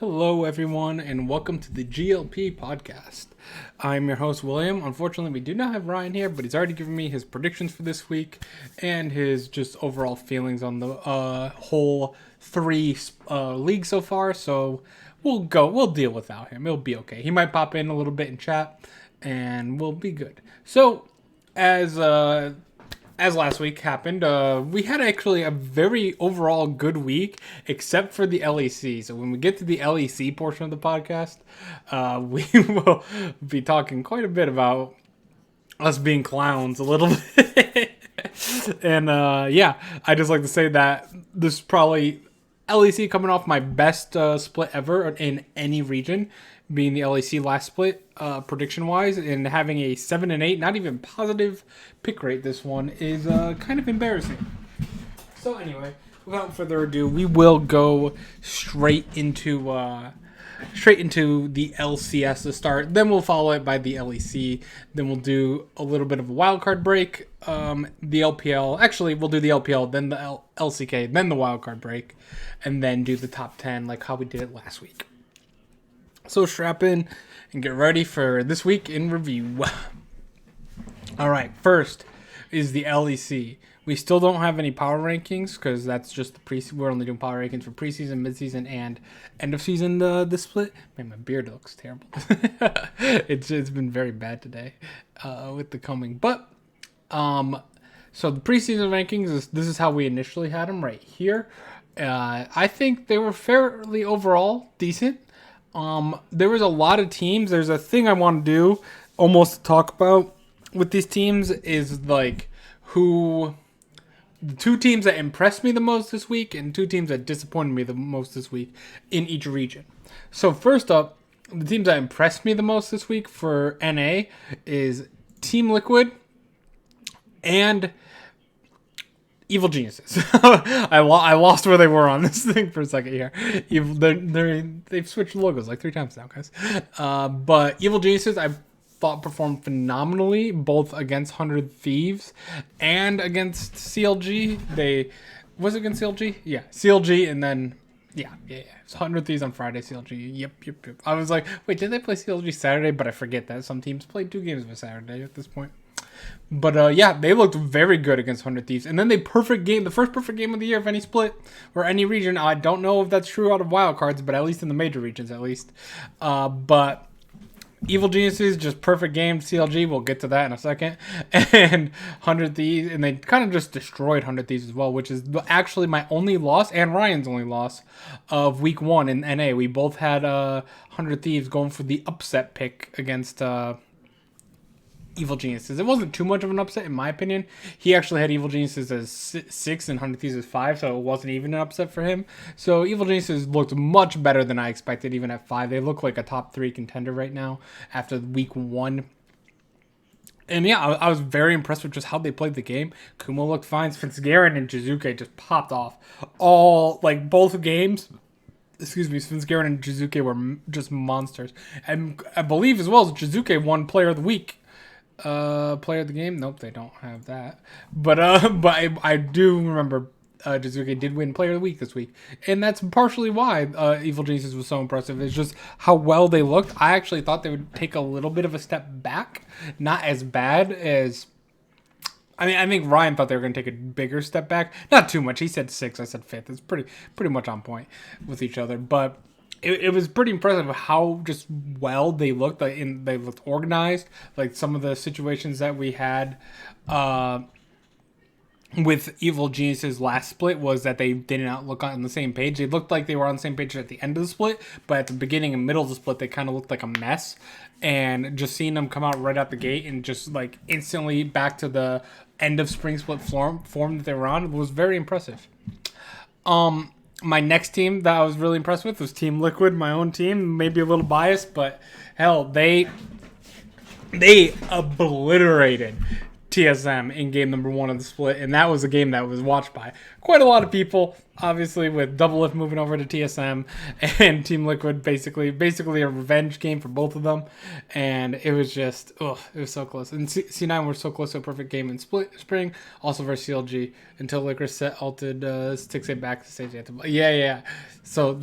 Hello, everyone, and welcome to the GLP podcast. I'm your host, William. Unfortunately, we do not have Ryan here, but he's already given me his predictions for this week and his just overall feelings on the whole three leagues so far. So we'll deal without him. It'll be okay. He might pop in a little bit in chat, and we'll be good. So, as last week happened, we had actually a very overall good week, except for the LEC. So when we get to the LEC portion of the podcast, we will be talking quite a bit about us being clowns a little bit. And yeah, I just like to say that this is probably LEC coming off my best split ever in any region, being the LEC last split prediction wise, and having a 7-8, not even positive pick rate. This one is kind of embarrassing. So anyway, without further ado, we will go straight into the LCS to start. Then we'll follow it by the LEC. Then we'll do a little bit of a wildcard break. The LPL. Actually, we'll do the LPL, then the LCK, then the wildcard break, and then do the top 10 like how we did it last week. So strap in and get ready for this week in review. All right, first is the LEC. We still don't have any power rankings because that's just the we're only doing power rankings for preseason, midseason, and end of season. This split. Man, my beard looks terrible. it's been very bad today with the coming. But so the preseason rankings this is how we initially had them right here. I think they were fairly overall decent. There was a lot of teams. There's a thing I want to do almost to talk about with these teams is like the two teams that impressed me the most this week and two teams that disappointed me the most this week in each region. So first up, the teams that impressed me the most this week for NA is Team Liquid and Evil Geniuses. I lost where they were on this thing for a second here. They've switched logos like 3 times now, guys. But Evil Geniuses, I thought performed phenomenally, both against 100 Thieves and against CLG. Was it against CLG? Yeah, CLG, and then yeah. It's 100 Thieves on Friday, CLG. Yep. I was like, wait, did they play CLG Saturday? But I forget that some teams played 2 games of a Saturday at this point. But yeah, they looked very good against 100 Thieves. And then the first perfect game of the year of any split or any region. I don't know if that's true out of Wildcards, but at least in the major regions at least. But Evil Geniuses, just perfect game. CLG, we'll get to that in a second. And 100 Thieves, and they kind of just destroyed 100 Thieves as well, which is actually my only loss and Ryan's only loss of week 1 in NA. We both had 100 Thieves going for the upset pick against Evil Geniuses. It wasn't too much of an upset in my opinion. He actually had Evil Geniuses as 6 and 100 Thieves as 5, so it wasn't even an upset for him. So Evil Geniuses looked much better than I expected even at 5. They look like a top 3 contender right now after week 1. And yeah, I was very impressed with just how they played the game. Kumo looked fine. Svenskeren and Jizuke just popped off. Both games. Excuse me, Svenskeren and Jizuke were just monsters. And I believe as well as Jizuke won Player of the Week. Player of the game? Nope, they don't have that. But I do remember Jizuke did win Player of the Week this week, and that's partially why Evil Geniuses was so impressive. It's just how well they looked. I actually thought they would take a little bit of a step back, not as bad as. I think Ryan thought they were going to take a bigger step back. Not too much. He said 6. I said 5th. It's pretty much on point with each other, but. It was pretty impressive how just well they looked. They looked organized. Like some of the situations that we had with Evil Geniuses last split was that they did not look on the same page. They looked like they were on the same page at the end of the split, but at the beginning and middle of the split, they kind of looked like a mess. And just seeing them come out right out the gate and just like instantly back to the end of spring split form that they were on was very impressive. My next team that I was really impressed with was Team Liquid, my own team. Maybe a little biased, but hell, they obliterated TSM in game number 1 of the split, and that was a game that was watched by quite a lot of people, obviously, with Double Lift moving over to TSM and Team Liquid basically a revenge game for both of them, and it was just, it was so close. And C9 were so close to a perfect game in spring, also versus CLG, until Liquor set ulted 6-8 back to stage. Yeah. So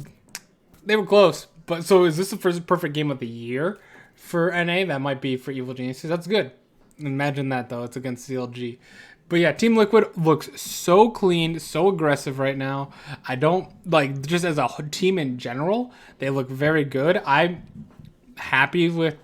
They were close. But so is this the first perfect game of the year for NA? That might be for Evil Geniuses. That's good. Imagine that, though. It's against CLG. But yeah, Team Liquid looks so clean, so aggressive right now. I don't, like, just as a team in general, they look very good. I'm happy with.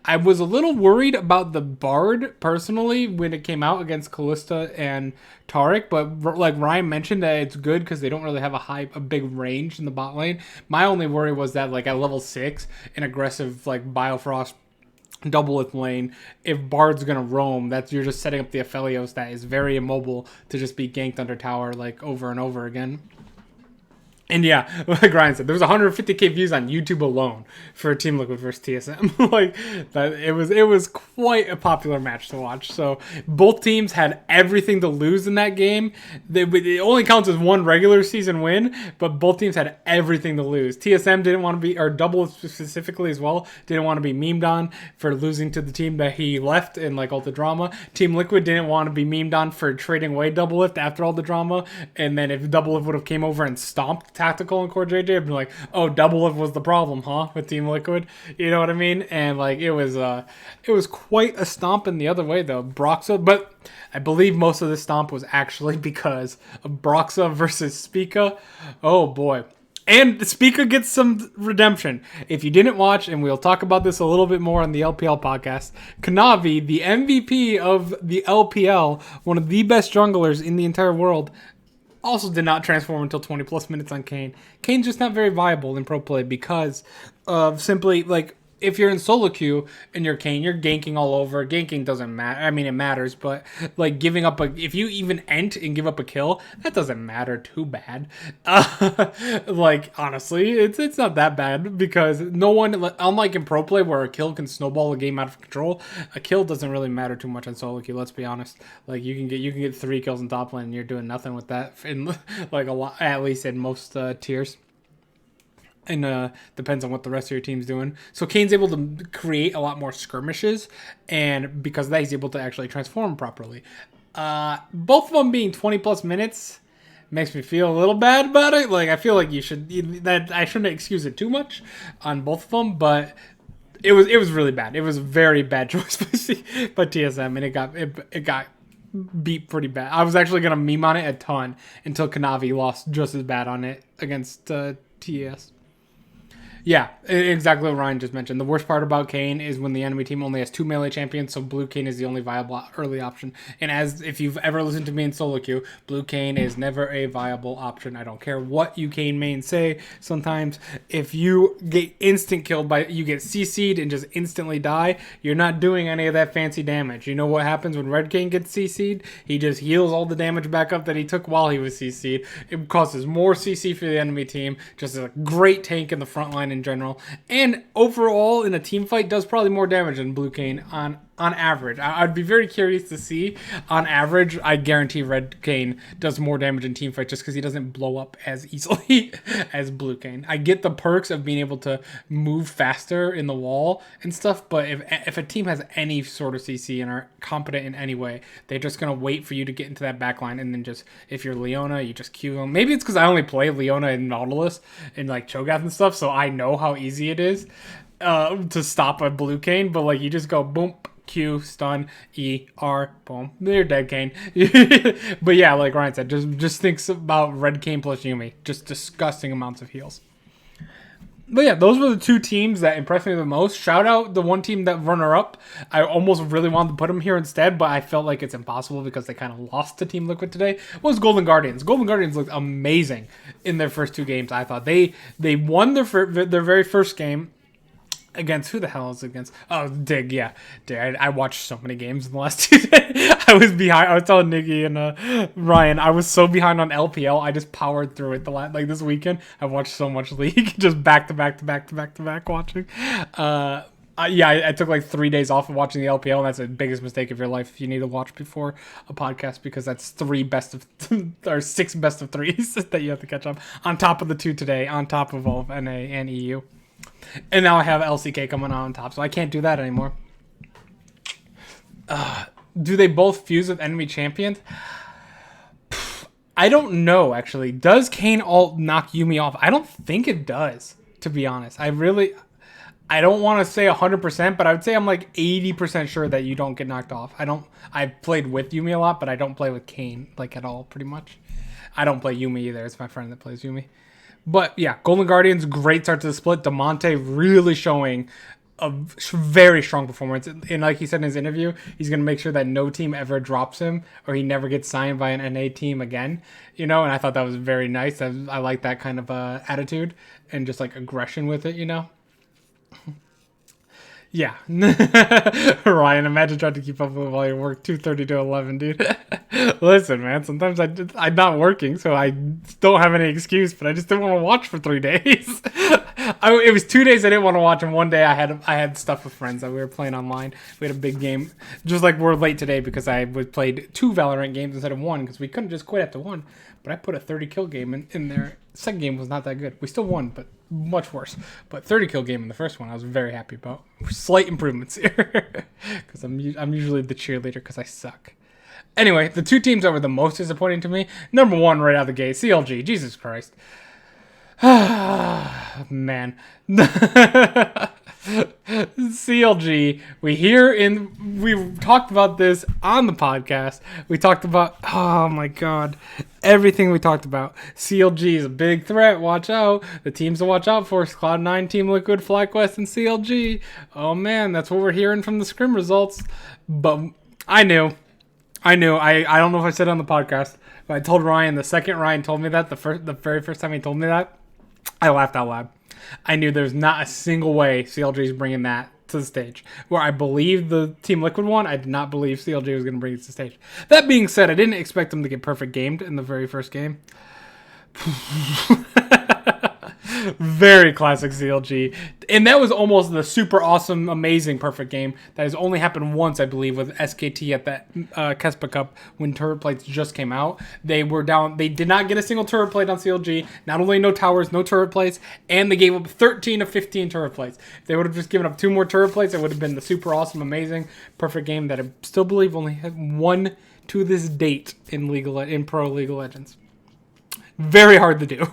I was a little worried about the Bard personally when it came out against Callista and Taric, but like Ryan mentioned, that it's good because they don't really have a big range in the bot lane. My only worry was that like at level 6, an aggressive like Biofrost doubleth lane, if Bard's gonna roam, that's you're just setting up the Aphelios that is very immobile to just be ganked under tower like over and over again. And yeah, like Ryan said, there was 150k views on YouTube alone for Team Liquid versus TSM. Like that, it was quite a popular match to watch. So both teams had everything to lose in that game. It only counts as one regular season win, but both teams had everything to lose. TSM didn't want to be, or Double specifically as well, didn't want to be memed on for losing to the team that he left in like all the drama. Team Liquid didn't want to be memed on for trading away Doublelift after all the drama. And then if Doublelift would have came over and stomped Tactical and Core JJ, I'd be like, oh, Doublelift was the problem, huh? With Team Liquid, you know what I mean? And like it was quite a stomp in the other way though. Broxa, but I believe most of the stomp was actually because of Broxa versus Spica. Oh boy. And Spica gets some redemption. If you didn't watch, and we'll talk about this a little bit more on the LPL podcast, Kanavi, the MVP of the LPL, one of the best junglers in the entire world, also did not transform until 20 plus minutes on Kayn. Kayn's just not very viable in pro play because of simply, like, if you're in solo queue and you're Kayn, you're ganking all over. Ganking doesn't matter. I mean, it matters, but like giving up if you even ent and give up a kill, that doesn't matter too bad. Like honestly, it's not that bad because no one, unlike in pro play where a kill can snowball a game out of control, a kill doesn't really matter too much on solo queue. Let's be honest. Like you can get 3 kills in top lane and you're doing nothing with that in like a lot, at least in most tiers. And depends on what the rest of your team's doing. So Kane's able to create a lot more skirmishes, and because of that, he's able to actually transform properly. Both of them being 20 plus minutes makes me feel a little bad about it. Like I feel like I shouldn't excuse it too much on both of them, but it was really bad. It was a very bad choice by TSM, and it got beat pretty bad. I was actually gonna meme on it a ton until Kanavi lost just as bad on it against TES. Yeah, exactly what Ryan just mentioned. The worst part about Kayn is when the enemy team only has 2 melee champions, so Blue Kayn is the only viable early option. And as if you've ever listened to me in solo queue, Blue Kayn is never a viable option. I don't care what you Kayn main say. Sometimes if you get instant killed you get CC'd and just instantly die, you're not doing any of that fancy damage. You know what happens when Red Kayn gets CC'd? He just heals all the damage back up that he took while he was CC'd. It causes more CC for the enemy team. Just a great tank in the front line in general, and overall in a team fight does probably more damage than Blue Kayn on average. I'd be very curious to see. On average, I guarantee Red Kayn does more damage in team fight just because he doesn't blow up as easily as Blue Kayn. I get the perks of being able to move faster in the wall and stuff, but if a team has any sort of CC and are competent in any way, they're just going to wait for you to get into that backline, and then just, if you're Leona, you just Q them. Maybe it's because I only play Leona and Nautilus and like Cho'Gath and stuff, so I know how easy it is to stop a Blue Kayn, but like you just go boom, Q, stun, E, R, boom. They're dead, Kayn. But yeah, like Ryan said, just thinks about Red Kayn plus Yuumi. Just disgusting amounts of heals. But yeah, those were the two teams that impressed me the most. Shout out the one team that runner-up. I almost really wanted to put them here instead, but I felt like it's impossible because they kind of lost to Team Liquid today. Was Golden Guardians. Golden Guardians looked amazing in their first 2 games, I thought. They won their very first game. Against who the hell is it against? Oh, Dig, yeah. Dig. I watched so many games in the last 2 days. I was behind. I was telling Nikki and Ryan, I was so behind on LPL. I just powered through it like this weekend. I watched so much League, just back to back watching. I took like 3 days off of watching the LPL, and that's the biggest mistake of your life if you need to watch before a podcast, because that's 3 best of or 6 best of 3s that you have to catch up on top of the 2 today, on top of all of NA and EU. And now I have LCK coming on top, so I can't do that anymore. Do they both fuse with enemy champions? I don't know, actually. Does Kayn ult knock Yuumi off? I don't think it does. to be honest. I don't want to say 100%, but I would say I'm like 80% sure that you don't get knocked off. I've played with Yumi a lot, but I don't play with Kane like at all, pretty much. I don't play Yumi either. It's my friend that plays Yumi. But yeah, Golden Guardians, great start to the split. DeMonte really showing a very strong performance. And like he said in his interview, he's going to make sure that no team ever drops him or he never gets signed by an NA team again. And I thought that was very nice. I like that kind of attitude and just like aggression with it, Yeah. Ryan, imagine trying to keep up with it while you work 2:30 to 11, dude. Listen, man, sometimes I'm not working, so I don't have any excuse, but I just didn't want to watch for 3 days. It was 2 days I didn't want to watch, and one day I had stuff with friends that we were playing online. We had a big game, just like we're late today because I played 2 Valorant games instead of 1 because we couldn't just quit after 1. But I put a 30 kill game in there. Second game was not that good. We still won, but much worse. But 30 kill game in the first one, I was very happy about. Slight improvements here because I'm usually the cheerleader because I suck. Anyway, the 2 teams that were the most disappointing to me. Number 1 right out the gate, CLG. Jesus Christ. Man. CLG, we talked about this on the podcast. We talked about, oh my god, everything we talked about. CLG is a big threat. Watch out. The teams to watch out for is Cloud9, Team Liquid, FlyQuest, and CLG. Oh man, that's what we're hearing from the scrim results. But I knew. I don't know if I said it on the podcast, but I told Ryan, the second Ryan told me that, the very first time he told me that, I laughed out loud. I knew there's not a single way CLG is bringing that to the stage. Where I believe the Team Liquid one, I did not believe CLG was going to bring it to the stage. That being said, I didn't expect them to get perfect gamed in the very first game. Very classic CLG. And that was almost the super awesome, amazing perfect game that has only happened once, I believe, with SKT at that Kespa Cup when turret plates just came out. They were down. They did not get a single turret plate on CLG. Not only no towers, no turret plates, and they gave up 13 of 15 turret plates. If they would have just given up 2 more turret plates, it would have been the super awesome, amazing, perfect game that I still believe only had one to this date in Pro League of Legends. Very hard to do.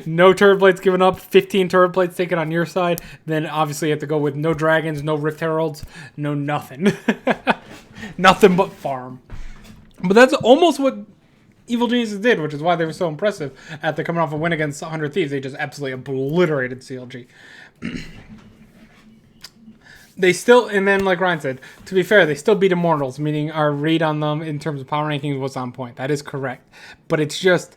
No turret plates given up, 15 turret plates taken on your side. Then obviously you have to go with no dragons, no rift heralds, no nothing. Nothing but farm. But that's almost what Evil Geniuses did, which is why they were so impressive after coming off a win against 100 Thieves. They just absolutely obliterated CLG. They still, and then like Ryan said, to be fair, they still beat Immortals, meaning our read on them in terms of power rankings was on point. That is correct. But it's just...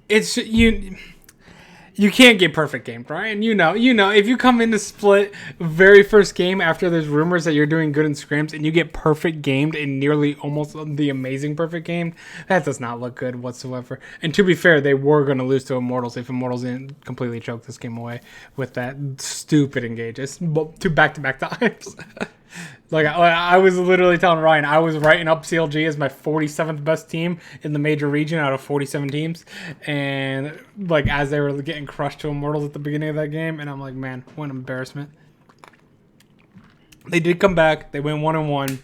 you can't get perfect gamed, right? And you know, if you come into split very first game after there's rumors that you're doing good in scrims and you get perfect gamed in nearly almost the amazing perfect game, that does not look good whatsoever. And to be fair, they were going to lose to Immortals if Immortals didn't completely choke this game away with that stupid engage. It's 2 back-to-back times. Like I was literally telling Ryan, I was writing up CLG as my 47th best team in the major region out of 47 teams, and like as they were getting crushed to Immortals at the beginning of that game, and I'm like, man, what an embarrassment. They did come back. They went 1-1.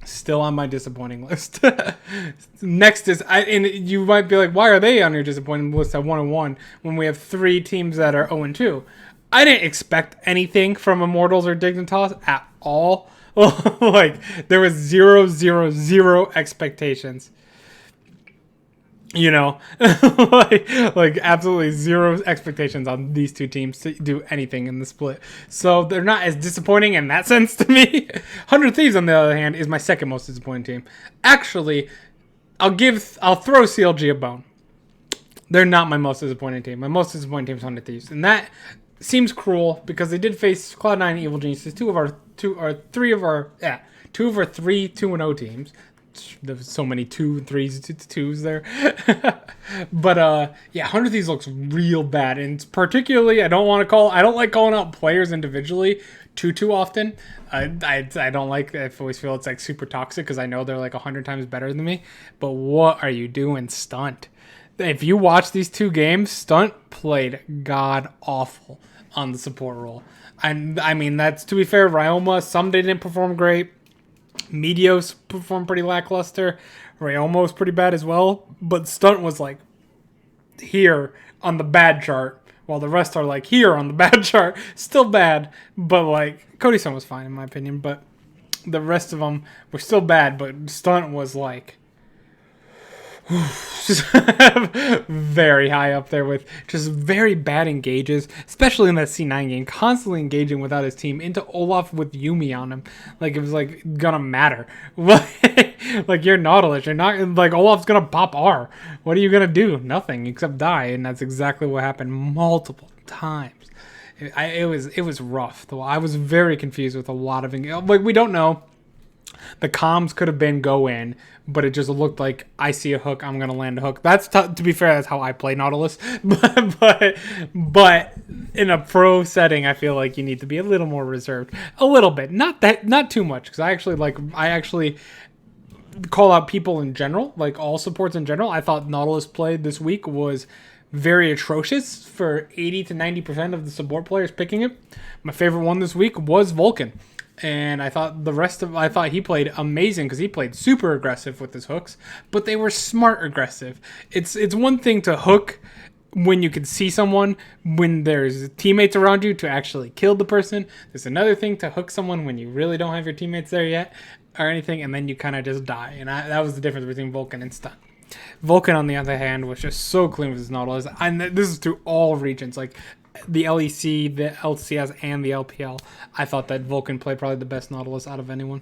Still on my disappointing list. Next is, and you might be like, why are they on your disappointing list at 1-1 when we have 3 teams that are 0-2? I didn't expect anything from Immortals or Dignitas at all. Like, there was 0 expectations. Like absolutely 0 expectations on these 2 teams to do anything in the split. So they're not as disappointing in that sense to me. 100 Thieves, on the other hand, is my second most disappointing team. Actually, I'll throw CLG a bone. They're not my most disappointing team. My most disappointing team is 100 Thieves. And that seems cruel because they did face Cloud9 and Evil Geniuses, 2 of our 3 2-0 teams. There's so many 2 3s to 2s there. But 100 Thieves looks real bad, and particularly I don't like calling out players individually too often. I don't like, I always feel it's like super toxic because I know they're like 100 times better than me. But what are you doing, Stunt? If you watch these 2 games, Stunt played god awful on the support role. And I mean, that's, to be fair, Ryoma, some they didn't perform great. Medios performed pretty lackluster. Ryoma was pretty bad as well. But Stunt was like here on the bad chart while the rest are like here on the bad chart. Still bad, but like Cody-san was fine in my opinion, but the rest of them were still bad. But Stunt was like just very high up there with just very bad engages, especially in that C9 game, constantly engaging without his team into Olaf with Yumi on him. Like it was like gonna matter. Like you're Nautilus, you're not like Olaf's gonna pop R. What are you gonna do? Nothing except die, and that's exactly what happened multiple times. It was rough though. I was very confused with a lot of like we don't know. The comms could have been go in, but it just looked like I see a hook, I'm gonna land a hook. That's to be fair, that's how I play Nautilus. But in a pro setting, I feel like you need to be a little more reserved, a little bit, not too much, because I actually call out people in general, like all supports in general. I thought Nautilus play this week was very atrocious for 80 to 90% of the support players picking it. My favorite one this week was Vulcan. And I thought he played amazing because he played super aggressive with his hooks, but they were smart aggressive. It's one thing to hook when you can see someone, when there's teammates around you to actually kill the person. There's another thing to hook someone when you really don't have your teammates there yet or anything, and then you kind of just die. And that was the difference between Vulcan and Stun. Vulcan, on the other hand, was just so clean with his Nautilus. And this is through all regions. Like, the LEC, the LCS, and the LPL. I thought that Vulcan played probably the best Nautilus out of anyone.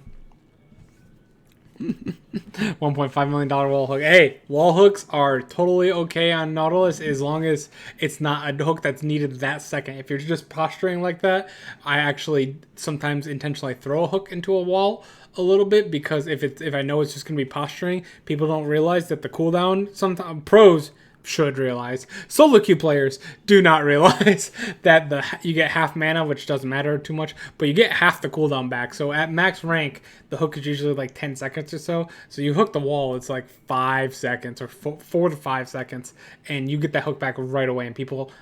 $1.5 million wall hook. Hey, wall hooks are totally okay on Nautilus as long as it's not a hook that's needed that second. If you're just posturing like that, I actually sometimes intentionally throw a hook into a wall a little bit, because if I know it's just going to be posturing, people don't realize that the cooldown, sometimes pros should realize. Solo queue players do not realize that you get half mana, which doesn't matter too much, but you get half the cooldown back. So at max rank, the hook is usually like 10 seconds or so. So you hook the wall, it's like 5 seconds or 4 to 5 seconds, and you get that hook back right away. And people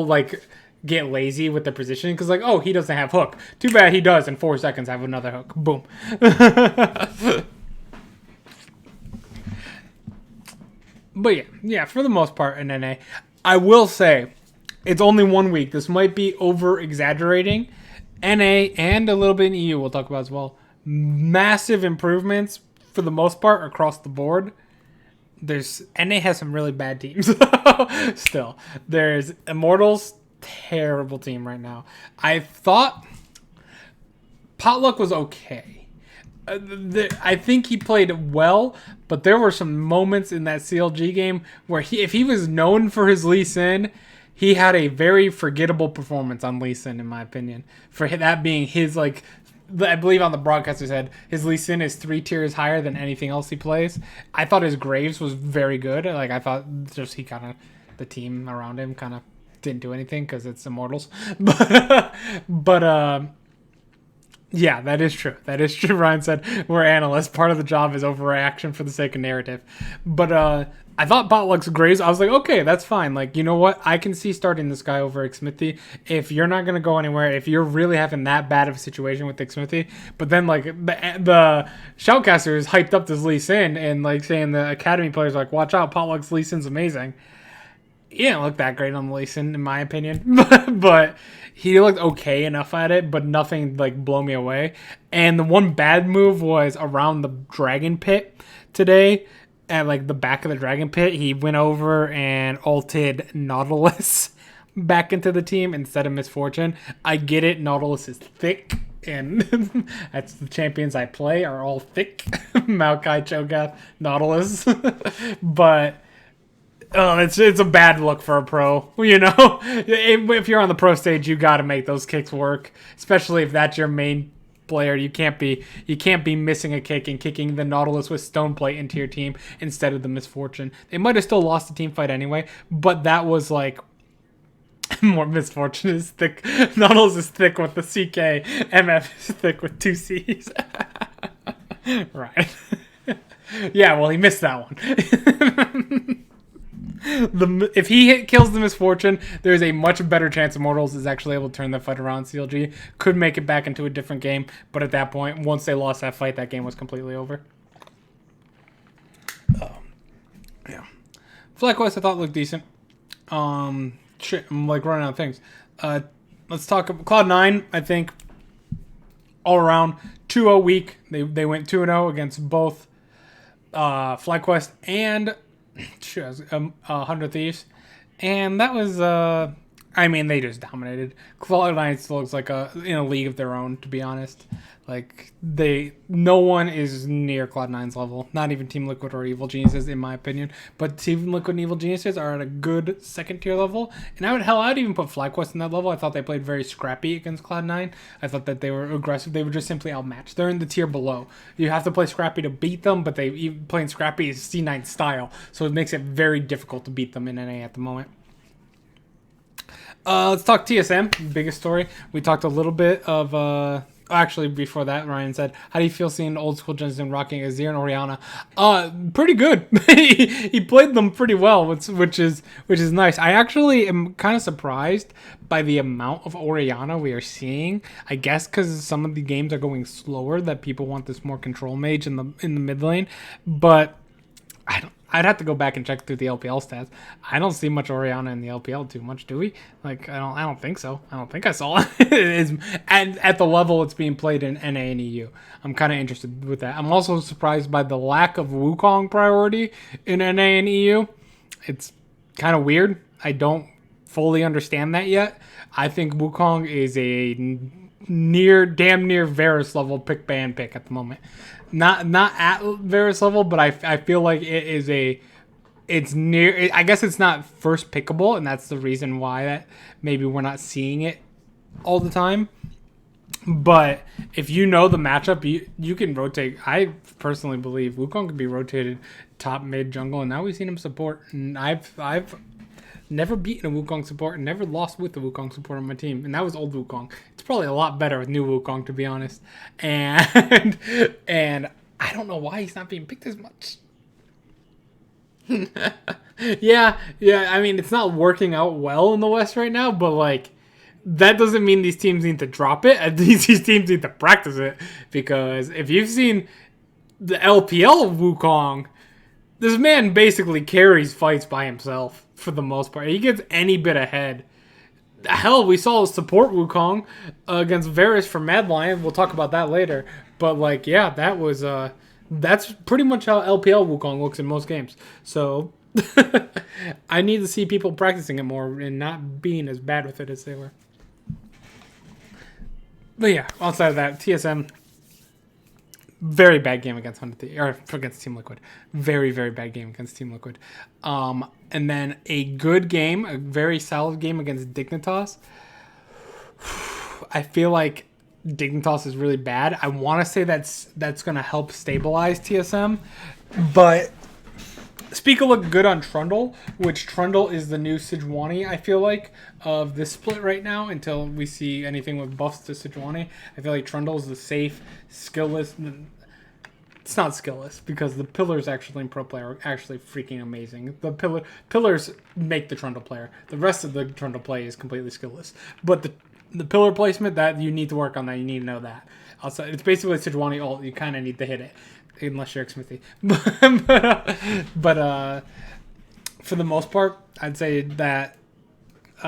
like get lazy with the positioning because like, oh, he doesn't have hook. Too bad he does. In 4 seconds, have another hook. Boom. But yeah, for the most part in NA, I will say it's only 1 week. This might be over-exaggerating. NA and a little bit in EU we'll talk about as well. Massive improvements for the most part across the board. NA has some really bad teams still. There's Immortals, terrible team right now. I thought Potluck was okay. I think he played well, but there were some moments in that CLG game where if he was known for his Lee Sin, he had a very forgettable performance on Lee Sin, in my opinion. For that being his, like, I believe on the broadcaster said his Lee Sin is 3 tiers higher than anything else he plays. I thought his Graves was very good. Like, I thought just the team around him kind of didn't do anything because it's Immortals. But yeah, that is true. That is true. Ryan said we're analysts. Part of the job is overreaction for the sake of narrative. But I thought Potluck's Graves, I was like, okay, that's fine. Like, you know what? I can see starting this guy over Xmithy. If you're not going to go anywhere, if you're really having that bad of a situation with Xmithy, but then, like, the Shoutcasters hyped up this Lee Sin and, like, saying the Academy players, like, watch out, Potluck's Lee Sin's amazing. He didn't look that great on the Lee Sin, in my opinion. But he looked okay enough at it, but nothing, like, blow me away. And the one bad move was around the Dragon Pit today. At, like, the back of the Dragon Pit, he went over and ulted Nautilus back into the team instead of Misfortune. I get it. Nautilus is thick, and that's the champions I play are all thick. Maokai, Cho'Gath, Nautilus. But it's a bad look for a pro, you know? If you're on the pro stage, you got to make those kicks work, especially if that's your main player. You can't be missing a kick and kicking the Nautilus with Stoneplate into your team instead of the Misfortune. They might have still lost the team fight anyway, but that was like more. Misfortune is thick. Nautilus is thick with the CK. MF is thick with 2 Cs. Right. Yeah, well, he missed that one. If he kills the Misfortune, there's a much better chance Immortals is actually able to turn the fight around. CLG could make it back into a different game, but at that point, once they lost that fight, that game was completely over. Yeah. FlyQuest I thought looked decent. Shit, I'm like running out of things. Let's talk about Cloud9. I think all around 2-0 week. They went 2-0 against both FlyQuest and 100 Thieves, and that was I mean, they just dominated. Cloud9 still looks like in a league of their own, to be honest. Like no one is near Cloud9's level. Not even Team Liquid or Evil Geniuses, in my opinion. But Team Liquid and Evil Geniuses are at a good second tier level. And I'd even put FlyQuest in that level. I thought they played very scrappy against Cloud9. I thought that they were aggressive. They were just simply outmatched. They're in the tier below. You have to play scrappy to beat them, but playing scrappy is C9 style, so it makes it very difficult to beat them in NA at the moment. Let's talk TSM, biggest story. We talked a little bit of... Actually, before that, Ryan said, how do you feel seeing old school Gen Z rocking Azir and Orianna? Pretty good. He played them pretty well, which is nice. I actually am kind of surprised by the amount of Orianna we are seeing. I guess because some of the games are going slower, that people want this more control mage in the mid lane. But I'd have to go back and check through the LPL stats. I don't see much Orianna in the LPL too much, do we? Like, I don't think so. I don't think I saw it. At the level it's being played in NA and EU. I'm kind of interested with that. I'm also surprised by the lack of Wukong priority in NA and EU. It's kind of weird. I don't fully understand that yet. I think Wukong is a damn near Varus level pick ban pick at the moment. Not at Varus level, but I feel like it's near. I guess it's not first pickable, and that's the reason why that maybe we're not seeing it all the time. But if you know the matchup, you can rotate. I personally believe Wukong can be rotated top, mid, jungle, and now we've seen him support. And I've never beaten a Wukong support and never lost with the Wukong support on my team. And that was old Wukong. It's probably a lot better with new Wukong, to be honest. And I don't know why he's not being picked as much. Yeah. I mean, it's not working out well in the West right now, but like, that doesn't mean these teams need to drop it. At least these teams need to practice it. Because if you've seen the LPL Wukong, this man basically carries fights by himself for the most part. He gets any bit ahead. Hell, we saw support Wukong against Varus for Mad Lion. We'll talk about that later. But like, yeah, that's pretty much how LPL Wukong looks in most games. So I need to see people practicing it more and not being as bad with it as they were. But yeah, outside of that, TSM, very bad game against against Team Liquid. Very, very bad game against Team Liquid. And then a good game, a very solid game against Dignitas. I feel like Dignitas is really bad. I want to say that's going to help stabilize TSM, but Speaker looked good on Trundle, which Trundle is the new Sejuani, I feel like, of this split right now until we see anything with buffs to Sejuani. I feel like Trundle is the safe, skillless. It's not skillless because the pillars actually in pro play are actually freaking amazing. The pillars make the Trundle player. The rest of the Trundle play is completely skillless. But the pillar placement, that you need to work on that. You need to know that. Also, it's basically Sejuani ult. You kind of need to hit it. Unless you're Xmithy. but for the most part, I'd say that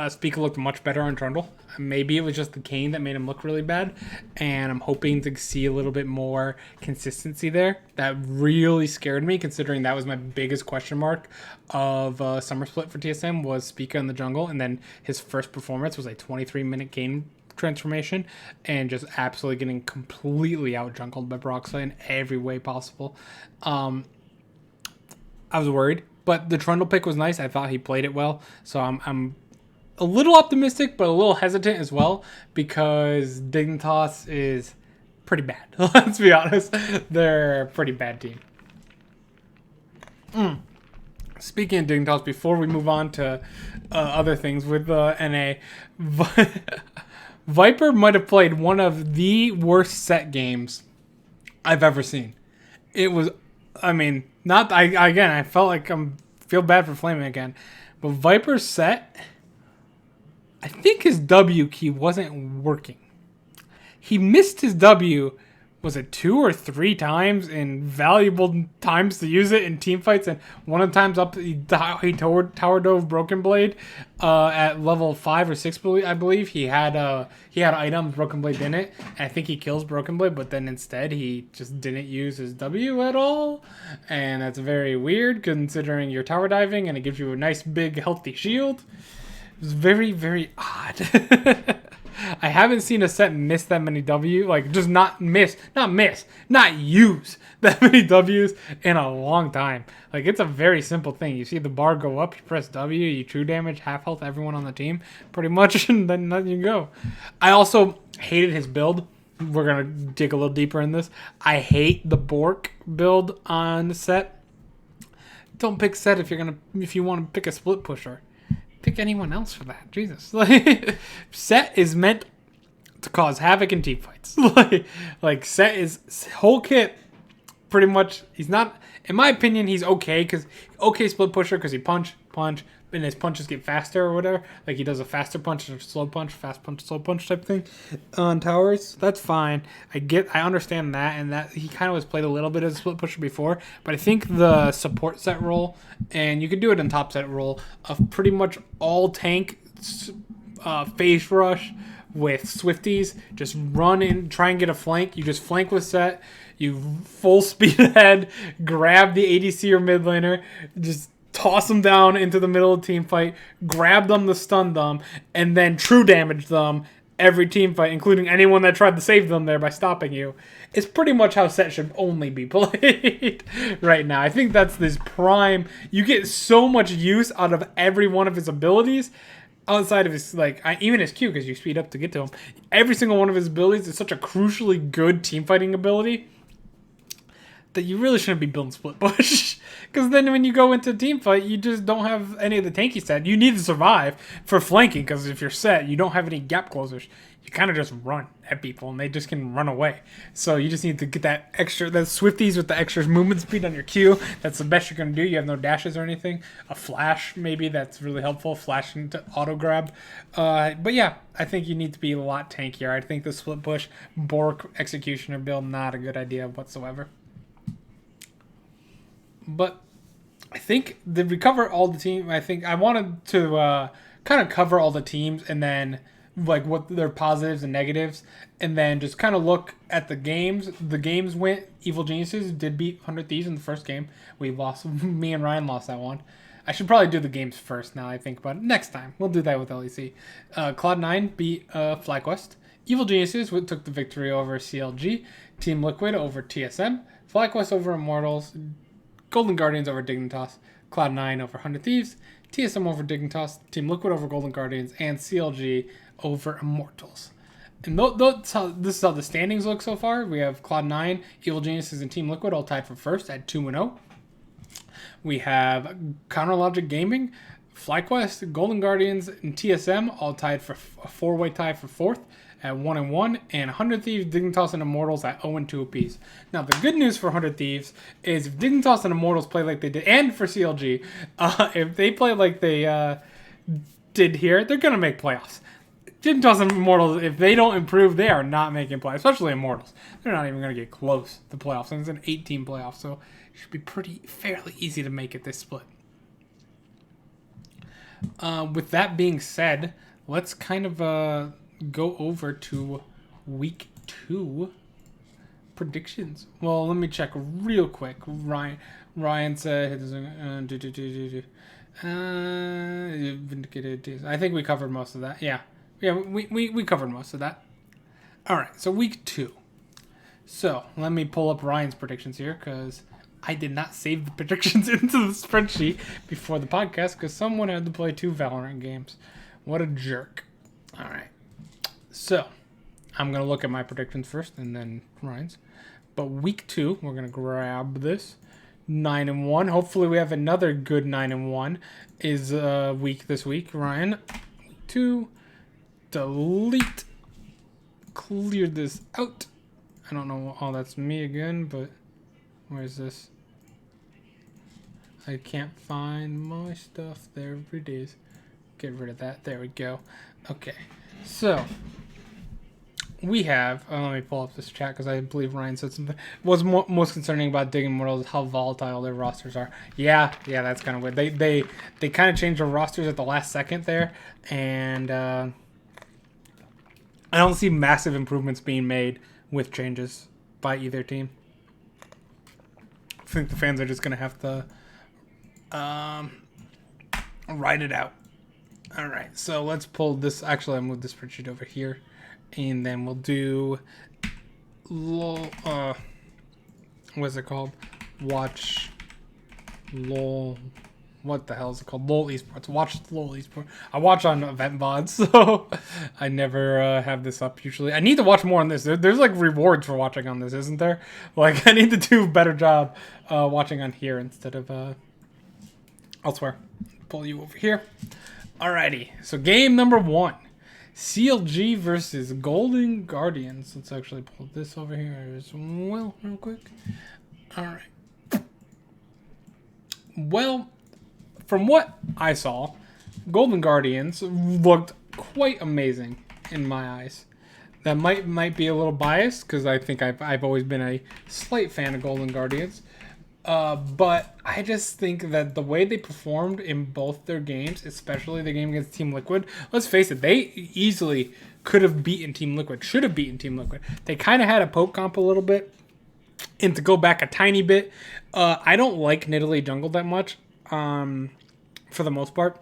Speaker looked much better on Trundle. Maybe it was just the cane that made him look really bad, and I'm hoping to see a little bit more consistency there. That really scared me, considering that was my biggest question mark of Summer Split for TSM was Speaker in the jungle, and then his first performance was a 23-minute game transformation and just absolutely getting completely out jungled by Broxah in every way possible. I was worried, but the Trundle pick was nice. I thought he played it well, so I'm a little optimistic, but a little hesitant as well because Dignitas is pretty bad. Let's be honest, they're a pretty bad team. Speaking of Dignitas, before we move on to other things with NA, Viper might have played one of the worst set games I've ever seen. It was, I mean, I felt like feel bad for Flaming again, but Viper's set, I think his W key wasn't working. He missed his W was it 2 or 3 times in valuable times to use it in team fights, and one of the times up he tower dove Broken Blade at level 5 or 6, I believe. He had items Broken Blade in it, and I think he kills Broken Blade, but then instead he just didn't use his W at all, and that's very weird considering you're tower diving and it gives you a nice big healthy shield. It was very, very odd. I haven't seen a set miss that many W, like just not use that many Ws in a long time. Like it's a very simple thing. You see the bar go up, you press W, you true damage, half health everyone on the team, pretty much, and then you go. I also hated his build. We're gonna dig a little deeper in this. I hate the Bork build on set. Don't pick set if you want to pick a split pusher. Pick anyone else for that. Jesus. Set is meant to cause havoc in team fights. like Set is whole kit pretty much. He's not, in my opinion, he's okay split pusher because he punch, and his punches get faster or whatever. Like he does a faster punch and a slow punch, fast punch, slow punch type thing on towers. That's fine. I understand that, and that he kind of was played a little bit as a split pusher before. But I think the support set role, and you could do it in top set role of pretty much all tank phase rush with Swifties. Just run in, try and get a flank. You just flank with set. You full speed ahead, grab the ADC or mid laner, just toss them down into the middle of the team fight, grab them to stun them, and then true damage them every team fight, including anyone that tried to save them there by stopping you. It's pretty much how set should only be played right now. I think that's this prime. You get so much use out of every one of his abilities outside of his, even his Q, because you speed up to get to him. Every single one of his abilities is such a crucially good team fighting ability that you really shouldn't be building split push. Because then when you go into a team fight, you just don't have any of the tanky set. You need to survive for flanking, because if you're set, you don't have any gap closers. You kind of just run at people, and they just can run away. So you just need to get that Swifties with the extra movement speed on your Q. That's the best you're going to do. You have no dashes or anything. A flash, maybe, that's really helpful. Flash into auto grab. But yeah, I think you need to be a lot tankier. I think the split push Bork Executioner build, not a good idea whatsoever. But I think did we cover all the team? I think I wanted to kind of cover all the teams and then like what their positives and negatives, and then just kind of look at the games. The games went. Evil Geniuses did beat 100 Thieves in the first game. We lost. Me and Ryan lost that one. I should probably do the games first now I think about it. Next time. We'll do that with LEC. Cloud9 beat FlyQuest. Evil Geniuses took the victory over CLG. Team Liquid over TSM. FlyQuest over Immortals. Golden Guardians over Dignitas, Cloud9 over 100 Thieves, TSM over Dignitas, Team Liquid over Golden Guardians, and CLG over Immortals. And this is how the standings look so far. We have Cloud9, Evil Geniuses, and Team Liquid all tied for first at 2-0. We have Counterlogic Gaming, FlyQuest, Golden Guardians, and TSM all tied for a four-way tie for fourth at 1-1, and 100 Thieves, Dignitas, and Immortals at 0-2 apiece. Now, the good news for 100 Thieves is if Dignitas and Immortals play like they did, and for CLG, if they play like they did here, they're going to make playoffs. Dignitas and Immortals, if they don't improve, they are not making playoffs, especially Immortals. They're not even going to get close to playoffs, and it's an 8-team playoff, so it should be fairly easy to make it this split. With that being said, let's kind of go over to week 2 predictions. Well, let me check real quick. Ryan said it doesn't I think we covered most of that. Yeah, we covered most of that. All right, so week 2. So let me pull up Ryan's predictions here because I did not save the predictions into the spreadsheet before the podcast because someone had to play 2 Valorant games. What a jerk. All right. So, I'm going to look at my predictions first and then Ryan's. But week 2, we're going to grab this. 9-1. Hopefully we have another good 9-1 is week this week. Ryan, week 2. Delete. Clear this out. I don't know. Oh, that's me again, but where's this? I can't find my stuff. There it is. Get rid of that. There we go. Okay. So, we have. Let me pull up this chat because I believe Ryan said something. What's most concerning about Dig Immortals is how volatile their rosters are. Yeah, that's kind of weird. They kind of changed their rosters at the last second there, and I don't see massive improvements being made with changes by either team. I think the fans are just gonna have to ride it out. All right, so let's pull this. Actually, I'll move this spreadsheet over here. And then we'll do, what's it called? Watch LOL. What the hell is it called? LOL Esports. Watch LOL Esports. I watch on event VODs, so I never have this up usually. I need to watch more on this. There's like rewards for watching on this, isn't there? Like I need to do a better job watching on here instead of elsewhere. Pull you over here. Alrighty. So game number 1. CLG versus Golden Guardians. Let's actually pull this over here as well real quick. Alright. Well, from what I saw, Golden Guardians looked quite amazing in my eyes. That might be a little biased because I think I've always been a slight fan of Golden Guardians. But I just think that the way they performed in both their games, especially the game against Team Liquid, let's face it, they easily could have beaten Team Liquid, should have beaten Team Liquid. They kind of had a poke comp a little bit, and to go back a tiny bit, I don't like Nidalee jungle that much, for the most part.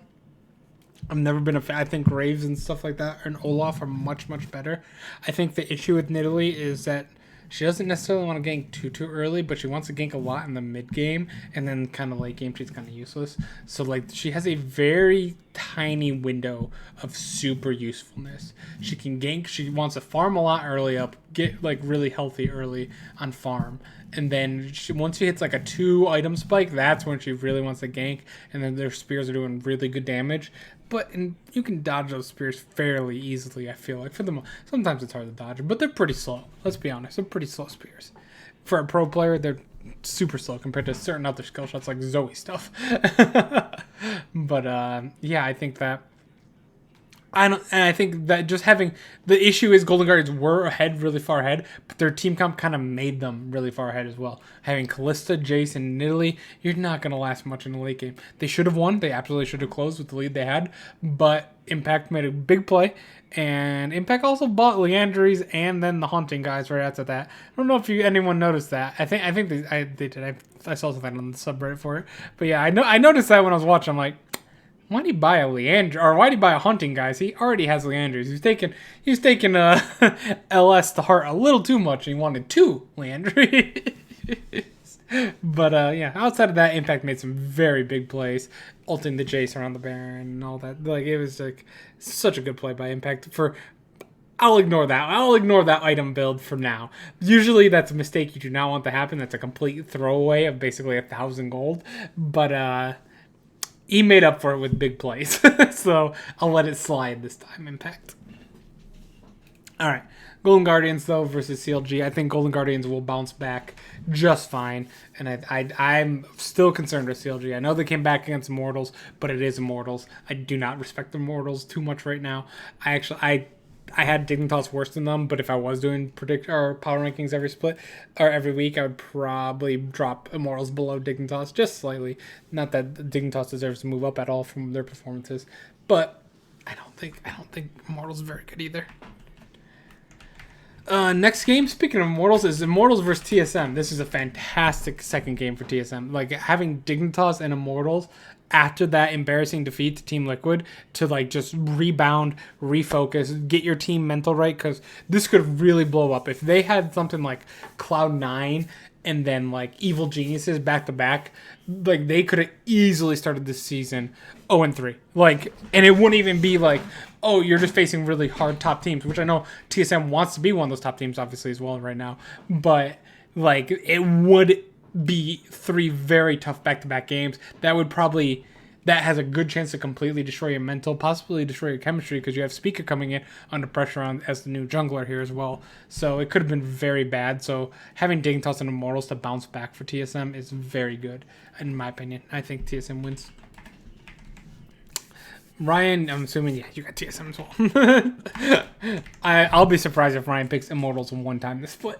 I've never been a fan. I think Graves and stuff like that and Olaf are much, much better. I think the issue with Nidalee is that she doesn't necessarily want to gank too early, but she wants to gank a lot in the mid game, and then kind of late game she's kind of useless. So like she has a very tiny window of super usefulness. She can gank. She wants to farm a lot early up, get like really healthy early on farm, and then once she hits like a 2 item spike, that's when she really wants to gank, and then their spears are doing really good damage. But you can dodge those spears fairly easily, I feel like. Sometimes it's hard to dodge, but they're pretty slow. Let's be honest. They're pretty slow spears. For a pro player, they're super slow compared to certain other skill shots like Zoe stuff. But, yeah, I think that... I think that just having... The issue is Golden Guardians were ahead, really far ahead, but their team comp kind of made them really far ahead as well. Having Kalista, Jace, and Nidalee, you're not going to last much in the late game. They should have won. They absolutely should have closed with the lead they had, but Impact made a big play, and Impact also bought Leandries and then the Haunting guys right after that. I don't know if anyone noticed that. I think they did. I saw something on the subreddit for it. But yeah, I noticed that when I was watching. I'm like, why did he buy a Leandry, or why did he buy a Hunting, guys? He already has Leandries. He's taking LS to heart a little too much, and he wanted 2 Leandries. But yeah, outside of that, Impact made some very big plays, ulting the Jace around the Baron and all that. Like it was like such a good play by Impact. I'll ignore that. I'll ignore that item build for now. Usually that's a mistake you do not want to happen. That's a complete throwaway of basically 1,000 gold. But he made up for it with big plays. So I'll let it slide this time, Impact. All right. Golden Guardians, though, versus CLG. I think Golden Guardians will bounce back just fine. And I'm still concerned with CLG. I know they came back against Immortals, but it is Immortals. I do not respect the Immortals too much right now. I had Dignitas worse than them, but if I was doing power rankings every split or every week, I would probably drop Immortals below Dignitas just slightly. Not that Dignitas deserves to move up at all from their performances, but I don't think Immortals is very good either. Next game, speaking of Immortals, is Immortals versus TSM. This is a fantastic second game for TSM. Like, having Dignitas and Immortals after that embarrassing defeat to Team Liquid to, like, just rebound, refocus, get your team mental right, because this could really blow up. If they had something like Cloud9 and then, like, Evil Geniuses back-to-back, like, they could have easily started this season 0-3. Like, and it wouldn't even be like, oh, you're just facing really hard top teams, which I know TSM wants to be one of those top teams, obviously, as well right now. But, like, it would be 3 very tough back-to-back games. That has a good chance to completely destroy your mental, possibly destroy your chemistry, because you have Speaker coming in under pressure as the new jungler here as well. So it could have been very bad. So having Dignitas and Immortals to bounce back for TSM is very good, in my opinion. I think TSM wins. Ryan, I'm assuming, yeah, you got TSM as well. I'll be surprised if Ryan picks Immortals in one time this split.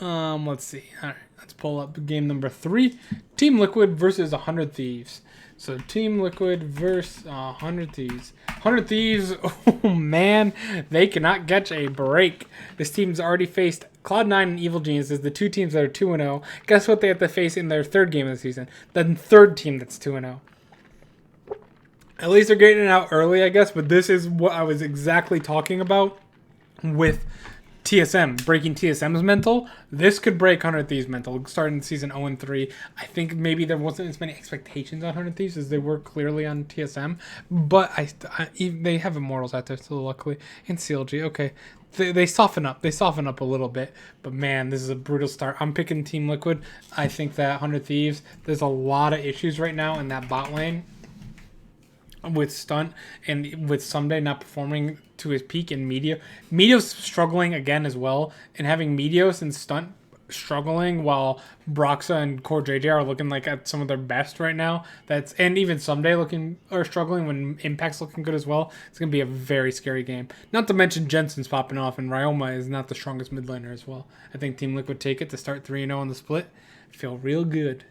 Let's see. All right, let's pull up game number 3. Team Liquid versus 100 Thieves. So Team Liquid versus 100 Thieves. 100 Thieves, oh man, they cannot catch a break. This team's already faced Cloud9 and Evil Geniuses, the two teams that are 2-0. Guess what they have to face in their third game of the season? The third team that's 2-0. At least they're getting it out early, I guess, but this is what I was exactly talking about with TSM, breaking TSM's mental. This could break 100 Thieves' mental. Starting season 0-3, I think maybe there wasn't as many expectations on 100 Thieves as they were clearly on TSM, but they have Immortals out there still, luckily, and CLG. Okay, they soften up. They soften up a little bit, but man, this is a brutal start. I'm picking Team Liquid. I think that 100 Thieves, there's a lot of issues right now in that bot lane with Stunt and with Someday not performing to his peak in Meteos struggling again as well, and having Meteos and Stunt struggling while Broxa and Core JJ are looking like at some of their best right now. And even Someday looking or struggling when Impact's looking good as well. It's gonna be a very scary game. Not to mention Jensen's popping off and Ryoma is not the strongest mid laner as well. I think Team Liquid take it to start 3-0 on the split. Feel real good.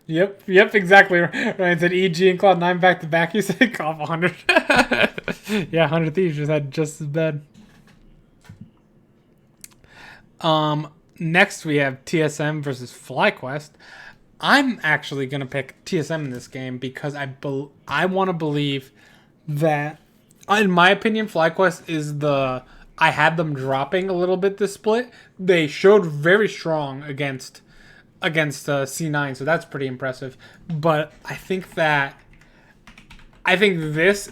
Yep, exactly. Ryan said EG and Cloud9 back to back. You said off 100. Yeah, 100 Thieves just had just as bad. Next we have TSM versus FlyQuest. I'm actually gonna pick TSM in this game because I want to believe that, in my opinion, FlyQuest is I had them dropping a little bit this split. They showed very strong against C9, so that's pretty impressive. But I think this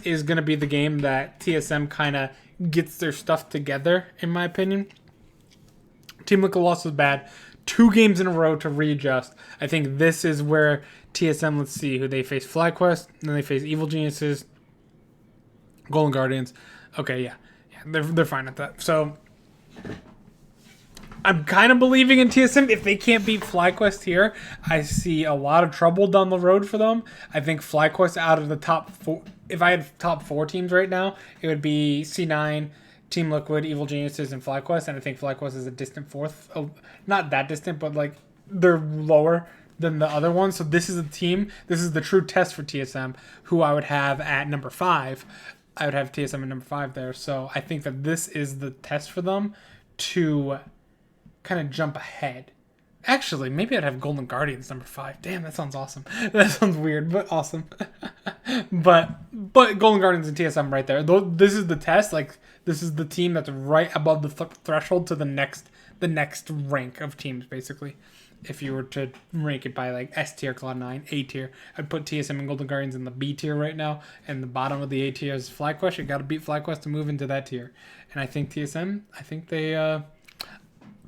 is going to be the game that TSM kind of gets their stuff together, in my opinion. Team Liquid loss was bad. 2 games in a row to readjust. I think this is where TSM, let's see, who they face: FlyQuest, then they face Evil Geniuses, Golden Guardians. Okay, yeah, they're fine at that. So I'm kind of believing in TSM. If they can't beat FlyQuest here, I see a lot of trouble down the road for them. I think FlyQuest out of the top 4, if I had top 4 teams right now, it would be C9, Team Liquid, Evil Geniuses, and FlyQuest. And I think FlyQuest is a distant 4th. Oh, not that distant, but like they're lower than the other ones. So this is a team. This is the true test for TSM, who I would have at number 5. I would have TSM at number 5 there. So I think that this is the test for them to kind of jump ahead. Actually, maybe I'd have Golden Guardians number 5. Damn, that sounds awesome. That sounds weird, but awesome. but Golden Guardians and TSM right there. This is the test. Like, this is the team that's right above the threshold to the next rank of teams, basically. If you were to rank it by like S tier, Cloud9, A tier, I'd put TSM and Golden Guardians in the B tier right now, and the bottom of the A tier is FlyQuest. You got to beat FlyQuest to move into that tier. And I think TSM, they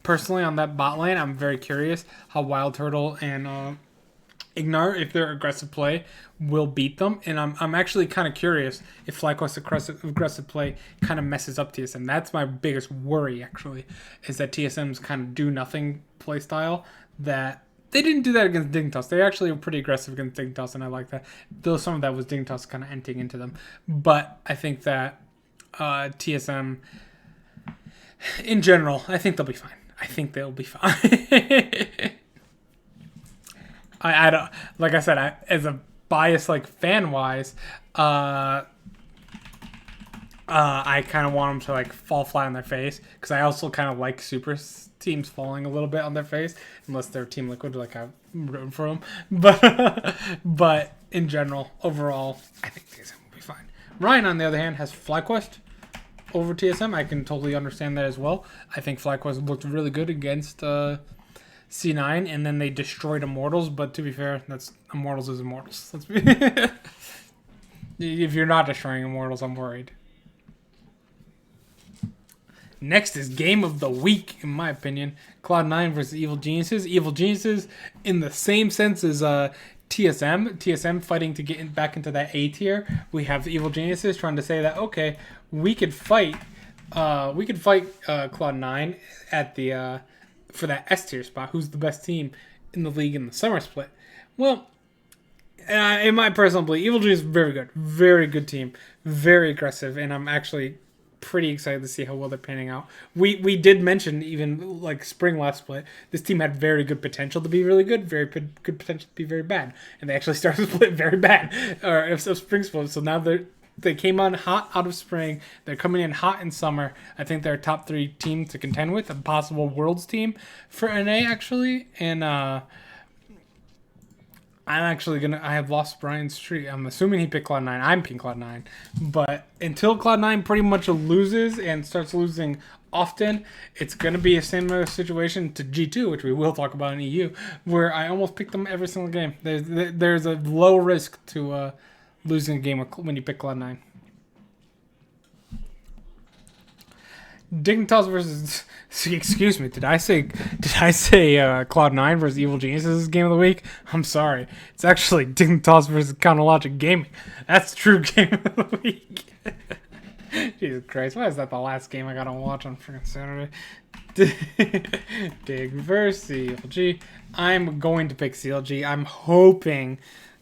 personally, on that bot lane, I'm very curious how Wild Turtle and Ignar, if their aggressive play, will beat them. And I'm actually kind of curious if FlyQuest's aggressive play kind of messes up TSM. That's my biggest worry, actually, is that TSM's kind of do-nothing play style. That they didn't do that against Dignitas. They actually were pretty aggressive against Dignitas, and I like that. Though some of that was Dignitas kind of emptying into them. But I think that TSM, in general, I think they'll be fine. I don't, like I said, as a bias, like fan wise, I kind of want them to like fall flat on their face, because I also kind of like super teams falling a little bit on their face, unless they're Team Liquid, like I'm rooting for them. But in general, overall, I think TSM will be fine. Ryan, on the other hand, has FlyQuest over TSM. I can totally understand that as well. I think FlyQuest looked really good against C9, and then they destroyed Immortals. But to be fair, that's Immortals is Immortals. Let's be if you're not destroying Immortals, I'm worried. Next is game of the week, in my opinion. Cloud9 versus Evil Geniuses. Evil Geniuses, in the same sense as TSM. TSM fighting to get back into that A tier. We have Evil Geniuses trying to say that, okay, we could fight Cloud9 at the for that S tier spot. Who's the best team in the league in the summer split? Well, in my personal belief, Evil Genius is very good team, very aggressive, and I'm actually pretty excited to see how well they're panning out. We did mention even like spring last split, this team had very good potential to be really good, very good potential to be very bad, and they actually started to split very bad, or if spring split. So now they came on hot out of spring. They're coming in hot in summer. I think they're a top 3 team to contend with, a possible Worlds team for NA actually, and I have lost Brian's tree. I'm assuming he picked Cloud9. I'm picking Cloud9. But until Cloud9 pretty much loses and starts losing often, it's going to be a similar situation to G2, which we will talk about in EU, where I almost pick them every single game. There's a low risk to losing a game when you pick Cloud9. Dignitas versus excuse me, did I say Cloud9 versus Evil Geniuses game of the week? I'm sorry. It's actually Dignitas versus Counterlogic Gaming. That's the true game of the week. Jesus Christ, why is that the last game I gotta watch on freaking Saturday? Dig versus CLG. I'm going to pick CLG. I'm hoping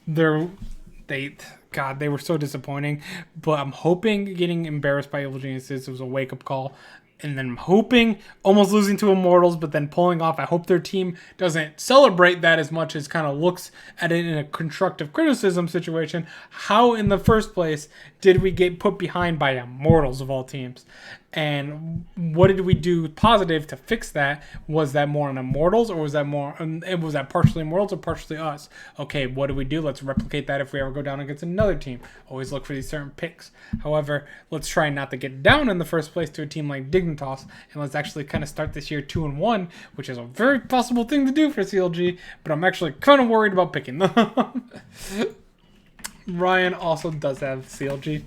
they were so disappointing, but I'm hoping getting embarrassed by Evil Geniuses was a wake-up call. And then I'm hoping almost losing to Immortals, but then pulling off. I hope their team doesn't celebrate that as much as kind of looks at it in a constructive criticism situation. How in the first place did we get put behind by Immortals of all teams? And what did we do positive to fix that? Was that more on Immortals, or was that partially Immortals or partially us? Okay, what do we do? Let's replicate that if we ever go down against another team. Always look for these certain picks. However, let's try not to get down in the first place to a team like Dignitas, and let's actually kind of start this year 2-1, which is a very possible thing to do for CLG, but I'm actually kind of worried about picking them. Ryan also does have CLG.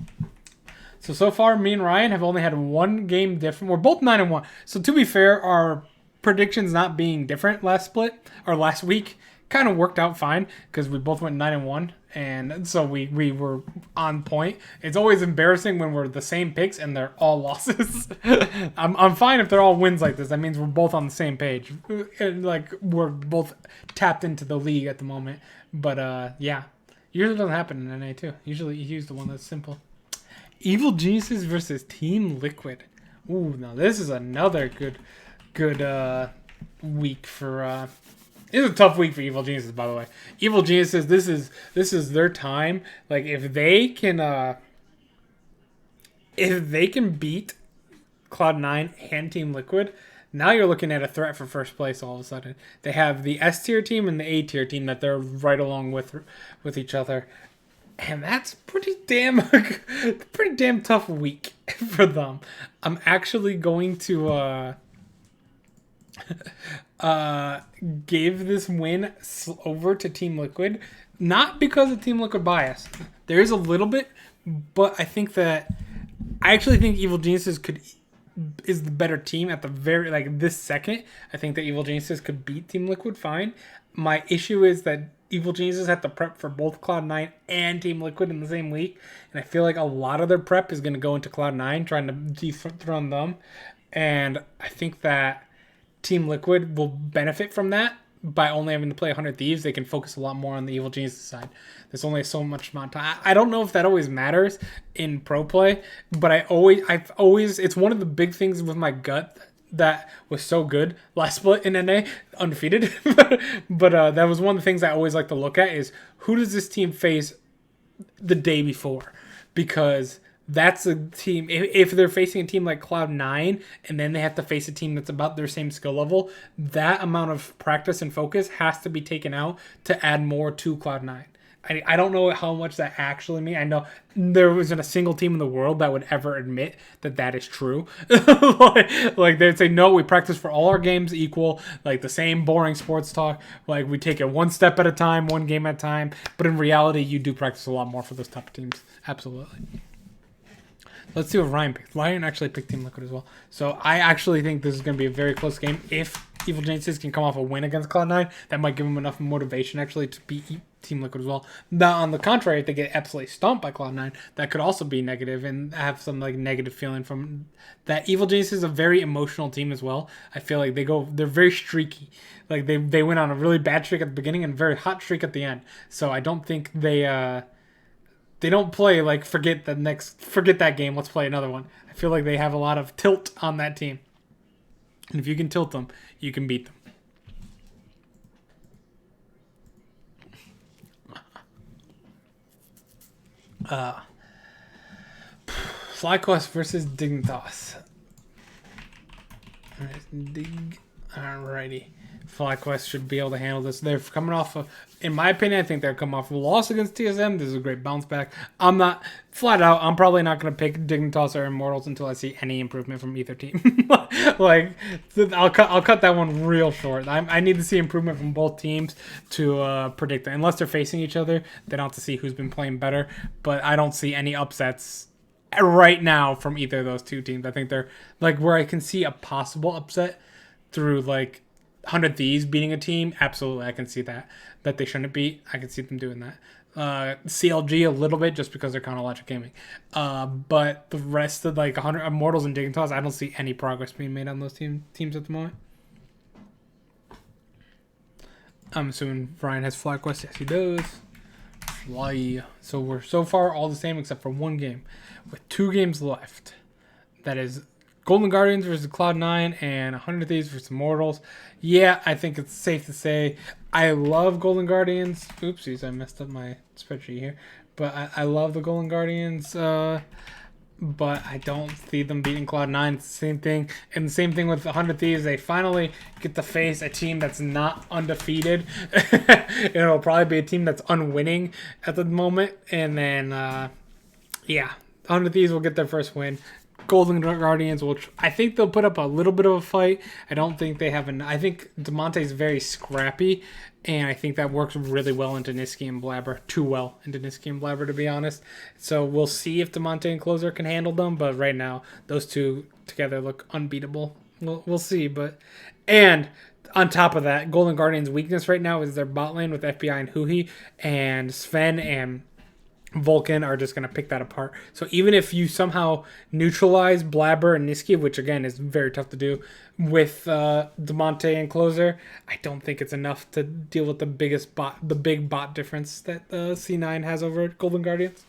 So far, me and Ryan have only had one game different. We're both 9-1. So to be fair, our predictions not being different last week kind of worked out fine because we both went 9-1, and so we were on point. It's always embarrassing when we're the same picks and they're all losses. I'm fine if they're all wins like this. That means we're both on the same page. Like we're both tapped into the league at the moment. But yeah, usually doesn't happen in NA too. Usually you use the one that's simple. Evil Geniuses versus Team Liquid. Ooh, now this is another good week for. It's a tough week for Evil Geniuses, by the way. Evil Geniuses, this is their time. Like if they can beat Cloud9 and Team Liquid, now you're looking at a threat for first place. All of a sudden, they have the S tier team and the A tier team that they're right along with each other. And that's pretty damn tough week for them. I'm actually going to give this win over to Team Liquid, not because of Team Liquid bias. There is a little bit, but I actually think Evil Geniuses is the better team at the very this second. I think that Evil Geniuses could beat Team Liquid fine. My issue is that Evil Geniuses have to prep for both Cloud9 and Team Liquid in the same week, and I feel like a lot of their prep is going to go into Cloud9 trying to dethrone them, and I think that Team Liquid will benefit from that by only having to play 100 Thieves. They can focus a lot more on the Evil Geniuses side. There's only so much amount of time. I don't know if that always matters in pro play, but I've always it's one of the big things with my gut that was so good last split in NA, undefeated. but that was one of the things I always like to look at is who does this team face the day before? Because that's a team, if they're facing a team like Cloud9 and then they have to face a team that's about their same skill level, that amount of practice and focus has to be taken out to add more to Cloud9. I don't know how much that actually means. I know there isn't a single team in the world that would ever admit that is true. like they'd say, no, we practice for all our games equal, like the same boring sports talk. Like we take it one step at a time, one game at a time. But in reality, you do practice a lot more for those type of teams. Absolutely. Let's see what Ryan picked. Ryan actually picked Team Liquid as well. So I actually think this is going to be a very close game. If Evil Geniuses can come off a win against Cloud9, that might give them enough motivation actually to beat Team Liquid as well. Now, on the contrary, if they get absolutely stomped by Cloud9, that could also be negative and have some like negative feeling from that. Evil Genius is a very emotional team as well. I feel like they're very streaky. Like they went on a really bad streak at the beginning and a very hot streak at the end. So I don't think they don't play like forget that game. Let's play another one. I feel like they have a lot of tilt on that team, and if you can tilt them, you can beat them. FlyQuest versus Dignitas. Alrighty. FlyQuest should be able to handle this. They're coming off of, in my opinion, I think they're coming off a loss against TSM. This is a great bounce back. I'm probably not going to pick Dignitas or Immortals until I see any improvement from either team. Like, I'll cut that one real short. I need to see improvement from both teams to predict that. Unless they're facing each other, they don't have to see who's been playing better. But I don't see any upsets right now from either of those two teams. I think they're, like, where I can see a possible upset through, like, 100 Thieves beating a team, absolutely, I can see that they shouldn't beat. I can see them doing that. CLG a little bit just because they're Chronologic Gaming. But the rest of like 100 Immortals and Dignitas, I don't see any progress being made on those teams at the moment. I'm assuming Ryan has FlyQuest. Yes, he does. Fly. So we're so far all the same except for one game, with 2 games left. That is Golden Guardians versus Cloud9 and 100 Thieves versus Immortals. Yeah, I think it's safe to say I love Golden Guardians. Oopsies, I messed up my spreadsheet here. But I love the Golden Guardians. But I don't see them beating Cloud9. It's the same thing. And the same thing with 100 Thieves. They finally get to face a team that's not undefeated. It'll probably be a team that's unwinning at the moment. And then, yeah, 100 Thieves will get their first win. Golden Guardians, which I think they'll put up a little bit of a fight. I don't think they have I think Demonte is very scrappy, and I think that works really well into Niski and Blabber. Too well into Niski and Blabber, to be honest. So we'll see if Demonte and Closer can handle them, but right now, those two together look unbeatable. We'll see, and on top of that, Golden Guardians' weakness right now is their bot lane with FBI and Huhi, and Sven and Vulcan are just going to pick that apart. So even if you somehow neutralize Blabber and Niski, which again is very tough to do, with Demonte and Closer, I don't think it's enough to deal with the big bot difference that C9 has over Golden Guardians.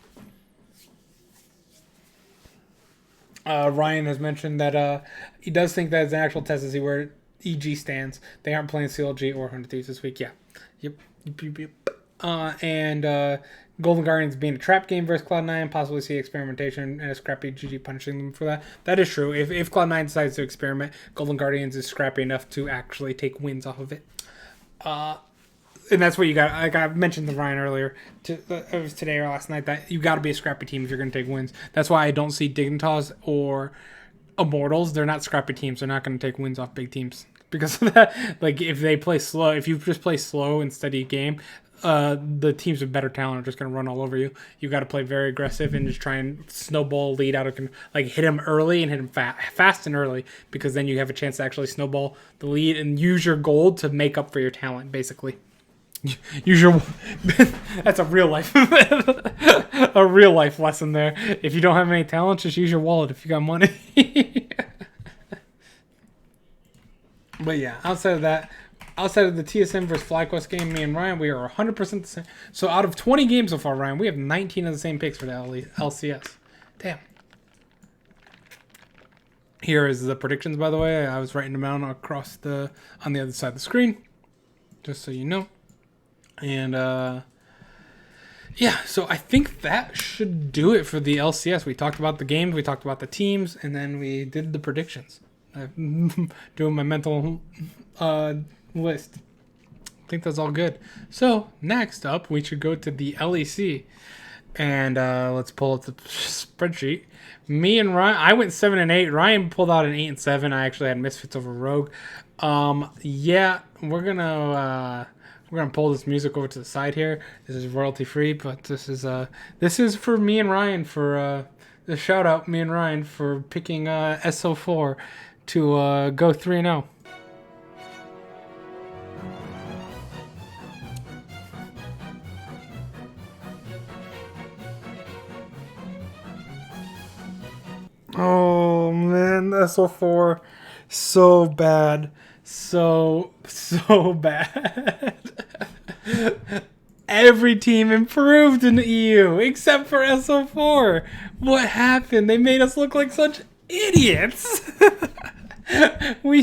Ryan has mentioned that he does think that it's an actual test to see where EG stands. They aren't playing CLG or 100 Thieves this week. Yeah. Yep. And Golden Guardians being a trap game versus Cloud9, possibly see experimentation and a scrappy GG punishing them for that. That is true. If Cloud9 decides to experiment, Golden Guardians is scrappy enough to actually take wins off of it. And that's what you got. Like I mentioned to Ryan earlier, it was today or last night, that you got to be a scrappy team if you're going to take wins. That's why I don't see Dignitas or Immortals. They're not scrappy teams. They're not going to take wins off big teams because of that. Like if they play slow, if you just play slow and steady game, the teams with better talent are just going to run all over you. You got to play very aggressive and just try and snowball lead out of, like, hit him early and hit him fast and early, because then you have a chance to actually snowball the lead and use your gold to make up for your talent, basically. Use your that's a real life lesson there. If you don't have any talent, just use your wallet if you got money. But yeah, outside of the TSM versus FlyQuest game, me and Ryan, we are 100% the same. So out of 20 games so far, Ryan, we have 19 of the same picks for the LCS. Damn. Here is the predictions, by the way. I was writing them down on the other side of the screen, just so you know. And yeah, so I think that should do it for the LCS. We talked about the games, we talked about the teams, and then we did the predictions. I'm doing my mental list. I think that's all good. So next up, we should go to the LEC, and let's pull up the spreadsheet. Me and Ryan, I went 7-8. Ryan pulled out an 8-7. I actually had Misfits over Rogue. Yeah, we're gonna pull this music over to the side here. This is royalty free, but this is for me and Ryan for the shout out. Me and Ryan for picking SO4 to go 3-0. Oh man, SO4, so bad, so bad. Every team improved in the EU except for SO4. What happened? They made us look like such idiots. We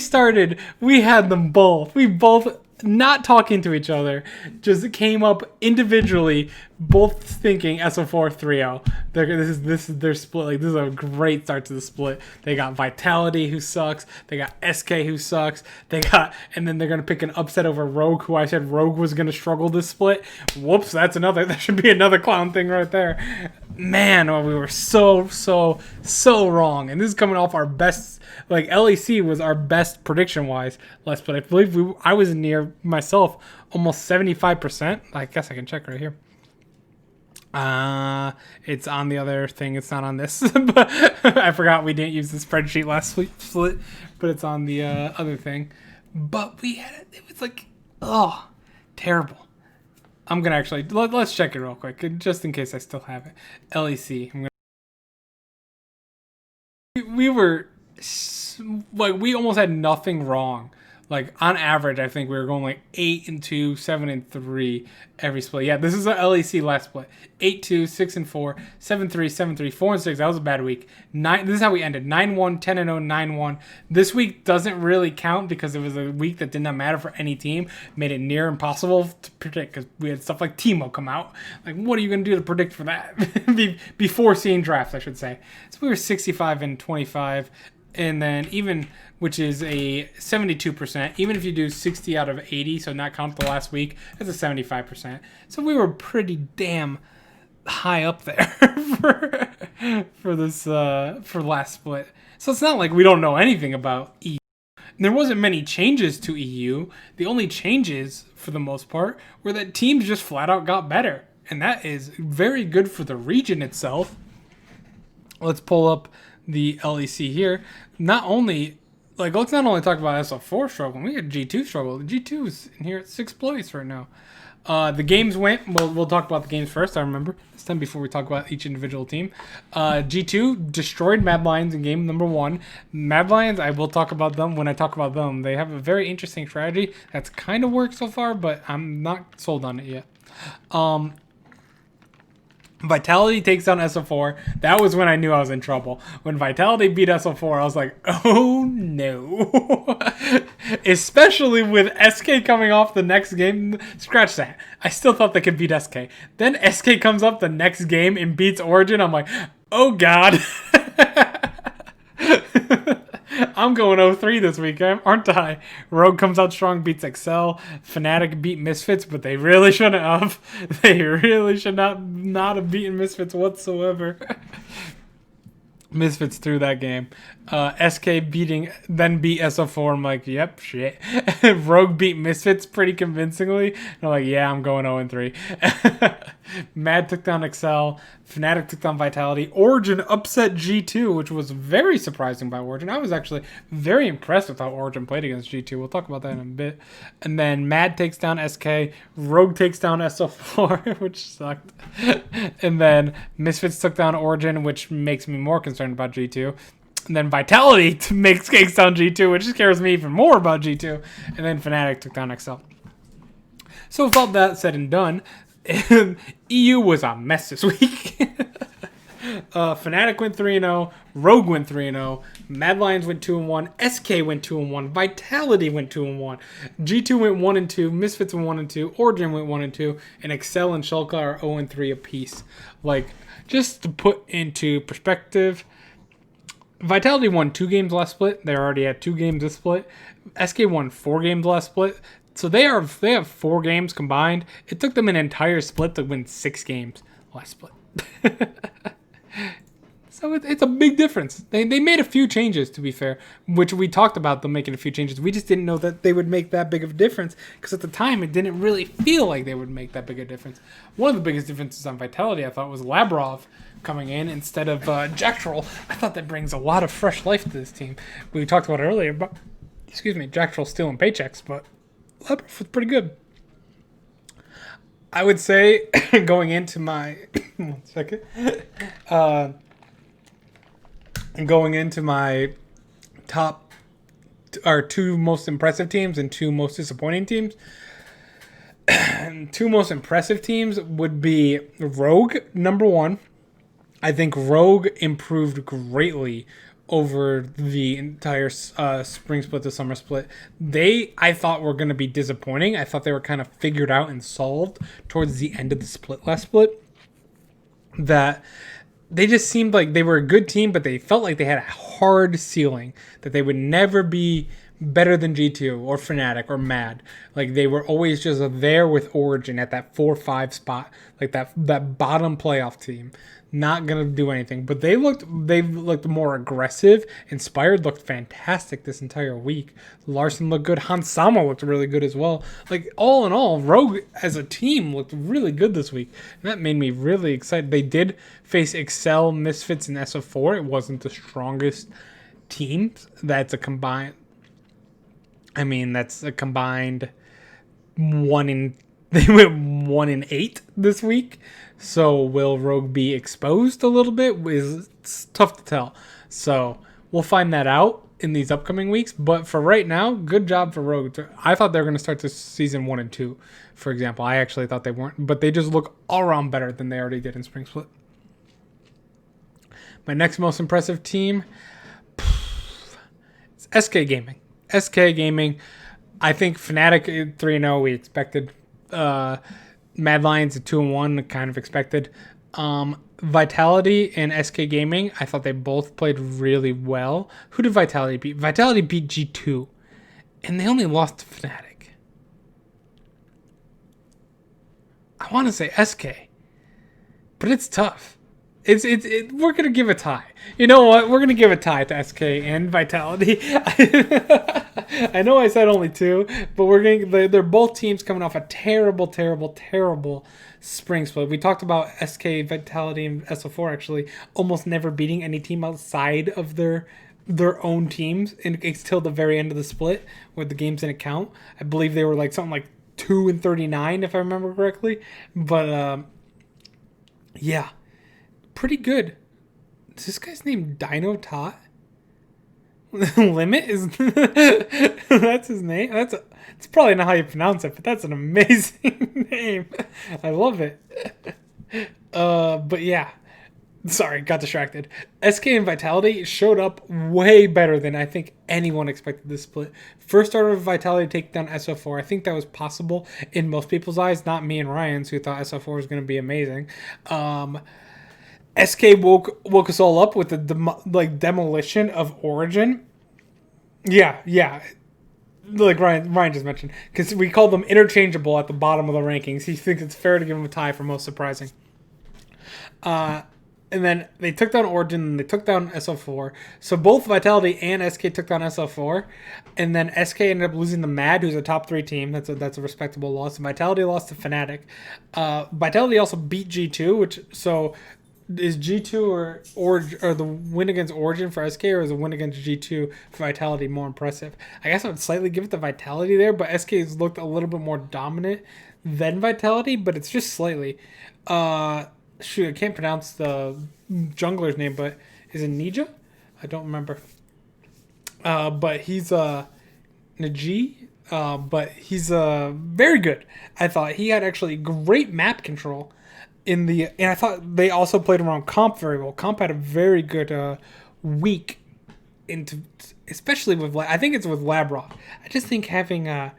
had them both. We both not talking to each other, just came up individually, both thinking SO4 3-0. This is their split. Like, this is a great start to the split. They got Vitality, who sucks. They got SK, who sucks. And then they're gonna pick an upset over Rogue, who I said Rogue was gonna struggle this split. Whoops, that should be another clown thing right there. Man, oh, we were so wrong. And this is coming off our best. Like, LEC was our best prediction wise last split. I believe I was near myself almost 75%. I guess I can check right here. It's on the other thing. It's not on this. But I forgot we didn't use the spreadsheet last split, but it's on the other thing. But it was like, oh, terrible. I'm gonna actually let's check it real quick, just in case I still have it. LEC. We were like, we almost had nothing wrong. Like, on average, I think we were going like 8-2, 7-3 every split. Yeah, this is a LEC last split. 8-2, 6-4, 7-3, 7-3, 4-6. That was a bad week. This is how we ended. 9-1, 10-0, 9-1. This week doesn't really count because it was a week that did not matter for any team. Made it near impossible to predict because we had stuff like Teemo come out. Like, what are you going to do to predict for that? Before seeing drafts, I should say. So we were 65-25. And then even, which is a 72%, even if you do 60 out of 80, so not count the last week, that's a 75%. So we were pretty damn high up there for this for last split. So it's not like we don't know anything about EU. There wasn't many changes to EU. The only changes, for the most part, were that teams just flat out got better. And that is very good for the region itself. Let's pull up the LEC here. Let's not only talk about SO4 struggling. We had G2 struggle. G2 is in here at 6th place right now. The games went. We'll talk about the games first. I remember this time before we talk about each individual team. G2 destroyed Mad Lions in game number 1. Mad Lions, I will talk about them when I talk about them. They have a very interesting strategy that's kind of worked so far, but I'm not sold on it yet. Vitality takes down SO4. That was when I knew I was in trouble. When Vitality beat SO4, I was like, oh no. Especially with SK coming off the next game. Scratch that. I still thought they could beat SK. Then SK comes up the next game and beats Origin. I'm like, oh god. I'm going 0-3 this week, aren't I? Rogue comes out strong, beats Excel. Fnatic beat Misfits, but they really shouldn't have. They really should not have beaten Misfits whatsoever. Misfits through that game. SK beat SO4. I'm like, yep, shit. Rogue beat Misfits pretty convincingly. And I'm like, yeah, I'm going 0-3. Mad took down Excel. Fnatic took down Vitality. Origin upset G2, which was very surprising by Origin. I was actually very impressed with how Origin played against G2. We'll talk about that in a bit. And then Mad takes down SK. Rogue takes down SO4, which sucked. And then Misfits took down Origin, which makes me more concerned about G2. And then Vitality takes down G2, which scares me even more about G2. And then Fnatic took down Excel. So with all that said and done, EU was a mess this week. Fnatic went 3-0, Rogue went 3-0, Mad Lions went 2-1, SK went 2-1, Vitality went 2-1, G2 went 1-2, Misfits went 1-2, Origin went 1-2, and Excel and Shulka are 0-3 apiece. Like, just to put into perspective, Vitality won 2 games last split. They already had 2 games this split. SK won 4 games last split. So they have 4 games combined. It took them an entire split to win 6 games last split. So it's a big difference. They made a few changes, to be fair, which we talked about them making a few changes. We just didn't know that they would make that big of a difference because at the time it didn't really feel like they would make that big a difference. One of the biggest differences on Vitality, I thought, was Labrov coming in instead of Jack Troll. I thought that brings a lot of fresh life to this team. We talked about it earlier, but Jack Troll stealing paychecks, but Labrov was pretty good. I would say going into my 1 second. going into my top or two most impressive teams and two most disappointing teams. And two most impressive teams would be Rogue, number one. I think Rogue improved greatly over the entire spring split to summer split. I thought, were going to be disappointing. I thought they were kind of figured out and solved towards the end of the last split. That they just seemed like they were a good team, but they felt like they had a hard ceiling, that they would never be better than G2 or Fnatic or Mad. Like, they were always just there with Origin at that 4-5 spot, like that bottom playoff team. Not gonna do anything, but they looked more aggressive. Inspired looked fantastic this entire week. Larson looked good. Hansama looked really good as well. Like, all in all, Rogue as a team looked really good this week, and that made me really excited. They did face Excel, Misfits, and SO4. It wasn't the strongest teams. That's a combined one in. They went 1-8 this week. So will Rogue be exposed a little bit? It's tough to tell. So we'll find that out in these upcoming weeks. But for right now, good job for Rogue. I thought they were going to start this season 1-2, for example. I actually thought they weren't, but they just look all around better than they already did in Spring Split. My next most impressive team, it's SK Gaming. SK Gaming. I think Fnatic 3-0 we expected. Mad Lions at 2-1, kind of expected. Vitality and SK Gaming, I thought they both played really well. Who did Vitality beat? Vitality beat G2, and they only lost to Fnatic. I want to say SK, but it's tough. We're gonna give a tie. You know what? We're gonna give a tie to SK and Vitality. I know I said only two, but they're both teams coming off a terrible spring split. We talked about SK, Vitality, and SO4 actually almost never beating any team outside of their own teams until the very end of the split, where the games didn't count. I believe they were like something like 2-39 if I remember correctly. But yeah. Pretty good. Is this guy's name Dino Tot? Limit is that's his name. It's probably not how you pronounce it, but that's an amazing name. I love it. But yeah. Sorry, got distracted. SK and Vitality showed up way better than I think anyone expected this split. First order of Vitality take down SO4. I think that was possible in most people's eyes, not me and Ryan's, who thought SO4 was going to be amazing. SK woke us all up with the demolition of Origin. Yeah. Like Ryan just mentioned, because we called them interchangeable at the bottom of the rankings. He thinks it's fair to give them a tie for most surprising. And then they took down Origin and they took down SO4. So both Vitality and SK took down SO4. And then SK ended up losing to Mad, who's a top 3 team. That's a respectable loss. And Vitality lost to Fnatic. Vitality also beat G2, so is G2 or the win against Origin for SK, or is the win against G2 for Vitality more impressive? I guess I would slightly give it to Vitality there, but SK has looked a little bit more dominant than Vitality, but it's just slightly. Shoot, I can't pronounce the jungler's name, but is it Nija? I don't remember. But he's Naji. But he's very good. I thought he had actually great map control and I thought they also played around Comp very well. Comp had a very good week especially with, I think it's with Labrock. I just think having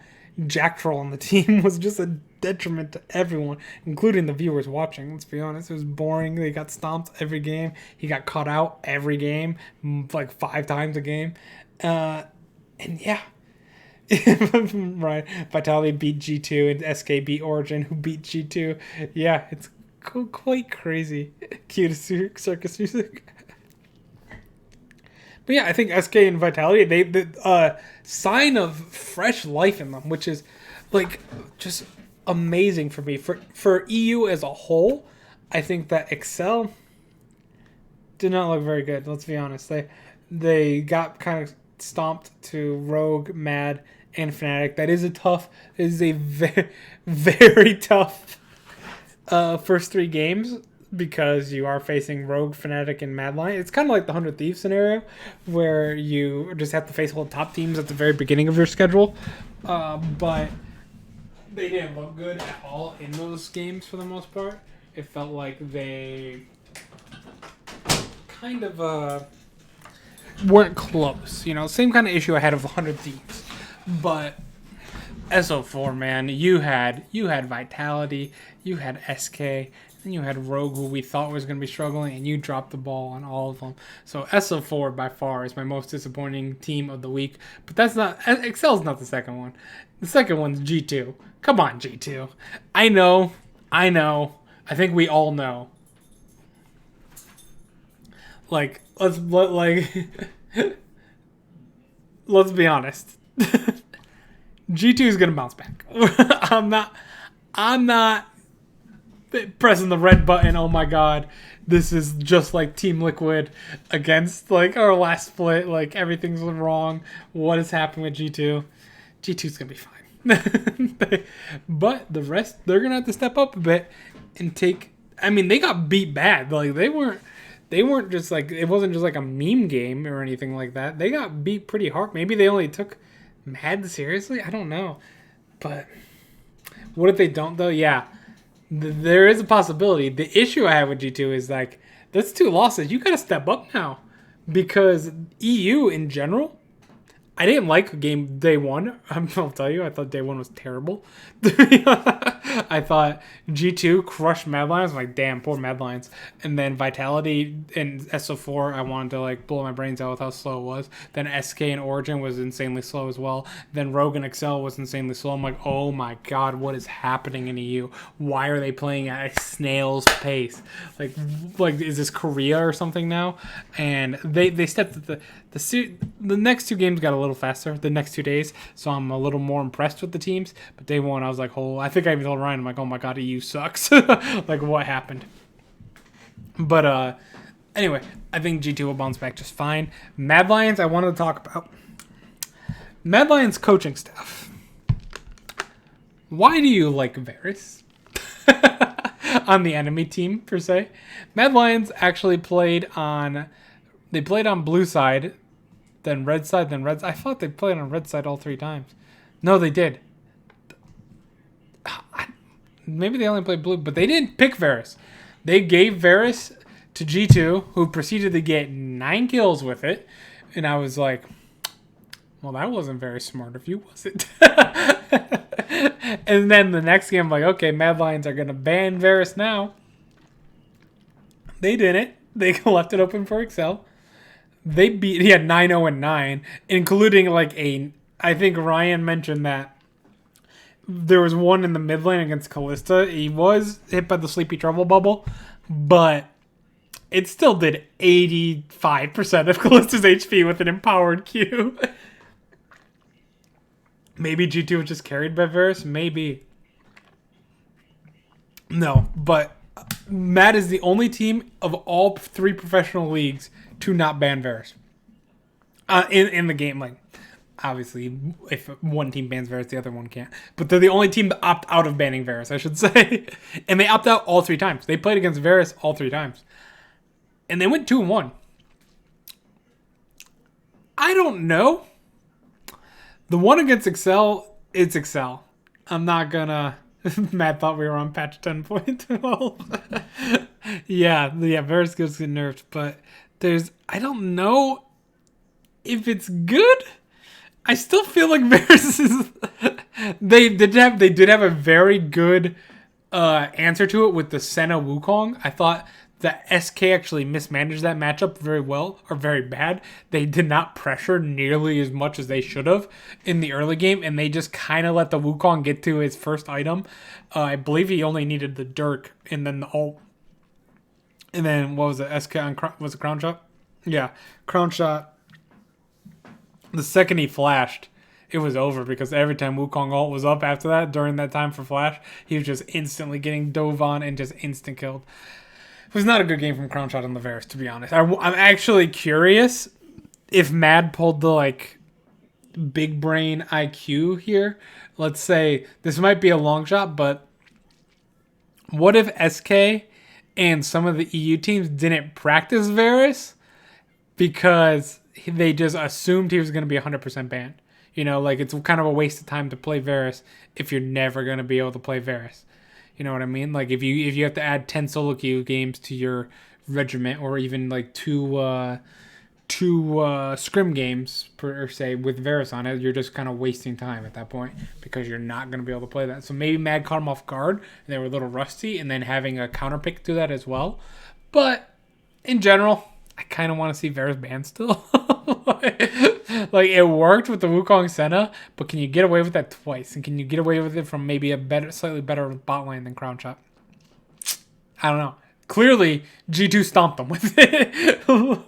Jack Troll on the team was just a detriment to everyone, including the viewers watching. Let's be honest, it was boring. They got stomped every game. He got caught out every game, like 5 times a game. And yeah. Right. Vitality beat G2 and SK beat Origin, who beat G2. Yeah, it's quite crazy. Cute circus music. But yeah, I think SK and Vitality, they sign of fresh life in them, which is like just amazing for me. For EU as a whole, I think that Excel did not look very good. Let's be honest. They got kind of stomped to Rogue, Mad, and Fnatic. That is a very, very tough first 3 games. because you are facing Rogue, Fnatic, and Mad Lion. It's kind of like the 100 Thieves scenario, where you just have to face all the top teams at the very beginning of your schedule. But they didn't look good at all in those games for the most part. It felt like they kind of weren't close. You know, same kind of issue I had of 100 Thieves. But SO4, man, you had Vitality, you had SK, and you had Rogue, who we thought was going to be struggling, and you dropped the ball on all of them. So SO4 by far is my most disappointing team of the week. But that's not Excel's not the second one. The second one's G2. Come on, G2. I know. I think we all know. Let's be honest. G2 is gonna bounce back. I'm not pressing the red button. Oh my god, this is just like Team Liquid against like our last split. Like everything's wrong. What is happening with G2? G2's gonna be fine. But the rest, they're gonna have to step up a bit and take. I mean, they got beat bad. Like they weren't just like, it wasn't just like a meme game or anything like that. They got beat pretty hard. Maybe they only took Mad seriously? I don't know. But what if they don't, though? Yeah, there is a possibility. The issue I have with G2 is like, that's 2 losses. You got to step up now. Because EU in general, I didn't like game day 1. I'll tell you, I thought day 1 was terrible. I thought G2 crushed Mad Lions. I'm like, damn, poor Mad Lions. And then Vitality and SO4, I wanted to like blow my brains out with how slow it was. Then SK and Origin was insanely slow as well. Then Rogue and Excel was insanely slow. I'm like, oh my god, what is happening in EU? Why are they playing at a snail's pace? Like is this Korea or something now? And they stepped at the next 2 games got a little faster, the next 2 days, so I'm a little more impressed with the teams. But day 1, I was like, I think I even told Ryan, I'm like, oh my god, EU sucks. Like, what happened? But anyway, I think G2 will bounce back just fine. Mad Lions, I wanted to talk about. Mad Lions coaching staff. Why do you like Varus? On the enemy team, per se. Mad Lions actually played on blue side, then red side, then red side. I thought they played on red side all 3 times. No, they did. Maybe they only played blue, but they didn't pick Varus. They gave Varus to G2, who proceeded to get 9 kills with it. And I was like, well, that wasn't very smart of you, was it? And then the next game, I'm like, okay, Mad Lions are going to ban Varus now. They didn't. They left it open for Excel. They had 9-0 and 9, including like I think Ryan mentioned that there was one in the mid lane against Kalista. He was hit by the Sleepy Trouble bubble, but it still did 85% of Kalista's HP with an empowered Q. Maybe G2 was just carried by Varus? Maybe. No, but Mad is the only team of all 3 professional leagues to not ban Varus. In the game, like, obviously, if one team bans Varus, the other one can't. But they're the only team to opt out of banning Varus, I should say. And they opt out all 3 times. They played against Varus all 3 times. And they went 2-1. I don't know. The one against Excel, it's Excel. I'm not gonna... Matt thought we were on patch 10.12. yeah, Varus gets nerfed, but I don't know if it's good. I still feel like Varus is... They did have a very good answer to it with the Senna Wukong. I thought that SK actually mismanaged that matchup very well, or very bad. They did not pressure nearly as much as they should have in the early game, and they just kind of let the Wukong get to his first item. I believe he only needed the Dirk and then the ult. And then, what was it? SK on was it Crown Shot? Yeah, Crown Shot. The second he flashed, it was over, because every time Wukong ult was up after that, during that time for flash, he was just instantly getting dove on and just instant killed. It was not a good game from Crown Shot on the Varus, to be honest. I'm actually curious if Mad pulled the, big brain IQ here. Let's say, this might be a long shot, but what if SK and some of the EU teams didn't practice Varus because they just assumed he was going to be 100% banned. You know, like it's kind of a waste of time to play Varus if you're never going to be able to play Varus. You know what I mean? Like if you have to add 10 solo queue games to your regiment, or even like two scrim games per se with Varus on it, you're just kind of wasting time at that point because you're not going to be able to play that. So maybe Mad caught them off guard and they were a little rusty, and then having a counter pick to that as well. But in general, I kind of want to see Varus banned still. Like it worked with the Wukong Senna, but can you get away with that twice? And can you get away with it from maybe a slightly better bot lane than Crown Chop? I don't know. Clearly, G2 stomped them with it.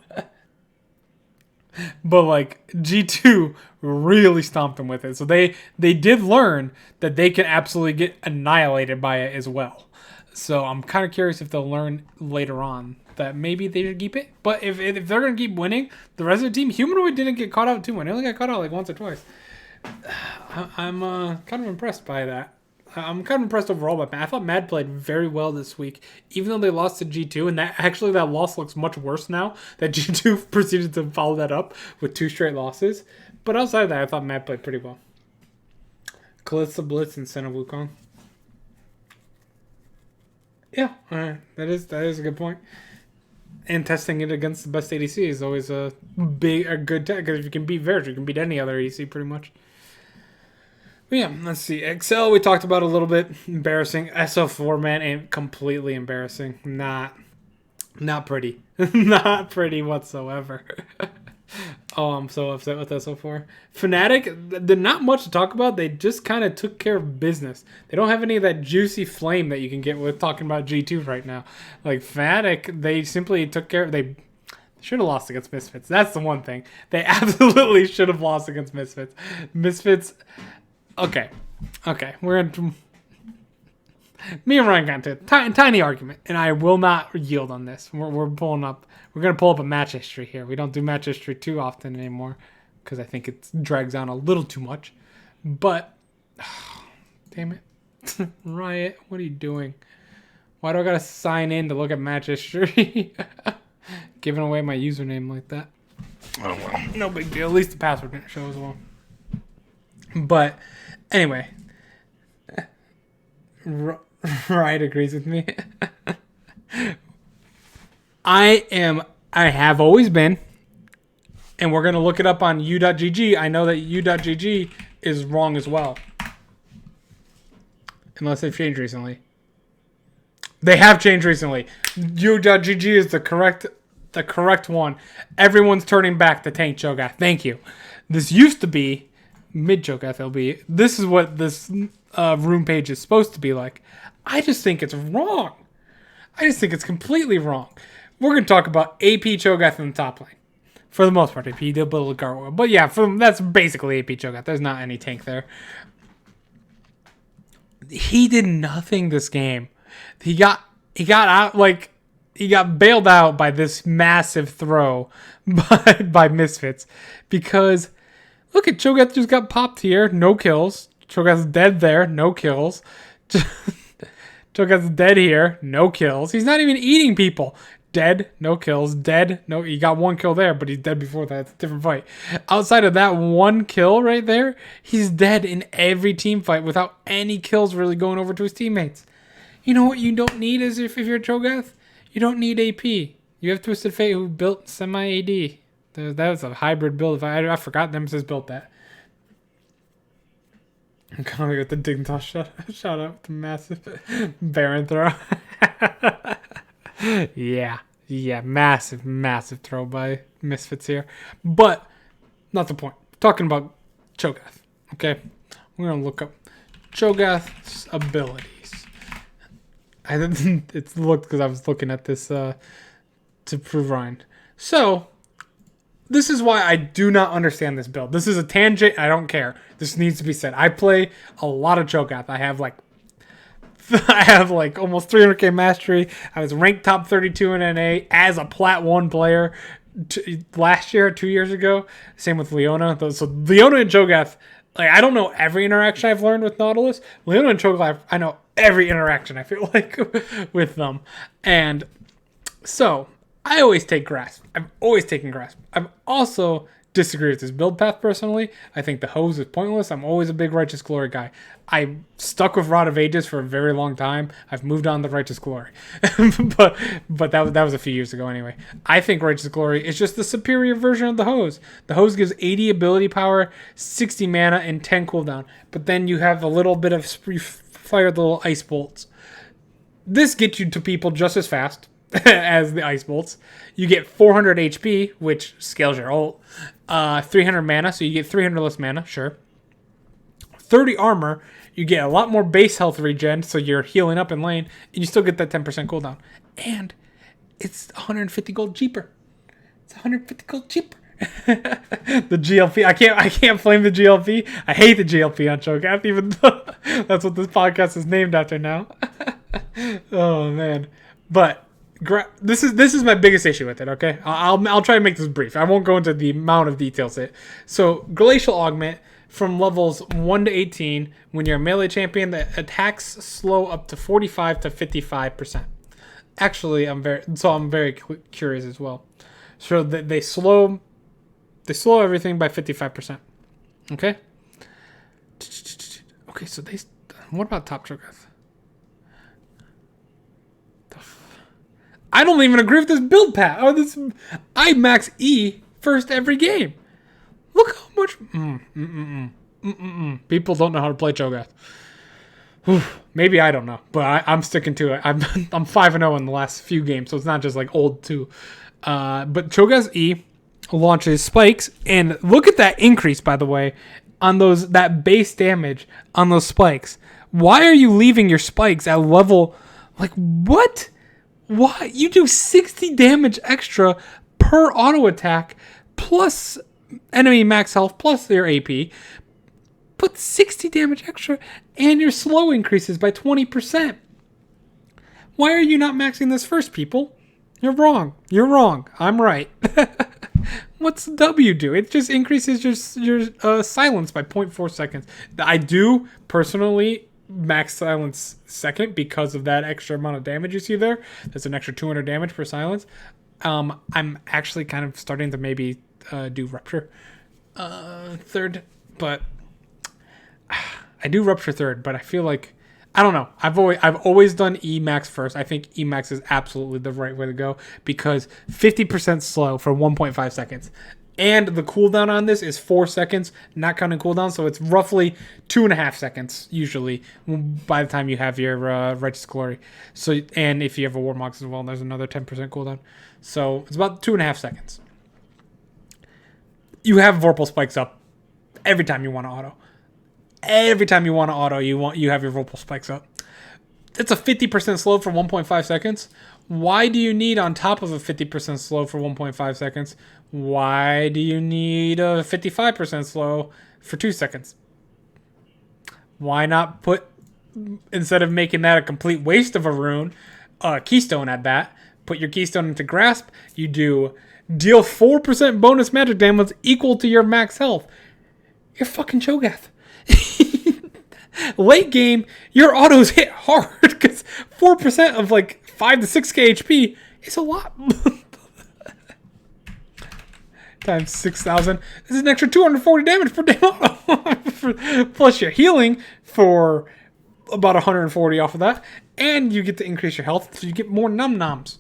But like G2 really stomped them with it. So they did learn that they can absolutely get annihilated by it as well. So I'm kind of curious if they'll learn later on that maybe they should keep it. But if they're going to keep winning, the rest of the team, Humanoid didn't get caught out too much. They only got caught out like once or twice. I'm kind of impressed by that. I'm kind of impressed overall by Mad. I thought Mad played very well this week, even though they lost to G2. And that loss looks much worse now that G2 proceeded to follow that up with 2 straight losses. But outside of that, I thought Mad played pretty well. Kalista Blitz and Senna Wukong. Yeah, that is a good point. And testing it against the best ADC is always a good test, because if you can beat Varus, you can beat any other ADC pretty much. But yeah, let's see. Excel, we talked about a little bit. Embarrassing. SO4, man, and completely embarrassing. Not pretty. Not pretty whatsoever. Oh, I'm so upset with SO4. Fnatic, they're not much to talk about. They just kind of took care of business. They don't have any of that juicy flame that you can get with talking about G2 right now. Like Fnatic, they simply took care of... They should have lost against Misfits. That's the one thing. They absolutely should have lost against Misfits. Misfits... Okay. We're in... Me and Ryan got into a tiny argument, and I will not yield on this. We're pulling up... We're going to pull up a match history here. We don't do match history too often anymore because I think it drags on a little too much. But, damn it. Riot, what are you doing? Why do I got to sign in to look at match history? Giving away my username like that. Oh, well. No big deal. At least the password didn't show as well. But, anyway. Riot agrees with me. I have always been, and we're going to look it up on u.gg. I know that u.gg is wrong as well. Unless they've changed recently. They have changed recently. u.gg is the correct one. Everyone's turning back to Tank Cho'Gath. Thank you. This used to be mid Cho'Gath LB. This is what this room page is supposed to be like. I just think it's wrong. I just think it's completely wrong. We're going to talk about AP Cho'Gath in the top lane. For the most part, AP did a little gargoyle. But yeah, that's basically AP Cho'Gath. There's not any tank there. He did nothing this game. He got out, like, he got bailed out by this massive throw by Misfits. Because, look at Cho'Gath just got popped here. No kills. Cho'Gath's dead there. No kills. Cho'Gath's dead here. No kills. He's not even eating people. Dead, no kills. Dead, no. He got 1 kill there, but he's dead before that. It's a different fight. Outside of that 1 kill right there, he's dead in every team fight without any kills really going over to his teammates. You know what you don't need is if you're Cho'Gath? You don't need AP. You have Twisted Fate who built semi-AD. That was a hybrid build. I forgot Nemesis built that. I'm kind of with the Dignitas shout out to massive Baron throw. Yeah, massive throw by Misfits here. But, not the point. We're talking about Cho'Gath, okay? We're going to look up Cho'Gath's abilities. I didn't, it's looked because I was looking at this to prove Ryan. So, this is why I do not understand this build. This is a tangent. I don't care. This needs to be said. I play a lot of Cho'Gath. I have like almost 300k mastery. I was ranked top 32 in NA as a Plat 1 player last year, 2 years ago. Same with Leona. So Leona and Cho'Gath, like I don't know every interaction I've learned with Nautilus. Leona and Cho'Gath, I know every interaction, I feel like, with them. And so I always take Grasp. I've always taken Grasp. I've also disagree with this build path personally. I think the hose is pointless. I'm always a big Righteous Glory guy. I stuck with Rod of Ages for a very long time. I've moved on to Righteous Glory. but that was a few years ago anyway. I think Righteous Glory is just the superior version of the hose. The hose gives 80 ability power, 60 mana, and 10 cooldown. But then you have a little bit of fire the little ice bolts. This gets you to people just as fast as the ice bolts. You get 400 HP, which scales your ult. 300 mana, so you get 300 less mana, sure. 30 armor, you get a lot more base health regen, so you're healing up in lane, and you still get that 10% cooldown. And it's 150 gold cheaper. It's 150 gold cheaper. The GLP, I can't flame the GLP. I hate the GLP on Cho'Gath, even though that's what this podcast is named after now. Oh man, but this is my biggest issue with it. Okay, I'll try to make this brief. I won't go into the amount of details. So Glacial Augment from levels 1 to 18, when you're a melee champion, the attacks slow up to 45 to 55%. Actually, I'm very curious as well. So they slow everything by 55%. Okay. Okay, so what about top Cho'Gath? I don't even agree with this build path. I max E first every game. Look how much. People don't know how to play Cho'Gath. Maybe I don't know, but I'm sticking to it. I'm 5-0 in the last few games, so it's not just like old too. But Cho'Gath's E launches spikes, and look at that increase, by the way, on that base damage on those spikes. Why are you leaving your spikes at level? Like what? Why? You do 60 damage extra per auto attack, plus enemy max health, plus their AP. Put 60 damage extra, and your slow increases by 20%. Why are you not maxing this first, people? You're wrong. You're wrong. I'm right. What's W do? It just increases your silence by 0.4 seconds. I do personally max silence second because of that extra amount of damage you see there. There's an extra 200 damage per silence. I'm actually kind of starting to maybe do Rupture third, but I do Rupture third, but I feel like I don't know. I've always done E max first. I think E max is absolutely the right way to go because 50% slow for 1.5 seconds. And the cooldown on this is 4 seconds, not counting cooldown, so it's roughly 2.5 seconds usually by the time you have your Righteous Glory. So, and if you have a Warmox as well, there's another 10% cooldown. So it's about 2.5 seconds. You have Vorpal spikes up every time you want to auto. Every time you want to auto, you have your Vorpal spikes up. It's a 50% slow for 1.5 seconds. Why do you need on top of a 50% slow for 1.5 seconds? Why do you need a 55% slow for 2 seconds? Why not put, instead of making that a complete waste of a rune, Keystone at that, put your Keystone into Grasp, you deal 4% bonus magic damage equal to your max health. You're fucking Cho'Gath. Late game, your autos hit hard because 4% of like 5 to 6k HP is a lot. Times 6,000. This is an extra 240 damage per damn auto. Plus your healing for about 140 off of that. And you get to increase your health, so you get more num-noms.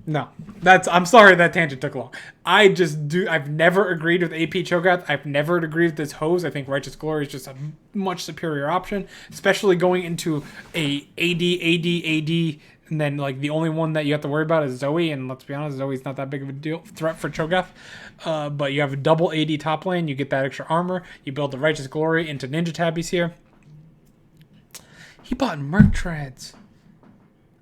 No, I'm sorry that tangent took long. I've never agreed with AP Cho'Gath. I've never agreed with this hose. I think Righteous Glory is just a much superior option, especially going into a AD, and then like the only one that you have to worry about is Zoe, and let's be honest, Zoe's not that big of a threat for Cho'Gath. But you have a double AD top lane, you get that extra armor, you build the Righteous Glory into Ninja Tabbies here. He bought Merc Treads.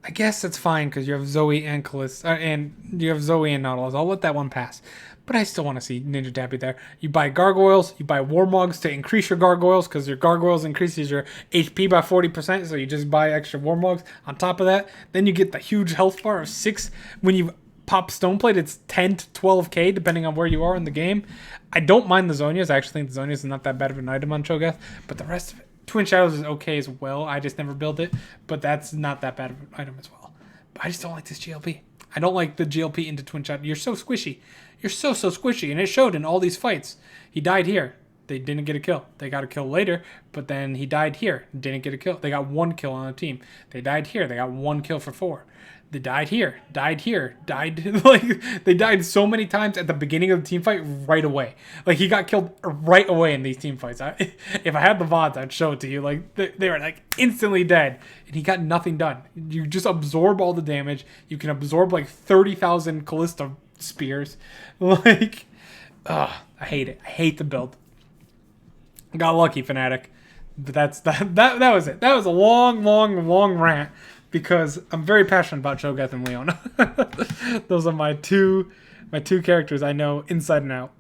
I guess that's fine because you have Zoe and Callisto, and you have Zoe and Nautilus. I'll let that one pass. But I still want to see Ninja Tabby there. You buy Gargoyles, you buy Warmogs to increase your Gargoyles because your Gargoyles increases your HP by 40%, so you just buy extra Warmogs on top of that. Then you get the huge health bar of 6. When you pop Stoneplate, it's 10 to 12k depending on where you are in the game. I don't mind the Zonias. I actually think the Zonias is not that bad of an item on Cho'Gath, but the rest of it, Twin Shadows is okay as well. I just never build it, but that's not that bad of an item as well. But I just don't like this GLP. I don't like the GLP into Twin Shadow. You're so squishy. You're so squishy, and it showed in all these fights. He died here. They didn't get a kill. They got a kill later, but then he died here. Didn't get a kill. They got 1 kill on the team. They died here. They got 1 kill for 4. They died here. Like, they died so many times at the beginning of the team fight right away. Like, he got killed right away in these team fights. If I had the VODs, I'd show it to you. Like, they were, like, instantly dead, and he got nothing done. You just absorb all the damage. You can absorb, like, 30,000 Callista spears. Like, I hate it. I hate the build. Got lucky, Fnatic. But that was it. That was a long rant because I'm very passionate about Cho'Gath and Leona. Those are my two characters I know inside and out.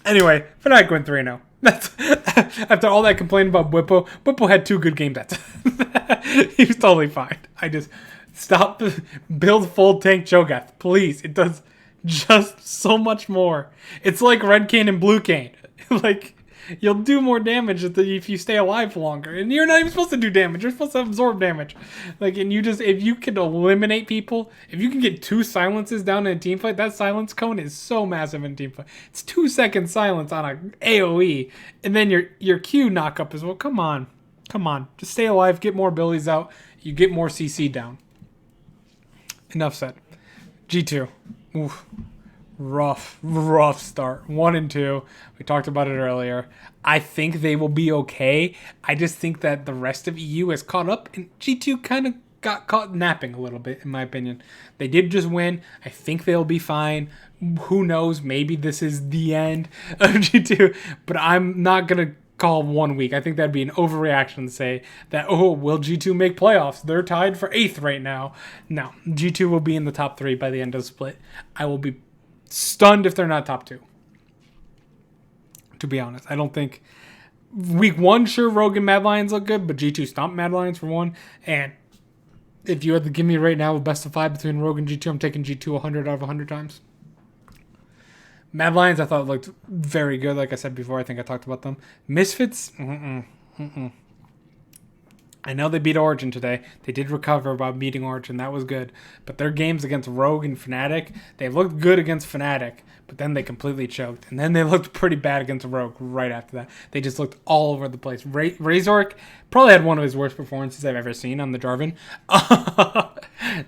Anyway, Fnatic went 3-0. That's after all that complaining about Whippo. Whippo had 2 good games. He was totally fine. I just stop build full tank Cho'Gath, please. It does just so much more. It's like Red Cane and Blue Cane. Like, you'll do more damage if you stay alive longer. And you're not even supposed to do damage. You're supposed to absorb damage. Like, and if you can eliminate people, if you can get 2 silences down in a team fight, that silence cone is so massive in a team fight. It's 2 second silence on a AoE. And then your Q knock up as well. Come on. Just stay alive, get more abilities out. You get more CC down. Enough said. G2. Oof. Rough start. 1 and 2. We talked about it earlier. I think they will be okay. I just think that the rest of EU has caught up, and G2 kind of got caught napping a little bit, in my opinion. They did just win. I think they'll be fine. Who knows? Maybe this is the end of G2, but I'm not going to call 1 week. I think that'd be an overreaction to say that, oh, will G2 make playoffs? They're tied for 8th right now. No, G2 will be in the top 3 by the end of the split. I will be stunned if they're not top 2. To be honest, I don't think week 1, sure, Rogue and Mad Lions look good, but G2 stomped Mad Lions for 1. And if you had to give me right now a best of 5 between Rogue and G2, I'm taking G2 100 out of 100 times. Mad Lions, I thought looked very good. Like I said before, I think I talked about them. Misfits, I know they beat Origin today. They did recover by beating Origin. That was good. But their games against Rogue and Fnatic, they looked good against Fnatic, but then they completely choked. And then they looked pretty bad against Rogue right after that. They just looked all over the place. Razork probably had one of his worst performances I've ever seen on the Jarvan.